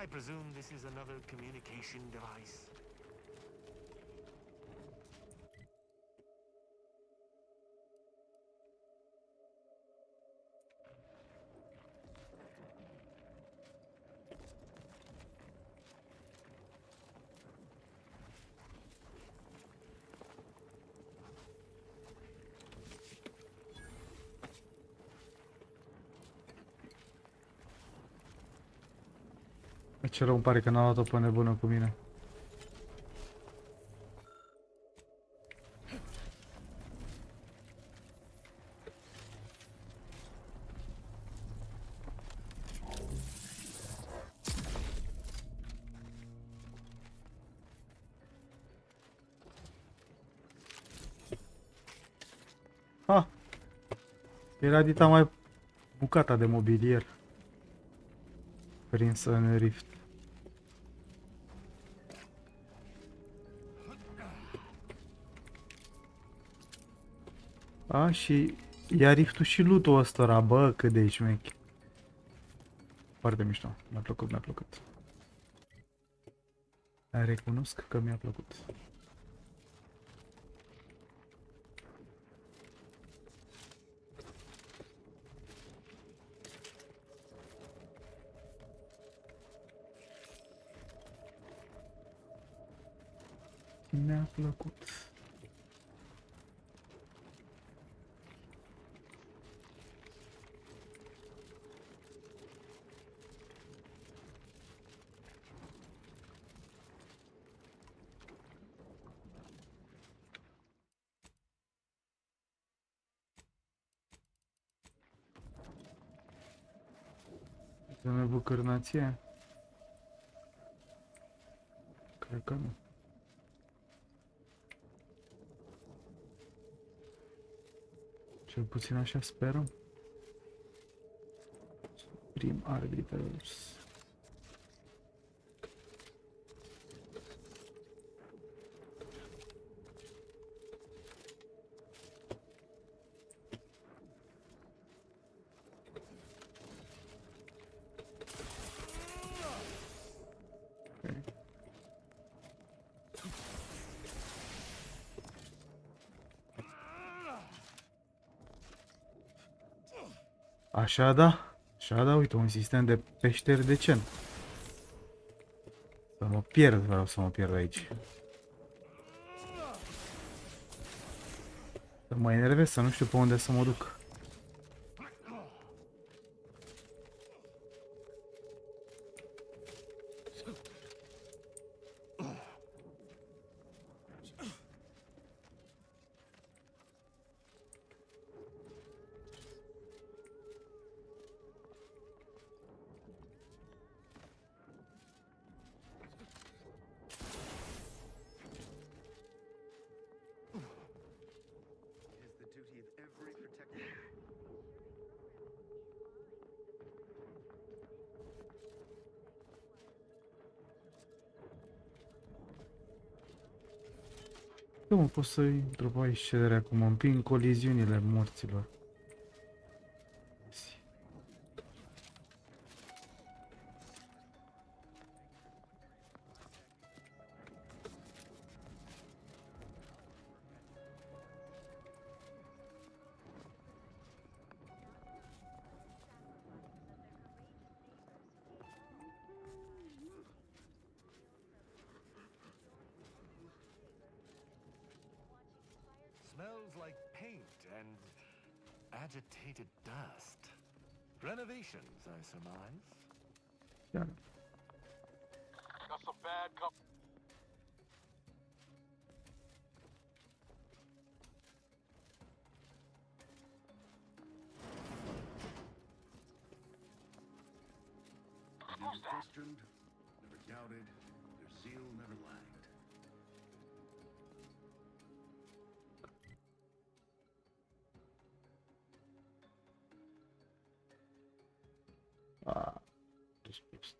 I presume this is another communication device. Ce rău îmi pare că n-a luat-o pe nebună cu mine. Ah! Era dita mai bucata de mobilier prinsă în rift. A, și ia riftul și loot-ul ăstora, bă, cât de șmech. Foarte mișto, mi-a plăcut, mi-a plăcut. Recunosc că mi-a plăcut. Mi-a plăcut. Să ne bucărnație? Cred că nu. Cel puțin așa sperăm. Prim arbiters. Așa da, așa da, uite, un sistem de peșteri decent. Să mă pierd, vreau să mă pierd aici. Mă enervez să nu știu pe unde să mă duc. Eu mă pot să intru pe aici cedere acum, împing coliziunile morților. Smells like paint and agitated dust. Renovations, I surmise. Yeah. Got some bad company. Never questioned, never doubted, their zeal never lagged. Ah, despist.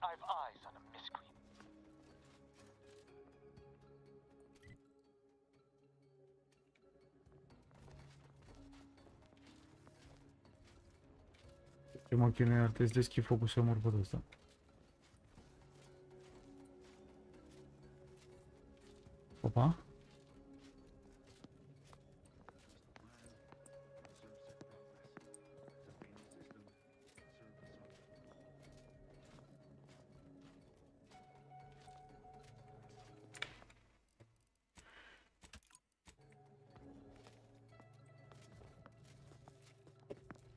I've eyes on a miscreant. Ce mă chinuie, ar trebui să deschid focul să mor pe ăsta. Opa.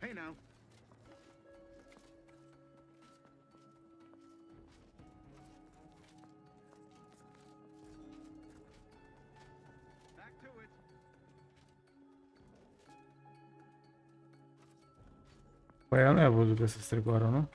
Hey now. Back to it. Păi ea nu a văzut că se strecoară, nu?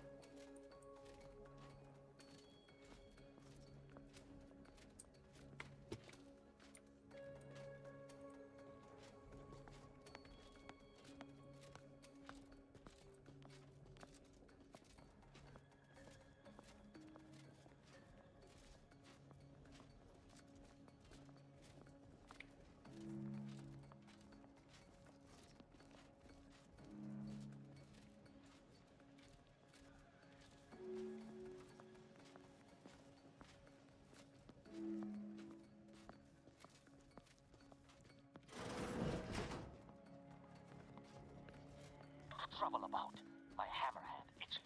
Trouble about. My hammerhand itches.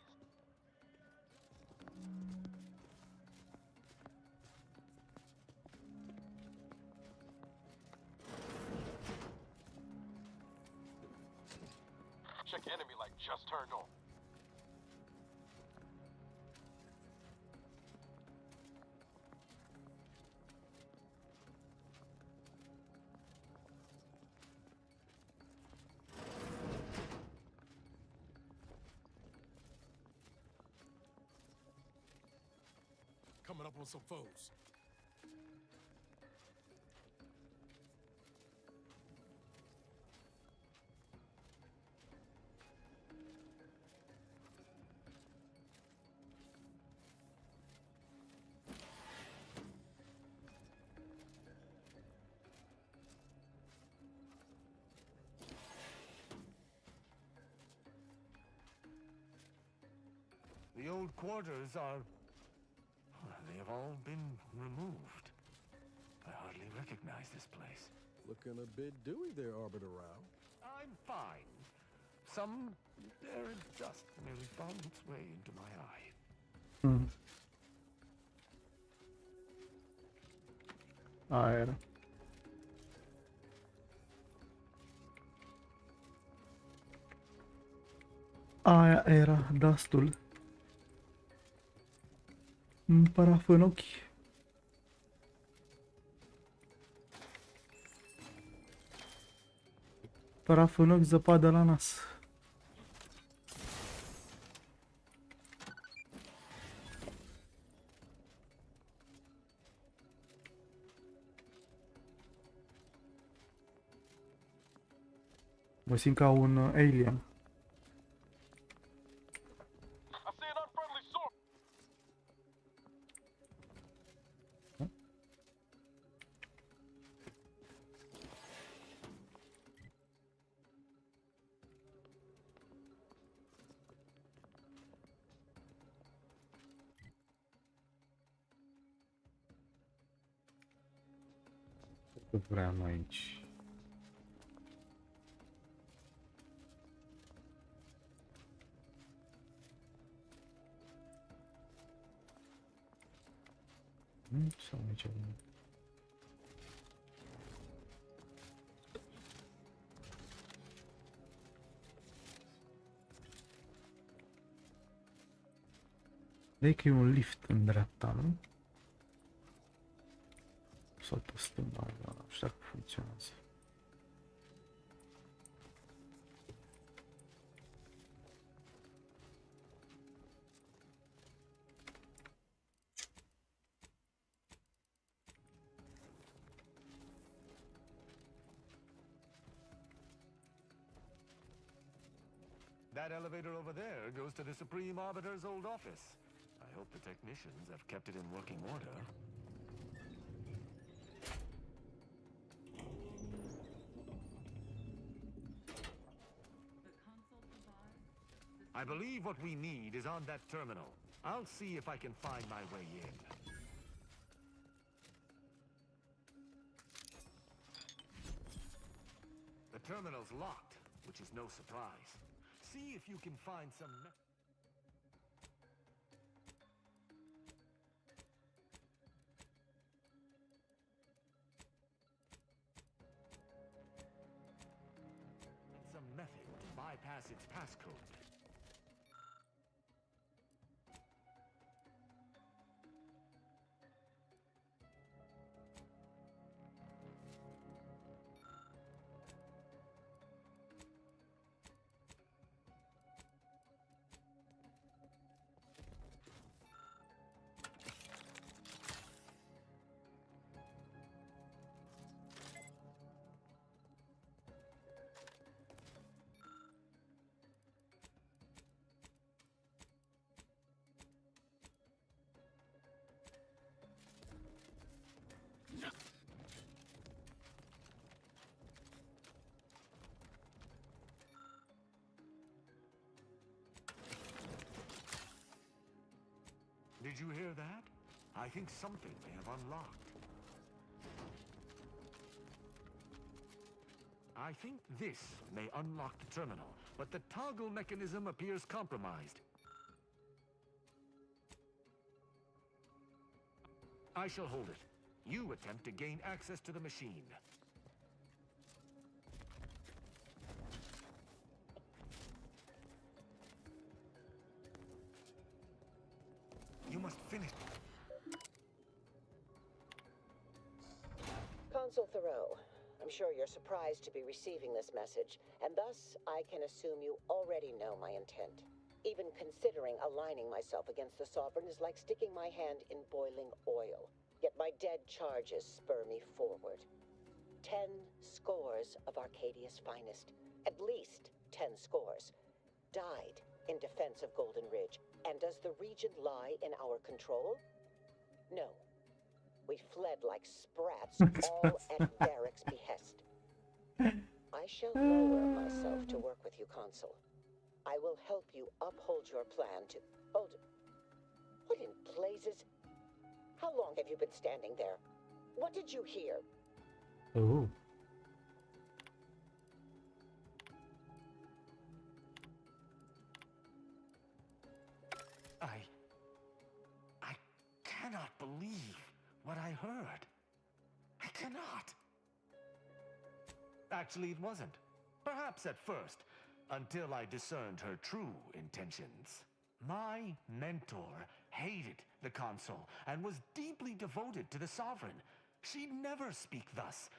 Check enemy light just turned on. Coming up on some foes. The old quarters are... They have all been removed. I hardly recognize this place. Looking a bit dewy there, Arbiter Rao. I'm fine. Some errant dust merely found its way into my eye. Aer. Aia era dustul. Paraf în ochi. Paraf în ochi, zăpadă la nas. Mă simt ca un alien. Cât vreau aici. Sau aici. Deci că e un lift în dreapta, nu? Sau pe stânga, dar nu știu dacă funcționează. That elevator over there goes to the Supreme Arbiter's old office. I hope the technicians have kept it in working order. I believe what we need is on that terminal. I'll see if I can find my way in. The terminal's locked, which is no surprise. See if you can find some... some method to bypass its passcode. Did you hear that? I think something may have unlocked. I think this may unlock the terminal, but the toggle mechanism appears compromised. I shall hold it. You attempt to gain access to the machine. You must finish. Consul Thoreau, I'm sure you're surprised to be receiving this message, and thus I can assume you already know my intent. Even considering aligning myself against the Sovereign is like sticking my hand in boiling oil. Yet my dead charges spur me forward. 10 scores of Arcadia's finest, at least 10 scores, died in defense of Golden Ridge. And does the region lie in our control? No. We fled like sprats, all at Varric's behest. I shall lower myself to work with you, Consul. I will help you uphold your plan to... Hold... What in blazes? How long have you been standing there? What did you hear? Oh. I cannot believe what I heard. I cannot. Actually, it wasn't. Perhaps at first, until I discerned her true intentions. My mentor hated the consul and was deeply devoted to the sovereign. She'd never speak thus,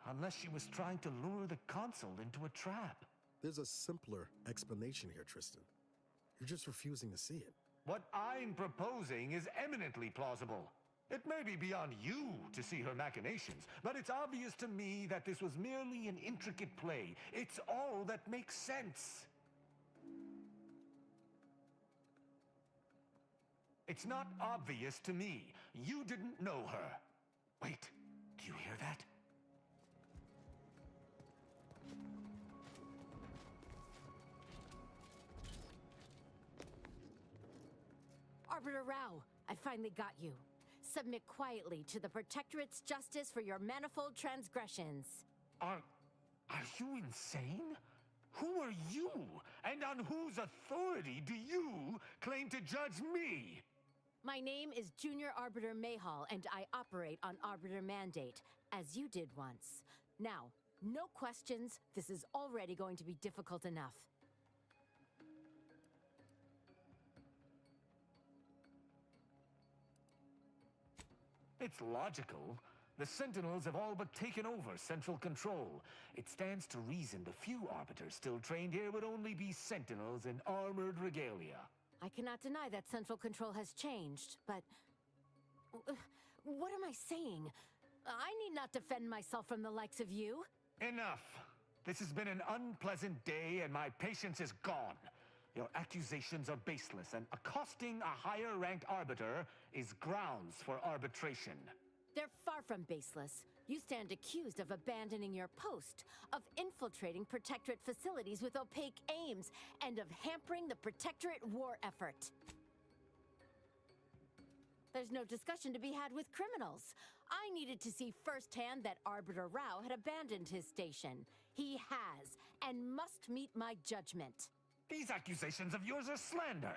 unless she was trying to lure the consul into a trap. There's a simpler explanation here, Tristan. You're just refusing to see it. What I'm proposing is eminently plausible. It may be beyond you to see her machinations, but it's obvious to me that this was merely an intricate play. It's all that makes sense. It's not obvious to me. You didn't know her. Wait, do you hear that? Arbiter Rao, I finally got you. Submit quietly to the Protectorate's justice for your manifold transgressions. Are you insane? Who are you? And on whose authority do you claim to judge me? My name is Junior Arbiter Mayhall, and I operate on Arbiter Mandate, as you did once. Now, no questions. This is already going to be difficult enough. It's logical. The Sentinels have all but taken over central control. It stands to reason the few Arbiters still trained here would only be Sentinels in armored regalia. I cannot deny that central control has changed, but... what am I saying? I need not defend myself from the likes of you. Enough! This has been an unpleasant day and my patience is gone. Your accusations are baseless, and accosting a higher-ranked Arbiter is grounds for arbitration. They're far from baseless. You stand accused of abandoning your post, of infiltrating Protectorate facilities with opaque aims, and of hampering the Protectorate war effort. There's no discussion to be had with criminals. I needed to see firsthand that Arbiter Rao had abandoned his station. He has, and must meet my judgment. These accusations of yours are slander.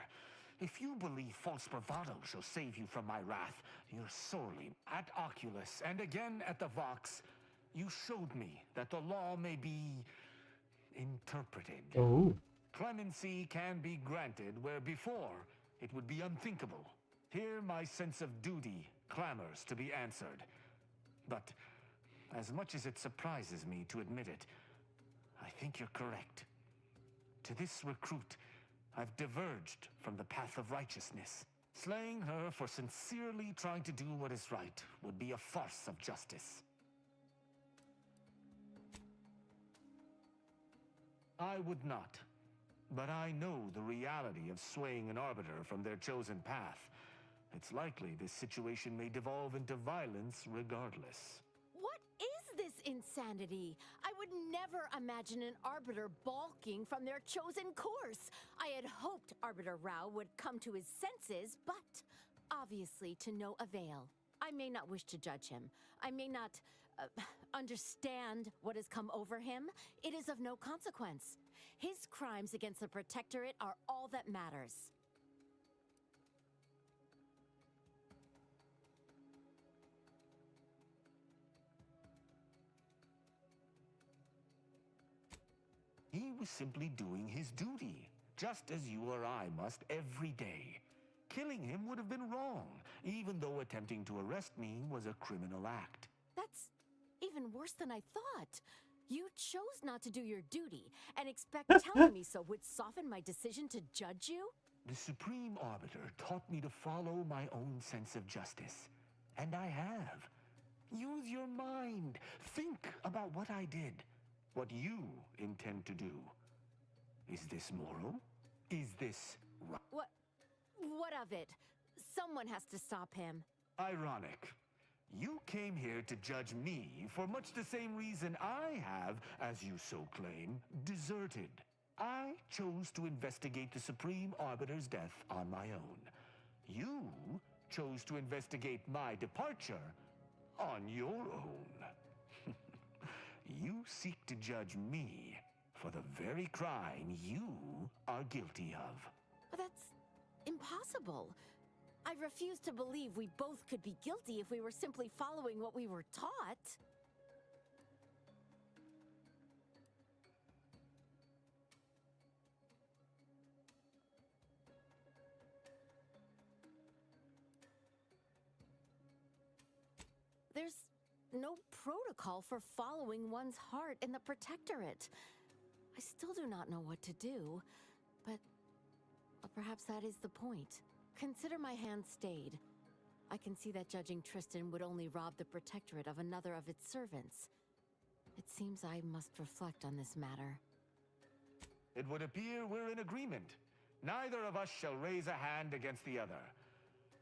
If you believe false bravado shall save you from my wrath, you're sorely at Oculus and again at the Vox. You showed me that the law may be interpreted. Oh. Clemency can be granted where before it would be unthinkable. Here my sense of duty clamors to be answered. But as much as it surprises me to admit it, I think you're correct. To this recruit, I've diverged from the path of righteousness. Slaying her for sincerely trying to do what is right would be a farce of justice. I would not, but I know the reality of swaying an Arbiter from their chosen path. It's likely this situation may devolve into violence regardless. What is this insanity? I would never imagine an Arbiter balking from their chosen course. I had hoped Arbiter Rao would come to his senses, but obviously to no avail. I may not wish to judge him. I may not understand what has come over him. It is of no consequence. His crimes against the Protectorate are all that matters. He was simply doing his duty, just as you or I must every day. Killing him would have been wrong, even though attempting to arrest me was a criminal act. That's even worse than I thought. You chose not to do your duty, and expect telling me so would soften my decision to judge you? The Supreme Arbiter taught me to follow my own sense of justice, and I have. Use your mind. Think about what I did. What you intend to do. Is this moral? Is this right? What of it? Someone has to stop him. Ironic. You came here to judge me for much the same reason I have, as you so claim, deserted. I chose to investigate the Supreme Arbiter's death on my own. You chose to investigate my departure on your own. You seek to judge me for the very crime you are guilty of. But that's impossible. I refuse to believe we both could be guilty if we were simply following what we were taught. There's no protocol for following one's heart in the Protectorate. I still do not know what to do, but perhaps that is the point. Consider my hand stayed. I can see that judging Tristan would only rob the Protectorate of another of its servants. It seems I must reflect on this matter. It would appear we're in agreement. Neither of us shall raise a hand against the other.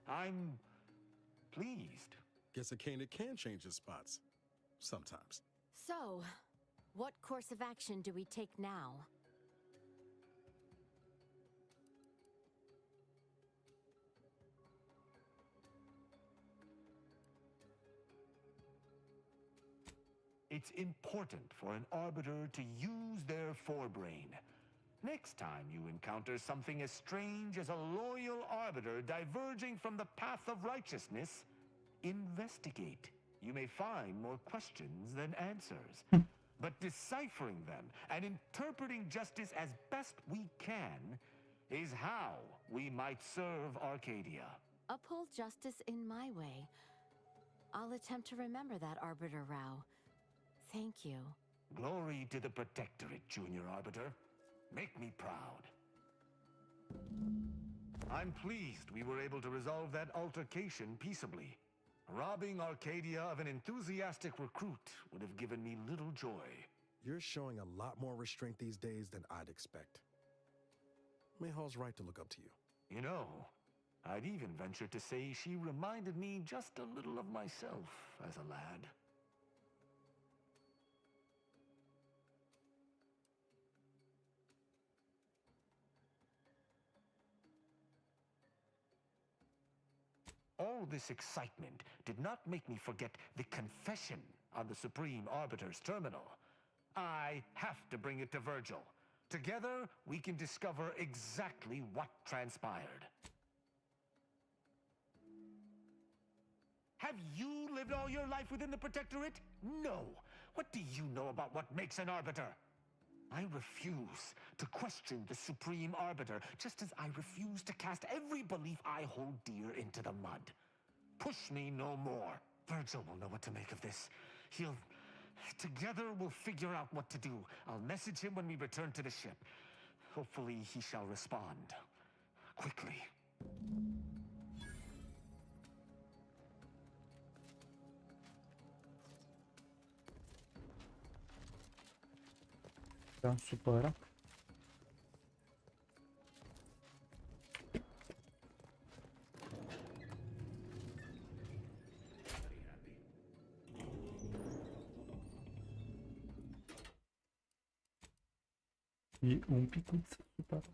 I'm pleased. Guess a cane can change his spots. Sometimes. So, what course of action do we take now? It's important for an arbiter to use their forebrain. Next time you encounter something as strange as a loyal arbiter diverging from the path of righteousness, investigate. You may find more questions than answers. But deciphering them and interpreting justice as best we can is how we might serve Arcadia. Uphold justice in my way. I'll attempt to remember that, Arbiter Rao. Thank you. Glory to the Protectorate, Junior Arbiter. Make me proud. I'm pleased we were able to resolve that altercation peaceably. Robbing Arcadia of an enthusiastic recruit would have given me little joy. You're showing a lot more restraint these days than I'd expect. Mayhall's right to look up to you. You know, I'd even venture to say she reminded me just a little of myself as a lad. All this excitement did not make me forget the confession on the Supreme Arbiter's terminal. I have to bring it to Virgil. Together, we can discover exactly what transpired. Have you lived all your life within the Protectorate? No. What do you know about what makes an arbiter? I refuse to question the Supreme Arbiter, just as I refuse to cast every belief I hold dear into the mud. Push me no more. Virgil will know what to make of this. Together we'll figure out what to do. I'll message him when we return to the ship. Hopefully he shall respond quickly. Te-am supărat. E un picuț supărat.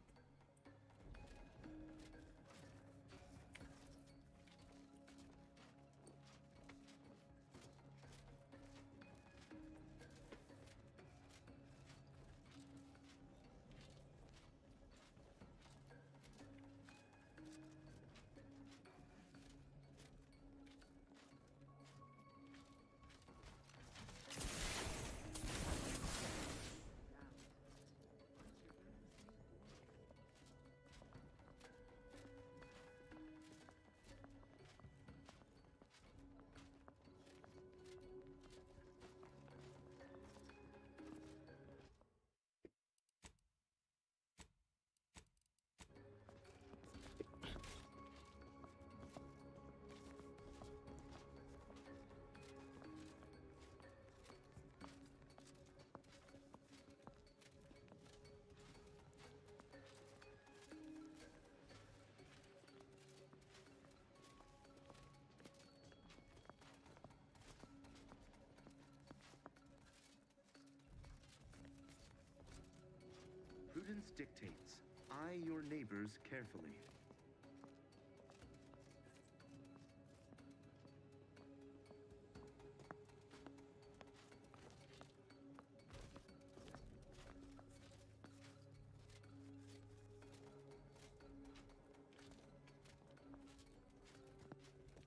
Prudence dictates, eye your neighbors carefully.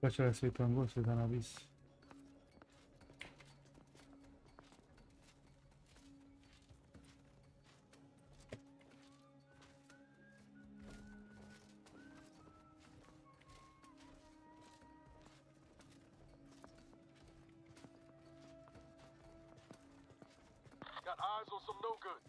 După aceea se uită în gol, se uită în abis. Got eyes on some no good.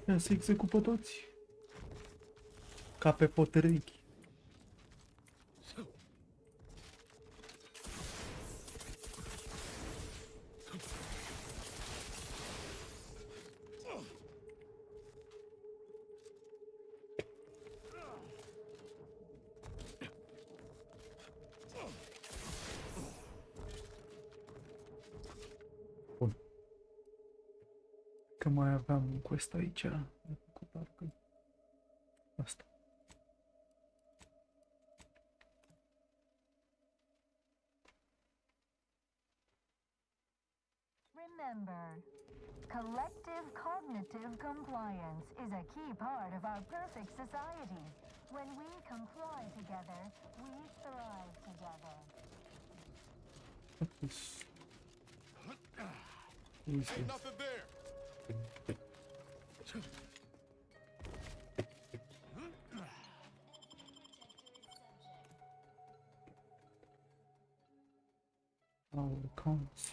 Ia să execut pe toți. Ca pe potârnichi. Bun. Că mai aveam un quest aici. Cu parcă asta. Remember, collective cognitive compliance is a key part of our perfect society. When we comply together, we thrive together. Ain't nothing there. Our accounts.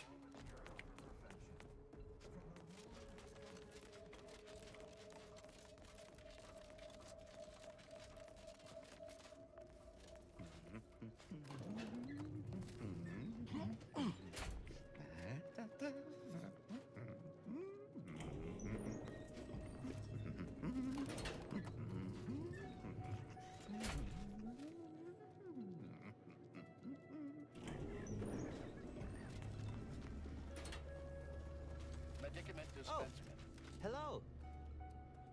Medicament Oh, dispensement. hello.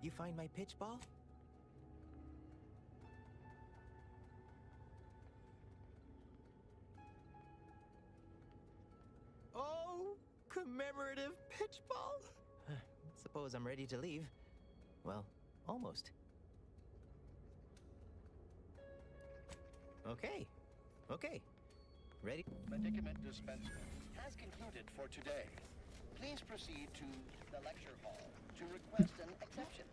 You find my pitch ball? Oh, commemorative pitch ball? Suppose I'm ready to leave. Well, almost. Okay. Okay. Ready? Medicament dispensement has concluded for today. Please proceed to the lecture hall to request an exception.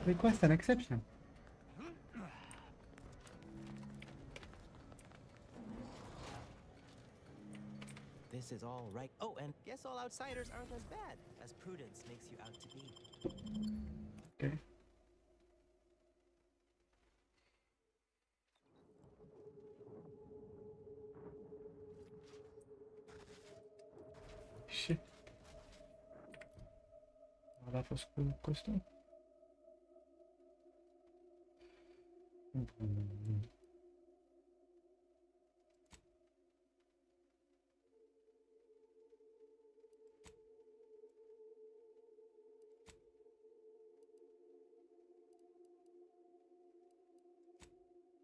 Request an exception. This is all right. Oh, and guess all outsiders aren't as bad as Prudence makes you out to be. Okay. Shit. Ăla a fost cu costum.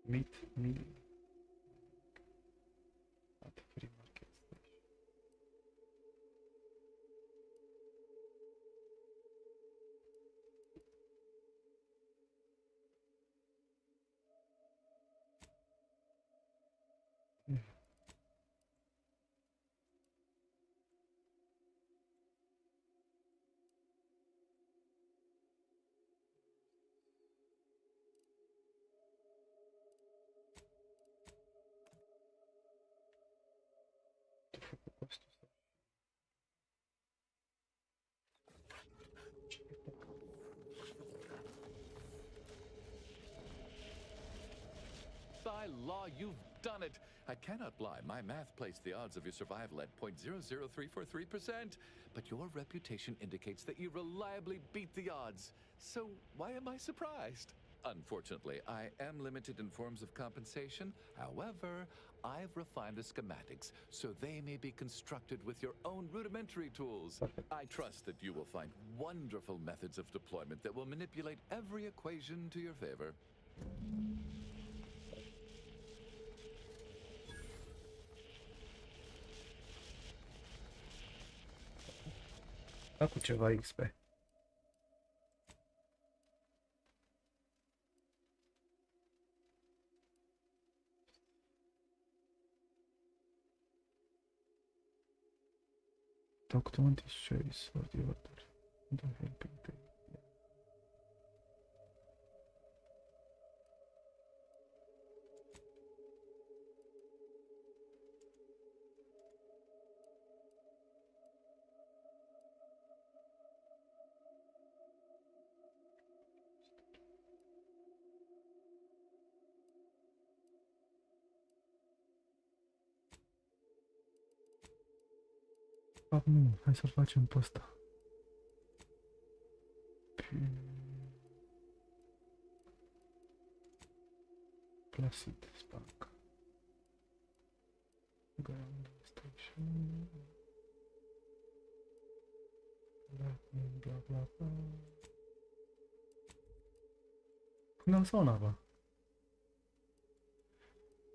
Meet me at free market station. by law, you've done it. I cannot lie. My math placed the odds of your survival at 0.00343%. But your reputation indicates that you reliably beat the odds. So why am I surprised? Unfortunately, I am limited in forms of compensation. However, I've refined the schematics so they may be constructed with your own rudimentary tools. I trust that you will find wonderful methods of deployment that will manipulate every equation to your favor. Da cu ceva XP. Document is choice of the order. The helping thing. Nu, hai să facem pe ăsta. Placid Spark. Ground Station. Lightning, bla bla bla. Până sau nava?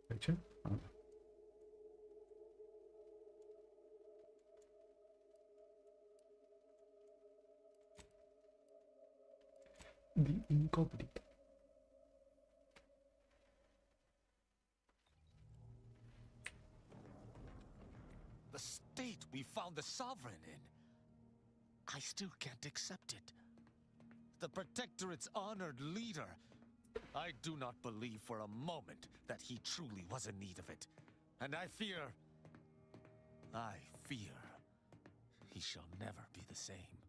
Aici? Ah. The Incognito. The state we found the sovereign in. I still can't accept it. The Protectorate's honored leader. I do not believe for a moment that he truly was in need of it. And I fear he shall never be the same.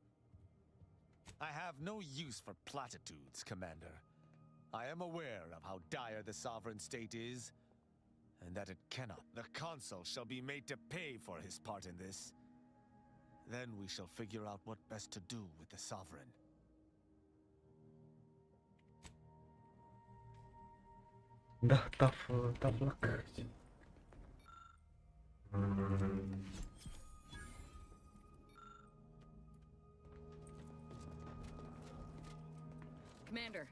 I have no use for platitudes, Commander. I am aware of how dire the sovereign state is, and that it cannot. The Consul shall be made to pay for his part in this. Then we shall figure out what best to do with the sovereign. Da, tough luck. Commander,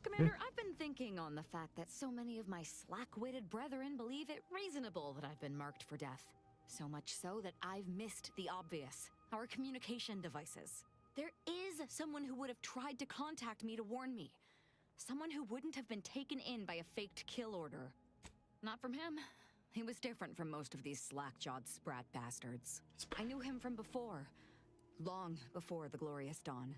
Commander, I've been thinking on the fact that so many of my slack-witted brethren believe it reasonable that I've been marked for death. So much so that I've missed the obvious, our communication devices. There is someone who would have tried to contact me to warn me. Someone who wouldn't have been taken in by a faked kill order. Not from him. He was different from most of these slack-jawed sprat bastards. I knew him from before. Long before the glorious dawn.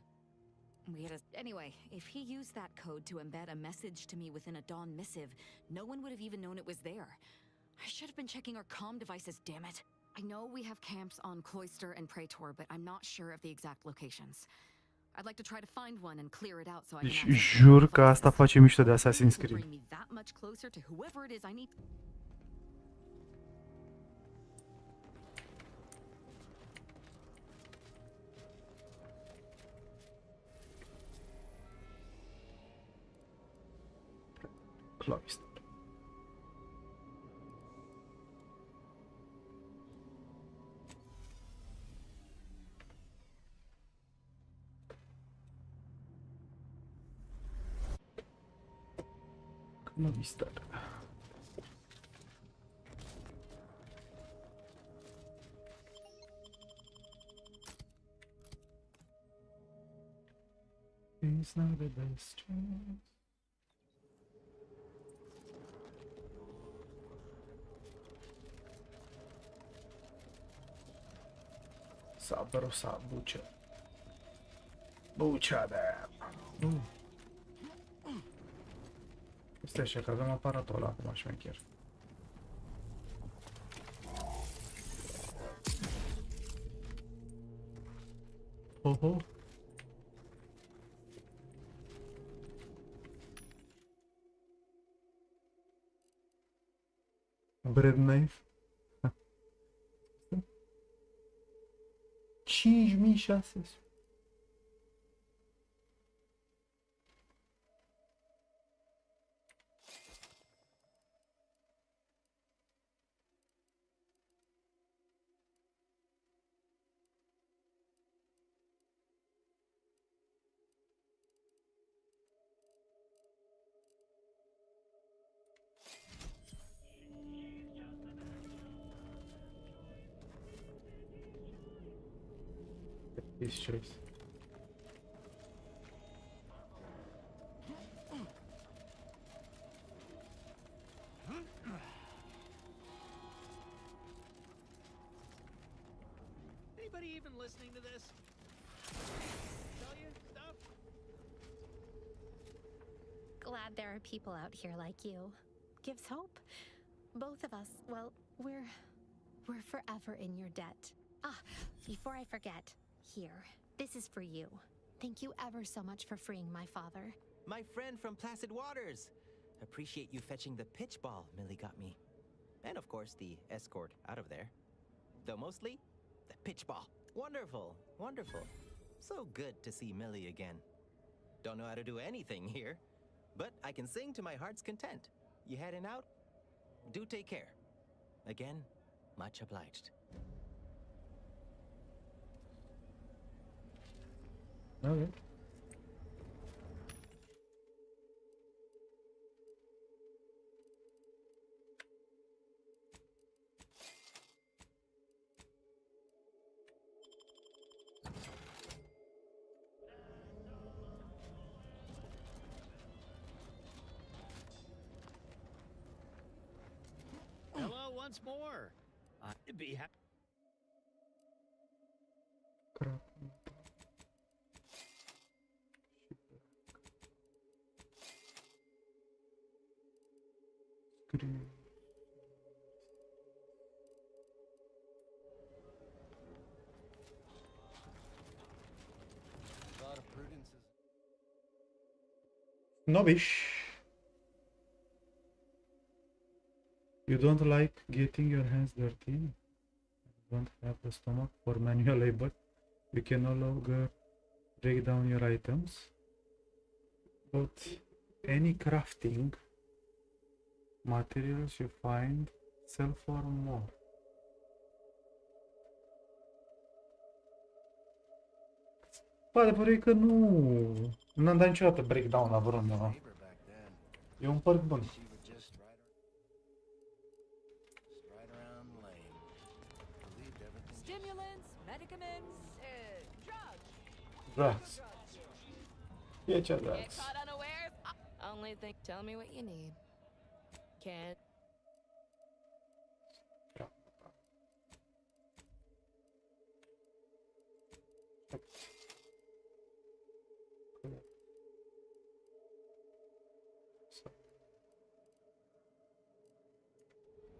Anyway, if he used that code to embed a message to me within a Dawn missive, no one would have even known it was there. I should have been checking our comm devices, damn it. I know we have camps on Cloister and Praetor, but I'm not sure of the exact locations. I'd like to try to find one and clear it out so I can Deci jur că asta face mișto de Assassin's Creed. bring me that much closer to whoever it is I need. Cloister. Cloister. It's not the best chance. Sabrosa bucea. Bucea de aia. Stai așa că avem aparatul ăla acum șmecher. Oho. Bread knife. 5600. His choice. Anybody even listening to this? Tell you stuff? Glad there are people out here like you. Gives hope. Both of us, well, we're forever in your debt. Ah, before I forget, here, this is for you. Thank you ever so much for freeing my father. My friend from Placid Waters. Appreciate you fetching the pitch ball Millie got me. And of course, the escort out of there. Though mostly, the pitch ball. Wonderful, wonderful. So good to see Millie again. Don't know how to do anything here, but I can sing to my heart's content. You heading out? Do take care. Again, much obliged. Okay. Hello once more. I'd be happy. A lot of prudence is... Snobbish. You don't like getting your hands dirty? You don't have the stomach for manual labor? You can no longer break down your items? But any crafting materials you find sell for more. Bă, adevărul e că n-am dat niciodată breakdown la vreun. E un părc bun. Stimulants, medicaments, drugs. Drugs. E ce Get drugs. caught unawares? Only thing. Tell me what you need. Can't.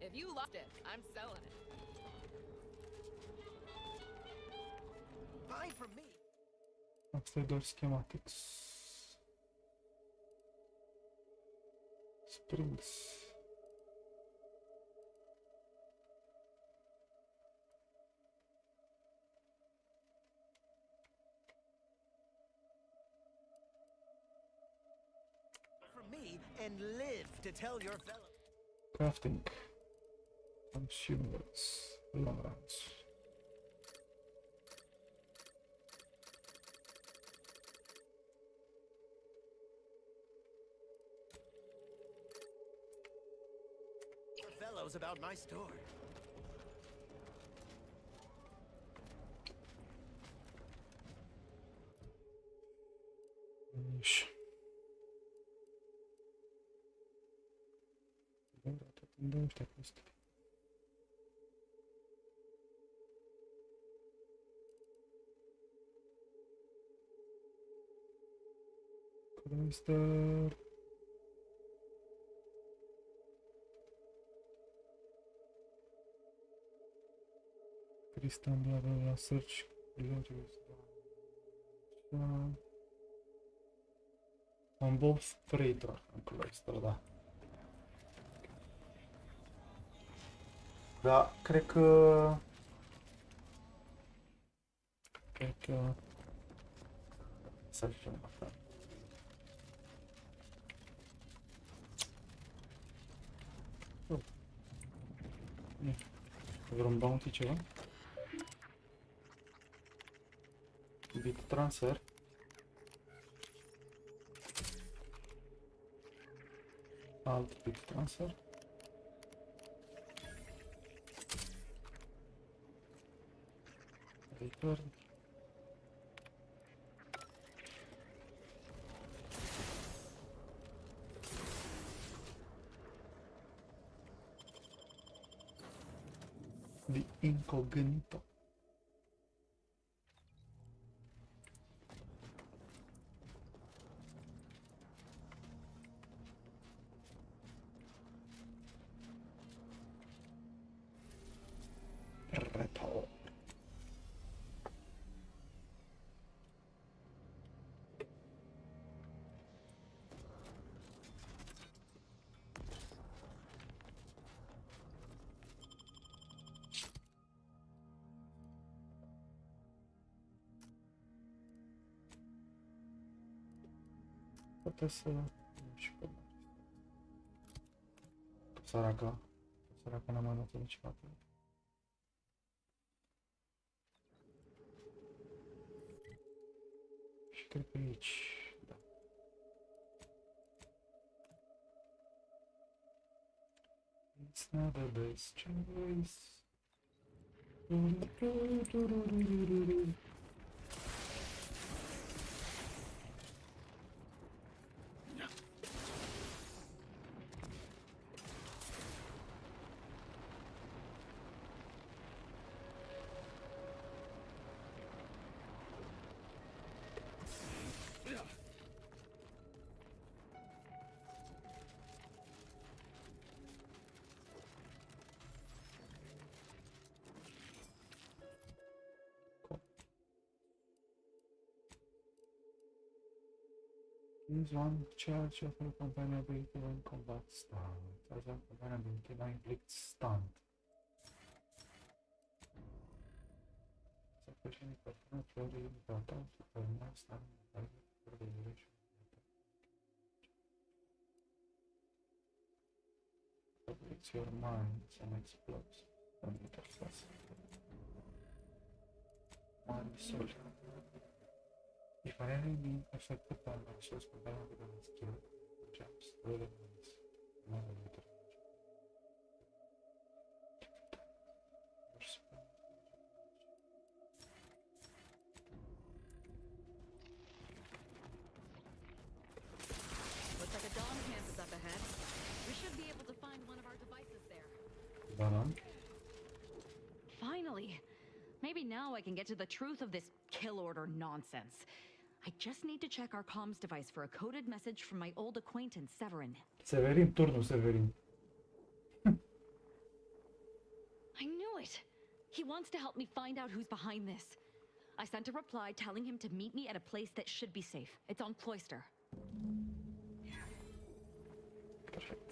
If you loved it, I'm selling it. Buy from me. Asta e doar schematics. Springs. From me and live to tell your fellow. Crafting. Consumers. Long runs. Fellows about my store. Nici. Unde ăștia chestii? Cluster. Crystal, bla bla bla, search, glorious. On both freighter and cluster, da. Da, cred că... Să facem asta. Vreun bounty ceva? Bit transfer. Alt bit transfer. Return. Di incognito. Reto. Poate să... Nu știu. Săraca. Săraca n-a mai luat niciodată. Și cred că aici... Da. It's not the best choice. Use one charge of your companion ability when combat stun. As a companion ability now inflicts stun. Sufficient performance flurry in battle to permanent stun for the duration. It's your mind and explodes. Don't interface. One soul. If an enemy affected by actions combined with an skill, jumps through the ones. Another meter. Looks like a dawn camp is up ahead. We should be able to find one of our devices there. Banan. Finally! Maybe now I can get to the truth of this kill order nonsense. I just need to check our comms device for a coded message from my old acquaintance, Severin. Severin, turnul Severin. I knew it! He wants to help me find out who's behind this. I sent a reply telling him to meet me at a place that should be safe. It's on Cloister. Perfect.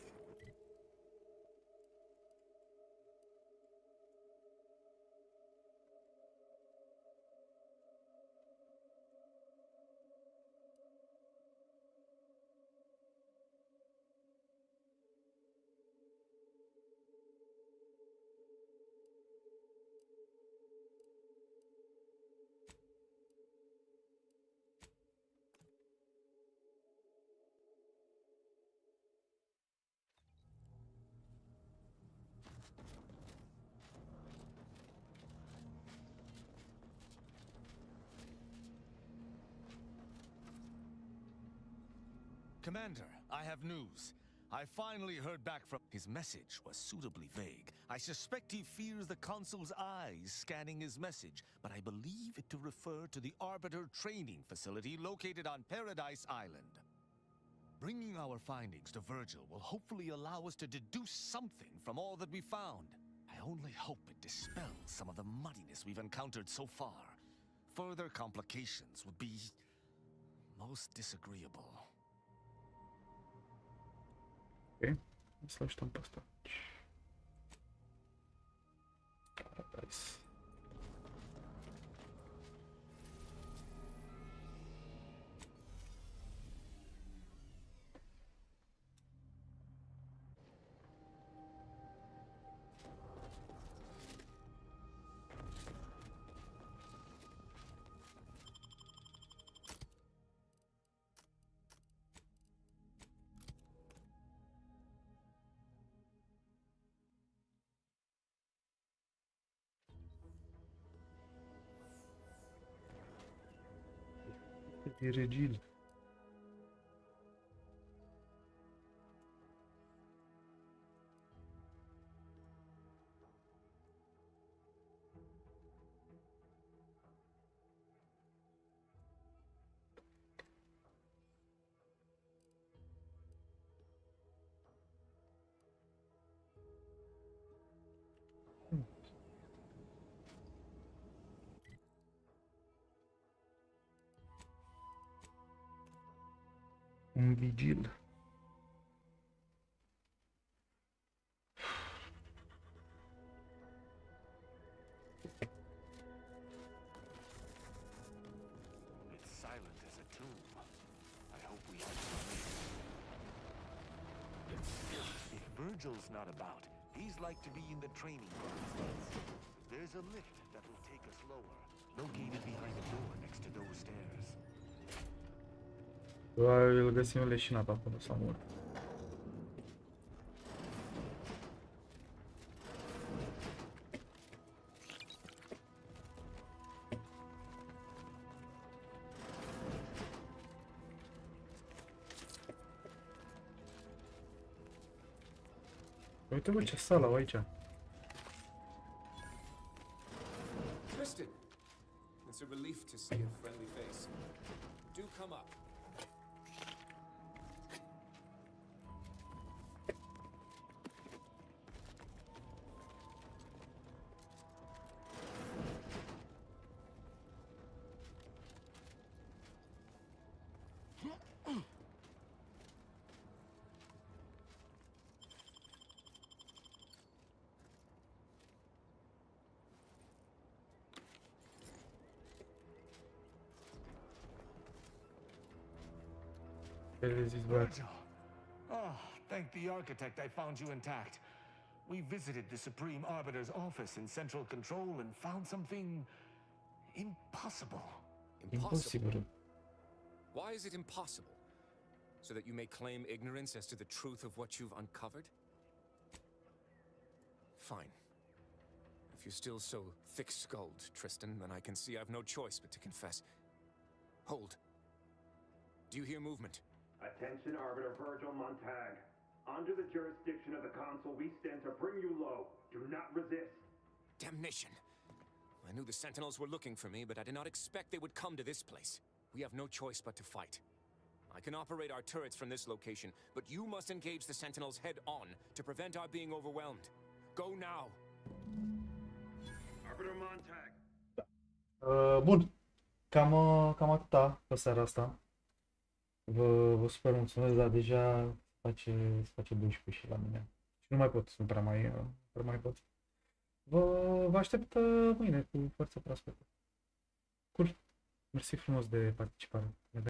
Commander, I have news. I finally heard back from... His message was suitably vague. I suspect he fears the Consul's eyes scanning his message, but I believe it to refer to the Arbiter training facility located on Paradise Island. Bringing our findings to Virgil will hopefully allow us to deduce something from all that we found. I only hope it dispels some of the muddiness we've encountered so far. Further complications would be most disagreeable. Ok, să-l așteptăm pe asta. E regil. Un vigil. It's silent as a tomb. I hope we have some. If Virgil's not about, he's like to be in the training grounds. There's a lift that will take us lower, located behind a door next to those stairs. Probabil găsim leșinat acolo sau mult. Uite bă, ce sală au aici. Tristan, it's a relief to see a friendly face. Do come up. Virgil. Oh, thank the architect I found you intact. We visited the Supreme Arbiter's office in Central Control and found something impossible. Impossible? Why is it impossible? So that you may claim ignorance as to the truth of what you've uncovered? Fine. If you're still so thick-skulled, Tristan, then I can see I've no choice but to confess. Hold. Do you hear movement? Attention, Arbiter Virgil Montag. Under the jurisdiction of the Council, we stand to bring you low. Do not resist. Damnation. I knew the Sentinels were looking for me, but I did not expect they would come to this place. We have no choice but to fight. I can operate our turrets from this location, but you must engage the Sentinels head-on to prevent our being overwhelmed. Go now. Arbiter Montag. Bun. Cam atâta pe seara asta. Vă super mulțumesc, dar deja se face 12 și la mine. Și nu mai pot, nu prea mai pot. Vă aștept mâine cu forță proaspătă. Cool. Mersi frumos de participare.